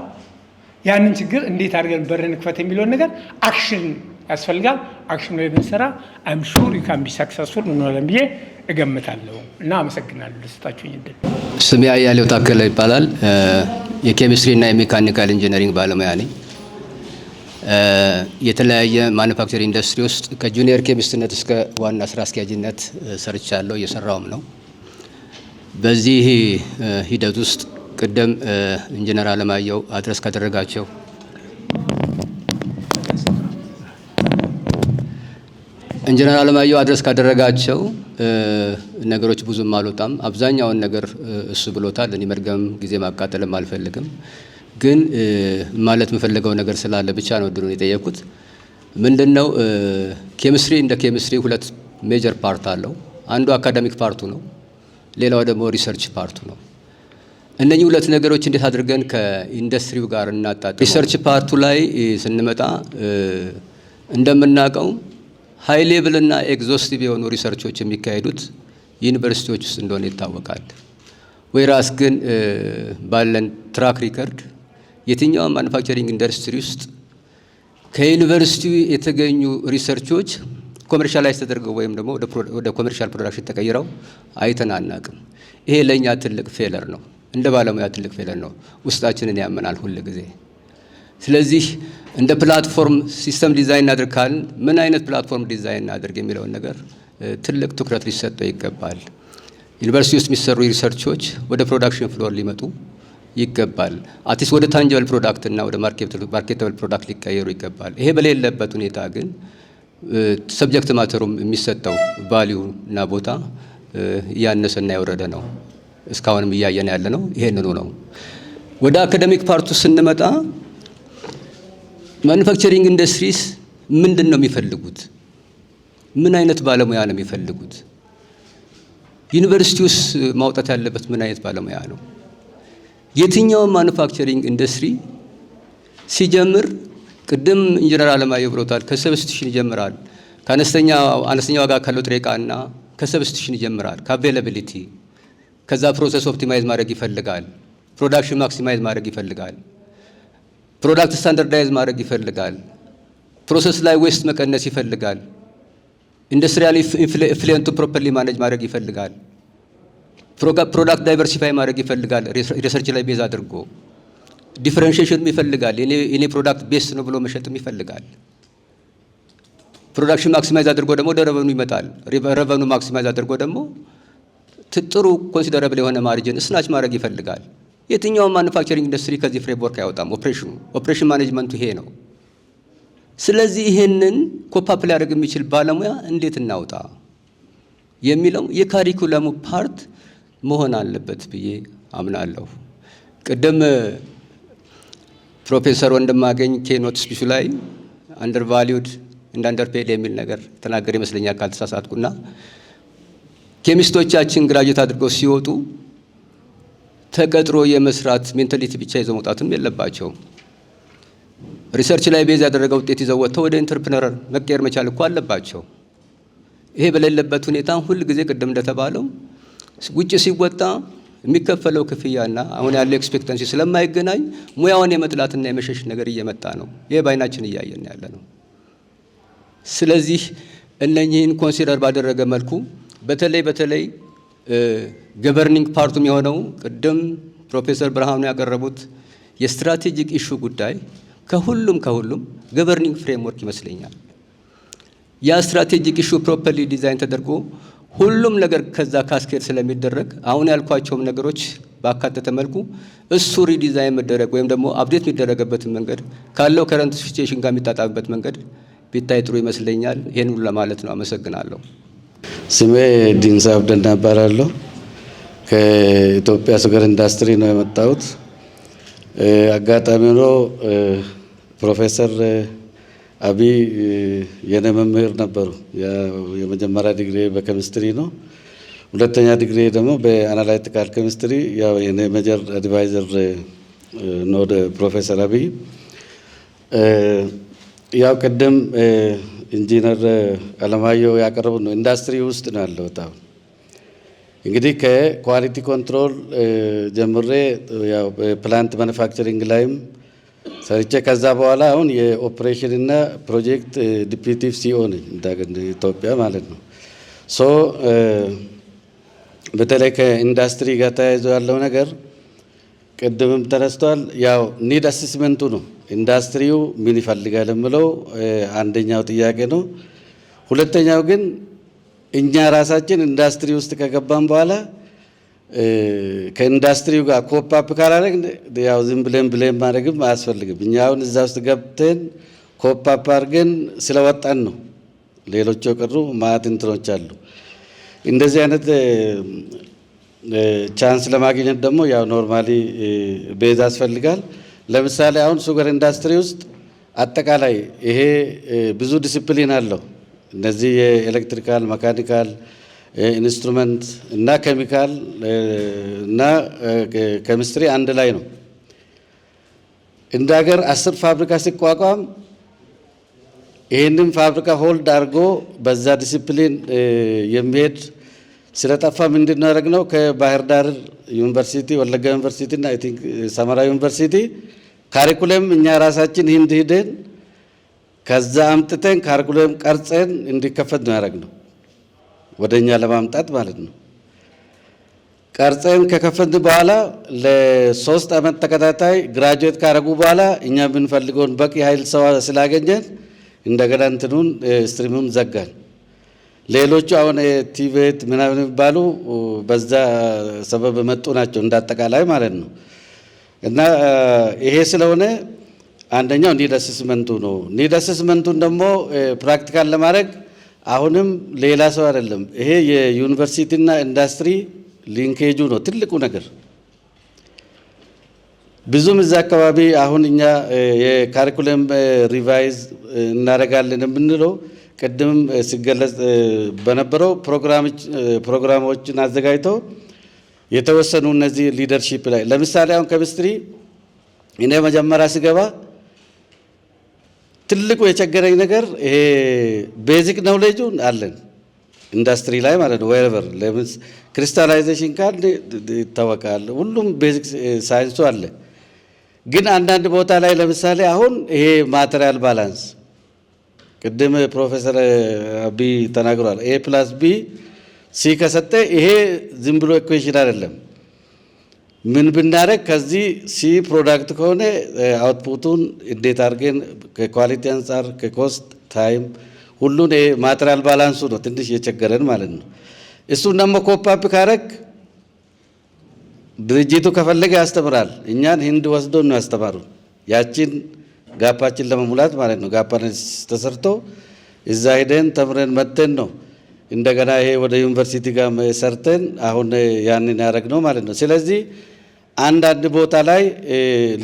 ያንን ችግር እንዴት አድርገን በርን ክፈት የሚለውን ነገር አክሽን ያስፈልጋል። አክሽን ላይ ብንሰራ አይም ሹር ዩ ካን ቢ ሰክሰስፉል እንሆናለን ብዬ እገምታለሁ እና አመሰግናለሁ ለሰጣችሁኝ እድል።
ስሜ አያሌው ታከለ ይባላል። የኬሚስትሪ እና የሜካኒካል ኢንጂነሪንግ ባለሙያ ነኝ። የተለያየ ማኑፋክቸሪንግ ኢንዱስትሪ ውስጥ ከጁኒየር ኬሚስትነት እስከ ዋና ስራ አስኪያጅነት ሰርቻለሁ፣ እየሰራውም ነው። በዚህ ሂደት ውስጥ ቅድም ኢንጂነር አለማየሁ አድረስ ካደረጋቸው ኢንጂነር አለማየሁ አድረስ ካደረጋቸው ነገሮች ብዙም አልወጣም። አብዛኛውን ነገር እሱ ብሎታል። እኔ መድገም ጊዜ ማቃጠልም አልፈልግም። ግን ማለት የምፈልገው ነገር ስላለ ብቻ ነው እድሉን የጠየቁት። ምንድነው ኬሚስትሪ እንደ ኬሚስትሪ ሁለት ሜጀር ፓርት አለው። አንዱ አካዳሚክ ፓርቱ ነው፣ ሌላው ደግሞ ሪሰርች ፓርቱ ነው። እነኚህ ሁለት ነገሮች እንዴት አድርገን ከኢንዱስትሪው ጋር እናጣጣም? ሪሰርች ፓርቱ ላይ ስንመጣ እንደምናውቀው ሃይ ሌቭል እና ኤግዞስቲቭ የሆኑ ሪሰርቾች የሚካሄዱት ዩኒቨርሲቲዎች ውስጥ እንደሆነ ይታወቃል። ወይራስ ግን ባለን ትራክ ሪከርድ የትኛውም ማኑፋክቸሪንግ ኢንዱስትሪ ውስጥ ከዩኒቨርሲቲው የተገኙ ሪሰርቾች ኮመርሻላይዝ ተደርገው ወይም ደግሞ ወደ ኮመርሻል ፕሮዳክሽን ተቀይረው አይተን አናውቅም። ይሄ ለእኛ ትልቅ ፌለር ነው፣ እንደ ባለሙያ ትልቅ ፌለር ነው። ውስጣችንን ያመናል ሁል ጊዜ። ስለዚህ እንደ ፕላትፎርም ሲስተም ዲዛይን እናድርግ ካልን ምን አይነት ፕላትፎርም ዲዛይን እናድርግ የሚለውን ነገር ትልቅ ትኩረት ሊሰጠው ይገባል። ዩኒቨርሲቲ ውስጥ የሚሰሩ ሪሰርቾች ወደ ፕሮዳክሽን ፍሎር ሊመጡ ይገባል። አትሊስት ወደ ታንጀብል ፕሮዳክት እና ወደ ማርኬተብል ፕሮዳክት ሊቀየሩ ይገባል። ይሄ በሌለበት ሁኔታ ግን ሰብጀክት ማተሩም የሚሰጠው ቫሊዩ እና ቦታ ያነሰና የወረደ ነው። እስካሁንም እያየን ያለ ነው ይሄንኑ ነው። ወደ አካዳሚክ ፓርቱ ስንመጣ ማኑፋክቸሪንግ ኢንዱስትሪስ ምንድን ነው የሚፈልጉት? ምን አይነት ባለሙያ ነው የሚፈልጉት? ዩኒቨርሲቲ ውስጥ ማውጣት ያለበት ምን አይነት ባለሙያ ነው? የትኛውም ማኑፋክቸሪንግ ኢንዱስትሪ ሲጀምር ቅድም ኢንጂነር አለማየሁ ብሎታል፣ ከሰብስቲሽን ይጀምራል። ከአነስተኛ ዋጋ ካለው ጥሬ ዕቃና ከሰብስቲሽን ይጀምራል፣ ከአቬይላቢሊቲ። ከዛ ፕሮሰስ ኦፕቲማይዝ ማድረግ ይፈልጋል፣ ፕሮዳክሽን ማክሲማይዝ ማድረግ ይፈልጋል፣ ፕሮዳክት ስታንዳርዳይዝ ማድረግ ይፈልጋል፣ ፕሮሰስ ላይ ዌስት መቀነስ ይፈልጋል፣ ኢንዱስትሪያል ኢንፍሉዌንቱ ፕሮፐርሊ ማኔጅ ማድረግ ይፈልጋል፣ ፕሮዳክት ዳይቨርሲፋይ ማድረግ ይፈልጋል፣ ሪሰርች ላይ ቤዝ አድርጎ ዲፈረንሺዬሽን ይፈልጋል። የኔ ፕሮዳክት ቤስት ነው ብሎ መሸጥም ይፈልጋል። ፕሮዳክሽን ማክሲማይዝ አድርጎ ደግሞ ወደ ረቨኑ ይመጣል። ረቨኑ ማክሲማይዝ አድርጎ ደግሞ ጥሩ ኮንሲደረብል የሆነ ማርጅን ስናች ማድረግ ይፈልጋል። የትኛውም ማኑፋክቸሪንግ ኢንዱስትሪ ከዚህ ፍሬምወርክ አይወጣም። ኦፕሬሽን ማኔጅመንቱ ይሄ ነው። ስለዚህ ይሄንን ኮፓፕ ሊያደርግ የሚችል ባለሙያ እንዴት እናውጣ የሚለው የካሪኩለሙ ፓርት መሆን አለበት ብዬ አምናለሁ። ቅድም ፕሮፌሰር ወንድማገኝ ኬኖት ስፒቹ ላይ አንደር ቫሊዩድ እንደ አንደር ፔድ የሚል ነገር ተናገር ይመስለኛል ካልተሳሳትኩና ኬሚስቶቻችን ግራጁዌት አድርገው ሲወጡ ተቀጥሮ የመስራት ሜንታሊቲ ብቻ ይዘው መውጣትም የለባቸውም። ሪሰርች ላይ ቤዝ ያደረገ ውጤት ይዘው ወጥተው ወደ ኢንተርፕረነር መቀየር መቻል እኮ አለባቸው። ይሄ በሌለበት ሁኔታ ሁል ጊዜ ቅድም እንደተባለው ውጭ ሲወጣ የሚከፈለው ክፍያና አሁን ያለው ኤክስፔክታንሲ ስለማይገናኝ ሙያውን የመጥላትና የመሸሽ ነገር እየመጣ ነው። ይሄ ባይናችን እያየን ያለ ነው። ስለዚህ እነኚህን ኮንሲደር ባደረገ መልኩ በተለይ ገቨርኒንግ ፓርቱም የሆነው ቅድም ፕሮፌሰር ብርሃኑ ያቀረቡት የስትራቴጂክ ኢሹ ጉዳይ ከሁሉም ገቨርኒንግ ፍሬምወርክ ይመስለኛል። ያ ስትራቴጂክ ኢሹ ፕሮፐርሊ ዲዛይን ተደርጎ ሁሉም ነገር ከዛ ካስኬድ ስለሚደረግ አሁን ያልኳቸውም ነገሮች ባካተተ መልኩ እሱ ሪዲዛይን መደረግ ወይም ደግሞ አፕዴት የሚደረግበትን መንገድ ካለው ከረንት ሲቹዌሽን ጋር የሚጣጣምበት መንገድ ቢታይ ጥሩ ይመስለኛል። ይሄን ሁሉ ለማለት ነው። አመሰግናለሁ።
ስሜ ዲንሳ አብደና እባላለሁ። ከኢትዮጵያ ሱገር ኢንዱስትሪ ነው የመጣሁት። አጋጣሚ ነው ፕሮፌሰር አብይ የኔ መምህር ነበሩ። የመጀመሪያ ዲግሪ በኬሚስትሪ ነው። ሁለተኛ ዲግሪ ደግሞ በአናላይቲካል ኬሚስትሪ ያው የኔ ሜጀር አድቫይዘር ነው ፕሮፌሰር አብይ። ያው ቅድም ኢንጂነር አለማየሁ ያቀረቡ ነው ኢንዱስትሪ ውስጥ ነው ያለው። በጣም እንግዲህ ከኳሊቲ ኮንትሮል ጀምሬ ያው ፕላንት ማኑፋክቸሪንግ ላይም ሰርቼ ከዛ በኋላ አሁን የኦፕሬሽን እና ፕሮጀክት ዲፒቲቭ ሲኦ ነኝ እንደ ኢትዮጵያ ማለት ነው። ሶ በተለይ ከኢንዱስትሪ ጋር ተያይዞ ያለው ነገር ቅድምም ተነስቷል። ያው ኒድ አሴስመንቱ ነው ኢንዱስትሪው ምን ይፈልጋል የምለው አንደኛው ጥያቄ ነው። ሁለተኛው ግን እኛ ራሳችን ኢንዱስትሪ ውስጥ ከገባን በኋላ ከኢንዱስትሪው ጋር ኮፓፕ ካላደረግ ያው ዝም ብለን ማድረግም አያስፈልግም። እኛ አሁን እዛ ውስጥ ገብተን ኮፓፕ አድርገን ስለወጣን ነው ሌሎቹ የቀሩ ማዕት እንትኖች አሉ። እንደዚህ አይነት ቻንስ ለማግኘት ደግሞ ያው ኖርማሊ ቤዝ ያስፈልጋል። ለምሳሌ አሁን ሱገር ኢንዱስትሪ ውስጥ አጠቃላይ ይሄ ብዙ ዲሲፕሊን አለው። እነዚህ የኤሌክትሪካል፣ መካኒካል፣ ኢንስትሩመንት እና ኬሚካል እና ኬሚስትሪ አንድ ላይ ነው። እንደ ሀገር 10 ፋብሪካ ሲቋቋም ይህንን ፋብሪካ ሆልድ አድርጎ በዛ ዲሲፕሊን የሚሄድ ስለጠፋ ምንድን ነው ያደረግነው? ከባህር ዳር ዩኒቨርሲቲ፣ ወለጋ ዩኒቨርሲቲ እና አይ ቲንክ ሰመራ ዩኒቨርሲቲ ካሪኩለም እኛ ራሳችን ህንድ ሂደን ከዛ አምጥተን ካሪኩለም ቀርጸን እንዲከፈት ነው ያደረግነው፣ ወደ እኛ ለማምጣት ማለት ነው። ቀርጸን ከከፈትን በኋላ ለ3 ዓመት ተከታታይ ግራጁዌት ካረጉ በኋላ እኛ የምንፈልገውን በቂ ኃይል ሰው ስላገኘን እንደገና እንትኑን ስትሪሙን ዘጋን። ሌሎቹ አሁን ቲቬት ምናምን የሚባሉ በዛ ሰበብ መጡ ናቸው እንዳጠቃላይ ማለት ነው። እና ይሄ ስለሆነ አንደኛው ኒድ አሰስመንቱ ነው። ኒድ አሰስመንቱን ደግሞ ፕራክቲካል ለማድረግ አሁንም ሌላ ሰው አይደለም፣ ይሄ የዩኒቨርሲቲና ኢንዱስትሪ ሊንኬጁ ነው ትልቁ ነገር። ብዙም እዛ አካባቢ አሁን እኛ የካሪኩለም ሪቫይዝ እናደርጋለን የምንለው ቅድም ሲገለጽ በነበረው ፕሮግራሞችን አዘጋጅተው የተወሰኑ እነዚህ ሊደርሺፕ ላይ ለምሳሌ አሁን ኬሚስትሪ እኔ መጀመሪያ ሲገባ ትልቁ የቸገረኝ ነገር ይሄ ቤዚክ ኖውሌጁን አለን ኢንዱስትሪ ላይ ማለት ነው። ወይቨር ለምን ክሪስታላይዜሽን ካል ይታወቃል፣ ሁሉም ቤዚክ ሳይንሱ አለ። ግን አንዳንድ ቦታ ላይ ለምሳሌ አሁን ይሄ ማቴሪያል ባላንስ ቅድም ፕሮፌሰር አቢ ተናግሯል። A+B ሲ ከሰጠ ይሄ ዝም ብሎ ኢኩዌሽን አይደለም። ምን ብናረግ ከዚህ ሲ ፕሮዳክት ከሆነ አውትፑቱን እንዴት አድርገን ከኳሊቲ አንጻር ከኮስት ታይም ሁሉን ማቴሪያል ባላንሱ ነው ትንሽ የቸገረን ማለት ነው። እሱን ደግሞ ኮፓፕ ካረግ ድርጅቱ ከፈለገ ያስተምራል። እኛን ህንድ ወስዶ ነው ያስተማሩ ያችን ጋፓችን ለመሙላት ማለት ነው። ጋፓን ተሰርቶ እዛ ሄደን ተምረን መተን ነው እንደገና ይሄ ወደ ዩኒቨርሲቲ ጋር ሰርተን አሁን ያንን ያደረግነው ማለት ነው። ስለዚህ አንዳንድ ቦታ ላይ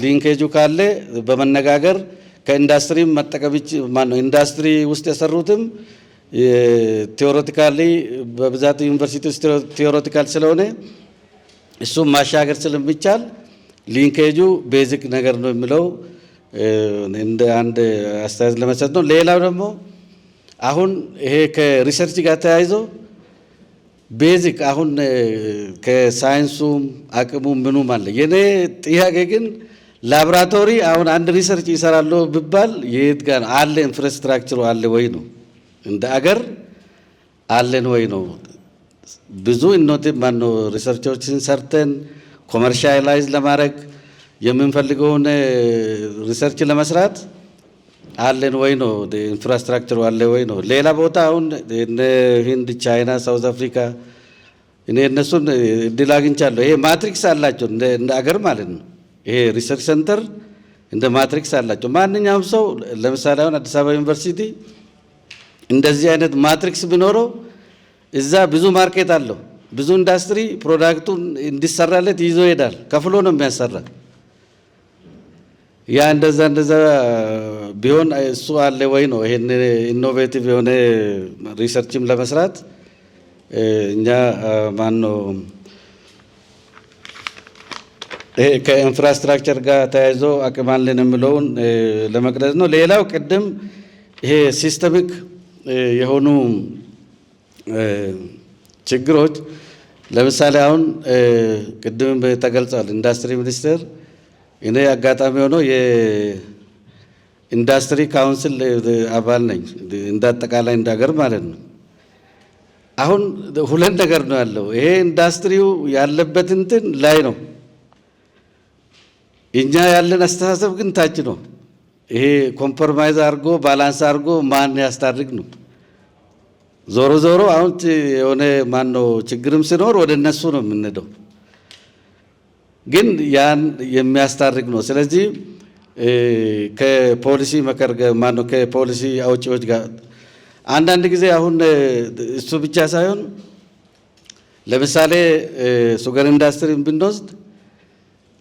ሊንኬጁ ካለ በመነጋገር ከኢንዱስትሪ መጠቀም ማነው ኢንዱስትሪ ውስጥ የሰሩትም ቴዎሬቲካሊ በብዛት ዩኒቨርሲቲ ውስጥ ቴዎሬቲካል ስለሆነ እሱም ማሻገር ስለሚቻል ሊንኬጁ ቤዚክ ነገር ነው የሚለው እንደ አንድ አስተያየት ለመስጠት ነው። ሌላው ደግሞ አሁን ይሄ ከሪሰርች ጋር ተያይዞ ቤዚክ አሁን ከሳይንሱም አቅሙም ምኑም አለ። የኔ ጥያቄ ግን ላብራቶሪ አሁን አንድ ሪሰርች ይሰራሉ ቢባል የት ጋር አለ? ኢንፍራስትራክቸሩ አለ ወይ ነው? እንደ አገር አለን ወይ ነው? ብዙ ኢኖቲቭ ማነው ሪሰርቾችን ሰርተን ኮመርሻላይዝ ለማድረግ የምንፈልገውን ሪሰርች ለመስራት አለን ወይ ነው? ኢንፍራስትራክቸሩ አለ ወይ ነው? ሌላ ቦታ አሁን ህንድ፣ ቻይና፣ ሳውዝ አፍሪካ እኔ እነሱን እድል አግኝቻለሁ። ይሄ ማትሪክስ አላቸው እንደ አገር ማለት ነው። ይሄ ሪሰርች ሴንተር እንደ ማትሪክስ አላቸው። ማንኛውም ሰው ለምሳሌ አሁን አዲስ አበባ ዩኒቨርሲቲ እንደዚህ አይነት ማትሪክስ ቢኖረው እዛ ብዙ ማርኬት አለው። ብዙ ኢንዱስትሪ ፕሮዳክቱን እንዲሰራለት ይዞ ይሄዳል። ከፍሎ ነው የሚያሰራ። ያ እንደዛ ቢሆን እሱ አለ ወይ ነው? ይሄን ኢኖቬቲቭ የሆነ ሪሰርችም ለመስራት እኛ ማን ነው ይሄ ከኢንፍራስትራክቸር ጋር ተያይዞ አቅም አለን የምለውን ለመቅረጽ ነው። ሌላው ቅድም ይሄ ሲስተሚክ የሆኑ ችግሮች ለምሳሌ አሁን ቅድም ተገልጿል። ኢንዱስትሪ ሚኒስቴር እኔ አጋጣሚ ሆኖ የኢንዱስትሪ ካውንስል አባል ነኝ፣ እንዳጠቃላይ እንዳገር ማለት ነው። አሁን ሁለት ነገር ነው ያለው። ይሄ ኢንዱስትሪው ያለበት እንትን ላይ ነው፣ እኛ ያለን አስተሳሰብ ግን ታች ነው። ይሄ ኮምፕሮማይዝ አድርጎ ባላንስ አድርጎ ማን ያስታርቅ ነው። ዞሮ ዞሮ አሁን የሆነ ማን ነው ችግርም ሲኖር ወደ እነሱ ነው የምንሄደው፣ ግን ያን የሚያስታርቅ ነው። ስለዚህ ከፖሊሲ መከር ማን ነው ከፖሊሲ አውጪዎች ጋር አንዳንድ ጊዜ አሁን እሱ ብቻ ሳይሆን ለምሳሌ ሱገር ኢንዱስትሪን ብንወስድ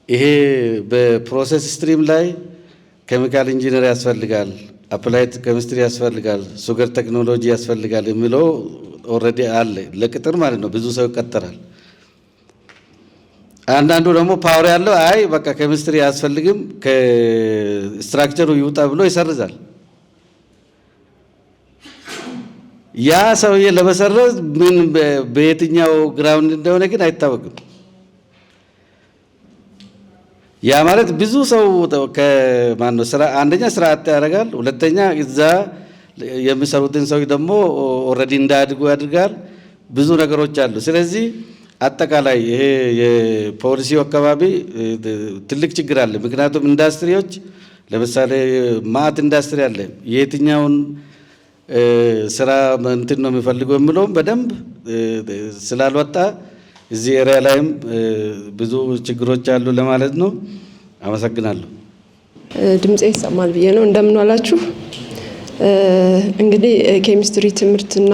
ይሄ በፕሮሰስ ስትሪም ላይ ኬሚካል ኢንጂነር ያስፈልጋል፣ አፕላይድ ኬሚስትሪ ያስፈልጋል፣ ሱገር ቴክኖሎጂ ያስፈልጋል የሚለው ኦልሬዲ አለ ለቅጥር ማለት ነው። ብዙ ሰው ይቀጠራል። አንዳንዱ ደግሞ ፓወር ያለው አይ በቃ ኬሚስትሪ አያስፈልግም ከስትራክቸሩ ይውጣ ብሎ ይሰርዛል። ያ ሰውዬ ለመሰረዝ ምን በየትኛው ግራውንድ እንደሆነ ግን አይታወቅም። ያ ማለት ብዙ ሰው ከማነው ስራ አንደኛ ስራ አጥ ያደርጋል፣ ሁለተኛ እዛ የሚሰሩትን ሰው ደግሞ ኦልሬዲ እንዳያድጉ ያድርጋል። ብዙ ነገሮች አሉ። ስለዚህ አጠቃላይ ይሄ የፖሊሲው አካባቢ ትልቅ ችግር አለ። ምክንያቱም ኢንዱስትሪዎች ለምሳሌ ማት ኢንዱስትሪ አለ። የትኛውን ስራ እንትን ነው የሚፈልገው የሚለውም በደንብ ስላልወጣ እዚህ ኤሪያ ላይም ብዙ ችግሮች አሉ ለማለት ነው። አመሰግናለሁ።
ድምጼ ይሰማል ብዬ ነው። እንደምን ዋላችሁ። እንግዲህ ኬሚስትሪ ትምህርትና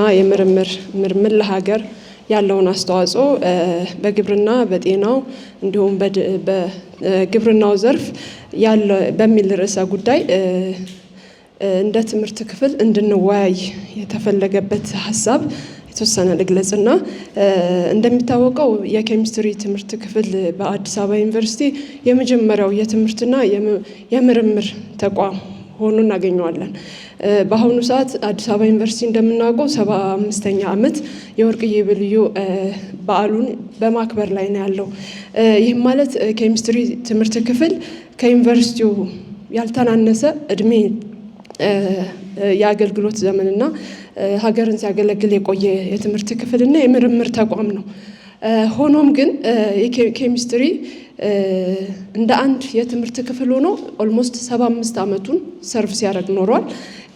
ምርምር ለሀገር ያለውን አስተዋጽኦ በግብርና በጤናው እንዲሁም በግብርናው ዘርፍ ያለ በሚል ርዕሰ ጉዳይ እንደ ትምህርት ክፍል እንድንወያይ የተፈለገበት ሀሳብ የተወሰነ ልግለጽና እንደሚታወቀው የኬሚስትሪ ትምህርት ክፍል በአዲስ አበባ ዩኒቨርሲቲ የመጀመሪያው የትምህርትና የምርምር ተቋም ሆኖ እናገኘዋለን። በአሁኑ ሰዓት አዲስ አበባ ዩኒቨርሲቲ እንደምናውቀው 75ኛ ዓመት የወርቅ ኢዮቤልዩ በዓሉን በማክበር ላይ ነው ያለው። ይህም ማለት ኬሚስትሪ ትምህርት ክፍል ከዩኒቨርሲቲው ያልተናነሰ እድሜ የአገልግሎት ዘመንና ሀገርን ሲያገለግል የቆየ የትምህርት ክፍልና የምርምር ተቋም ነው። ሆኖም ግን ኬሚስትሪ እንደ አንድ የትምህርት ክፍል ሆኖ ኦልሞስት 75 ዓመቱን ሰርቭ ሲያደርግ ኖሯል።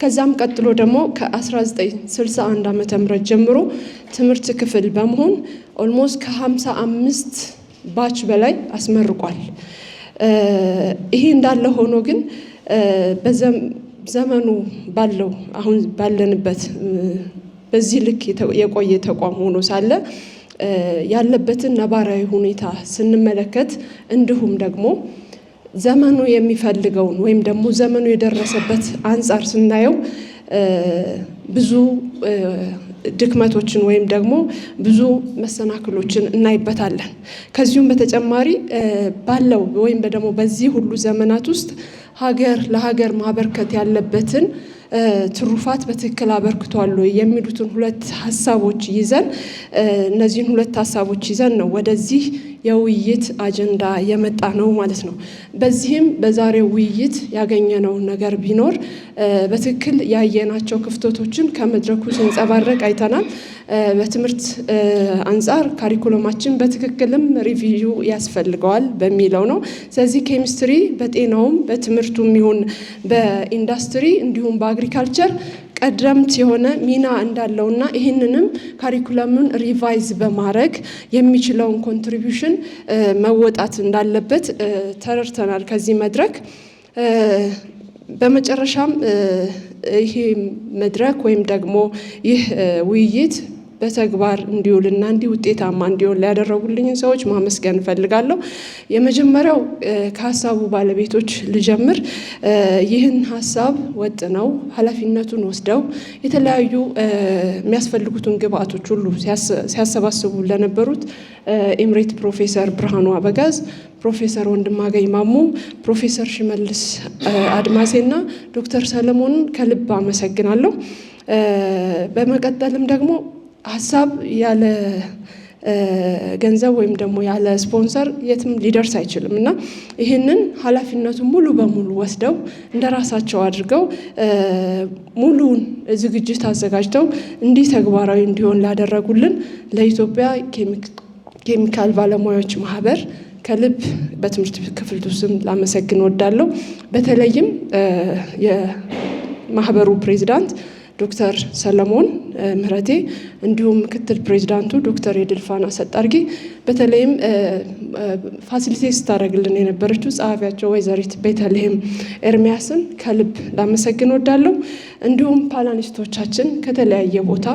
ከዛም ቀጥሎ ደግሞ ከ1961 ዓመተ ምህረት ጀምሮ ትምህርት ክፍል በመሆን ኦልሞስት ከ55 ባች በላይ አስመርቋል። ይሄ እንዳለ ሆኖ ግን ዘመኑ ባለው አሁን ባለንበት በዚህ ልክ የቆየ ተቋም ሆኖ ሳለ ያለበትን ነባራዊ ሁኔታ ስንመለከት እንዲሁም ደግሞ ዘመኑ የሚፈልገውን ወይም ደግሞ ዘመኑ የደረሰበት አንጻር ስናየው ብዙ ድክመቶችን ወይም ደግሞ ብዙ መሰናክሎችን እናይበታለን። ከዚሁም በተጨማሪ ባለው ወይም ደግሞ በዚህ ሁሉ ዘመናት ውስጥ ሀገር ለሀገር ማበርከት ያለበትን ትሩፋት በትክክል አበርክቷል የሚሉትን ሁለት ሀሳቦች ይዘን እነዚህን ሁለት ሀሳቦች ይዘን ነው ወደዚህ የውይይት አጀንዳ የመጣ ነው ማለት ነው። በዚህም በዛሬው ውይይት ያገኘነው ነገር ቢኖር በትክክል ያየናቸው ክፍተቶችን ከመድረኩ ሲንጸባረቅ አይተናል። በትምህርት አንጻር ካሪኩለማችን በትክክልም ሪቪው ያስፈልገዋል በሚለው ነው። ስለዚህ ኬሚስትሪ በጤናውም በትምህርቱም ይሁን በኢንዱስትሪ እንዲሁም በአግሪካልቸር ቀደምት የሆነ ሚና እንዳለውና ይህንንም ካሪኩለሙን ሪቫይዝ በማድረግ የሚችለውን ኮንትሪቢዩሽን መወጣት እንዳለበት ተረድተናል ከዚህ መድረክ። በመጨረሻም ይህ መድረክ ወይም ደግሞ ይህ ውይይት በተግባር እንዲውልና እንዲህ ውጤታማ እንዲሆን ሊያደረጉልኝ ሰዎች ማመስገን እፈልጋለሁ። የመጀመሪያው ከሀሳቡ ባለቤቶች ልጀምር። ይህን ሀሳብ ወጥነው ኃላፊነቱን ወስደው የተለያዩ የሚያስፈልጉትን ግብአቶች ሁሉ ሲያሰባስቡ ለነበሩት ኤምሬት ፕሮፌሰር ብርሃኑ አበጋዝ፣ ፕሮፌሰር ወንድማገኝ ማሙ፣ ፕሮፌሰር ሽመልስ አድማሴና ዶክተር ሰለሞንን ከልብ አመሰግናለሁ። በመቀጠልም ደግሞ ሀሳብ ያለ ገንዘብ ወይም ደግሞ ያለ ስፖንሰር የትም ሊደርስ አይችልም እና ይህንን ኃላፊነቱን ሙሉ በሙሉ ወስደው እንደራሳቸው አድርገው ሙሉውን ዝግጅት አዘጋጅተው እንዲህ ተግባራዊ እንዲሆን ላደረጉልን ለኢትዮጵያ ኬሚካል ባለሙያዎች ማህበር ከልብ በትምህርት ክፍል ስም ላመሰግን ወዳለሁ። በተለይም የማህበሩ ፕሬዚዳንት ዶክተር ሰለሞን ምህረቴ እንዲሁም ምክትል ፕሬዚዳንቱ ዶክተር የድልፋና ሰጣርጌ በተለይም ፋሲሊቴት ስታደርግልን የነበረችው ጸሐፊያቸው ወይዘሪት ቤተልሔም ኤርሚያስን ከልብ ላመሰግን ወዳለሁ። እንዲሁም ፓናሊስቶቻችን ከተለያየ ቦታ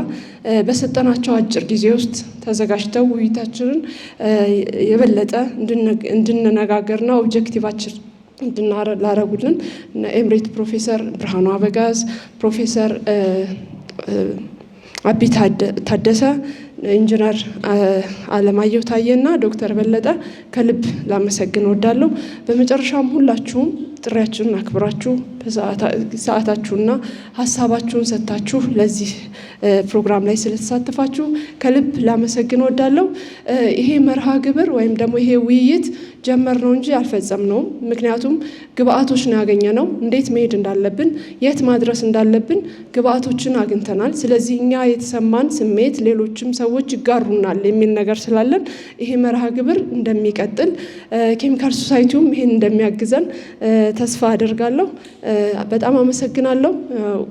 በሰጠናቸው አጭር ጊዜ ውስጥ ተዘጋጅተው ውይይታችንን የበለጠ እንድንነጋገርና ኦብጀክቲቫችን እንድናረጉልን ኤምሬት ፕሮፌሰር ብርሃኑ አበጋዝ፣ ፕሮፌሰር አቢ ታደሰ፣ ኢንጂነር አለማየሁ ታዬና ዶክተር በለጠ ከልብ ላመሰግን ወዳለሁ። በመጨረሻም ሁላችሁም ጥሪያችንን አክብራችሁ ሰዓታችሁና ሀሳባችሁን ሰጥታችሁ ለዚህ ፕሮግራም ላይ ስለተሳተፋችሁ ከልብ ላመሰግን ወዳለሁ። ይሄ መርሃ ግብር ወይም ደግሞ ይሄ ውይይት ጀመር ነው እንጂ አልፈጸምነውም። ምክንያቱም ግብአቶች ነው ያገኘነው። እንዴት መሄድ እንዳለብን፣ የት ማድረስ እንዳለብን ግብአቶችን አግኝተናል። ስለዚህ እኛ የተሰማን ስሜት ሌሎችም ሰዎች ይጋሩናል የሚል ነገር ስላለን ይሄ መርሃ ግብር እንደሚቀጥል ኬሚካል ሶሳይቲውም ይሄን እንደሚያግዘን ተስፋ አደርጋለሁ። በጣም አመሰግናለሁ።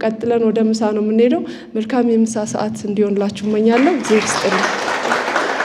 ቀጥለን ወደ ምሳ ነው የምንሄደው። መልካም የምሳ ሰዓት እንዲሆንላችሁ እመኛለሁ። እግዚአብሔር ይስጥልኝ።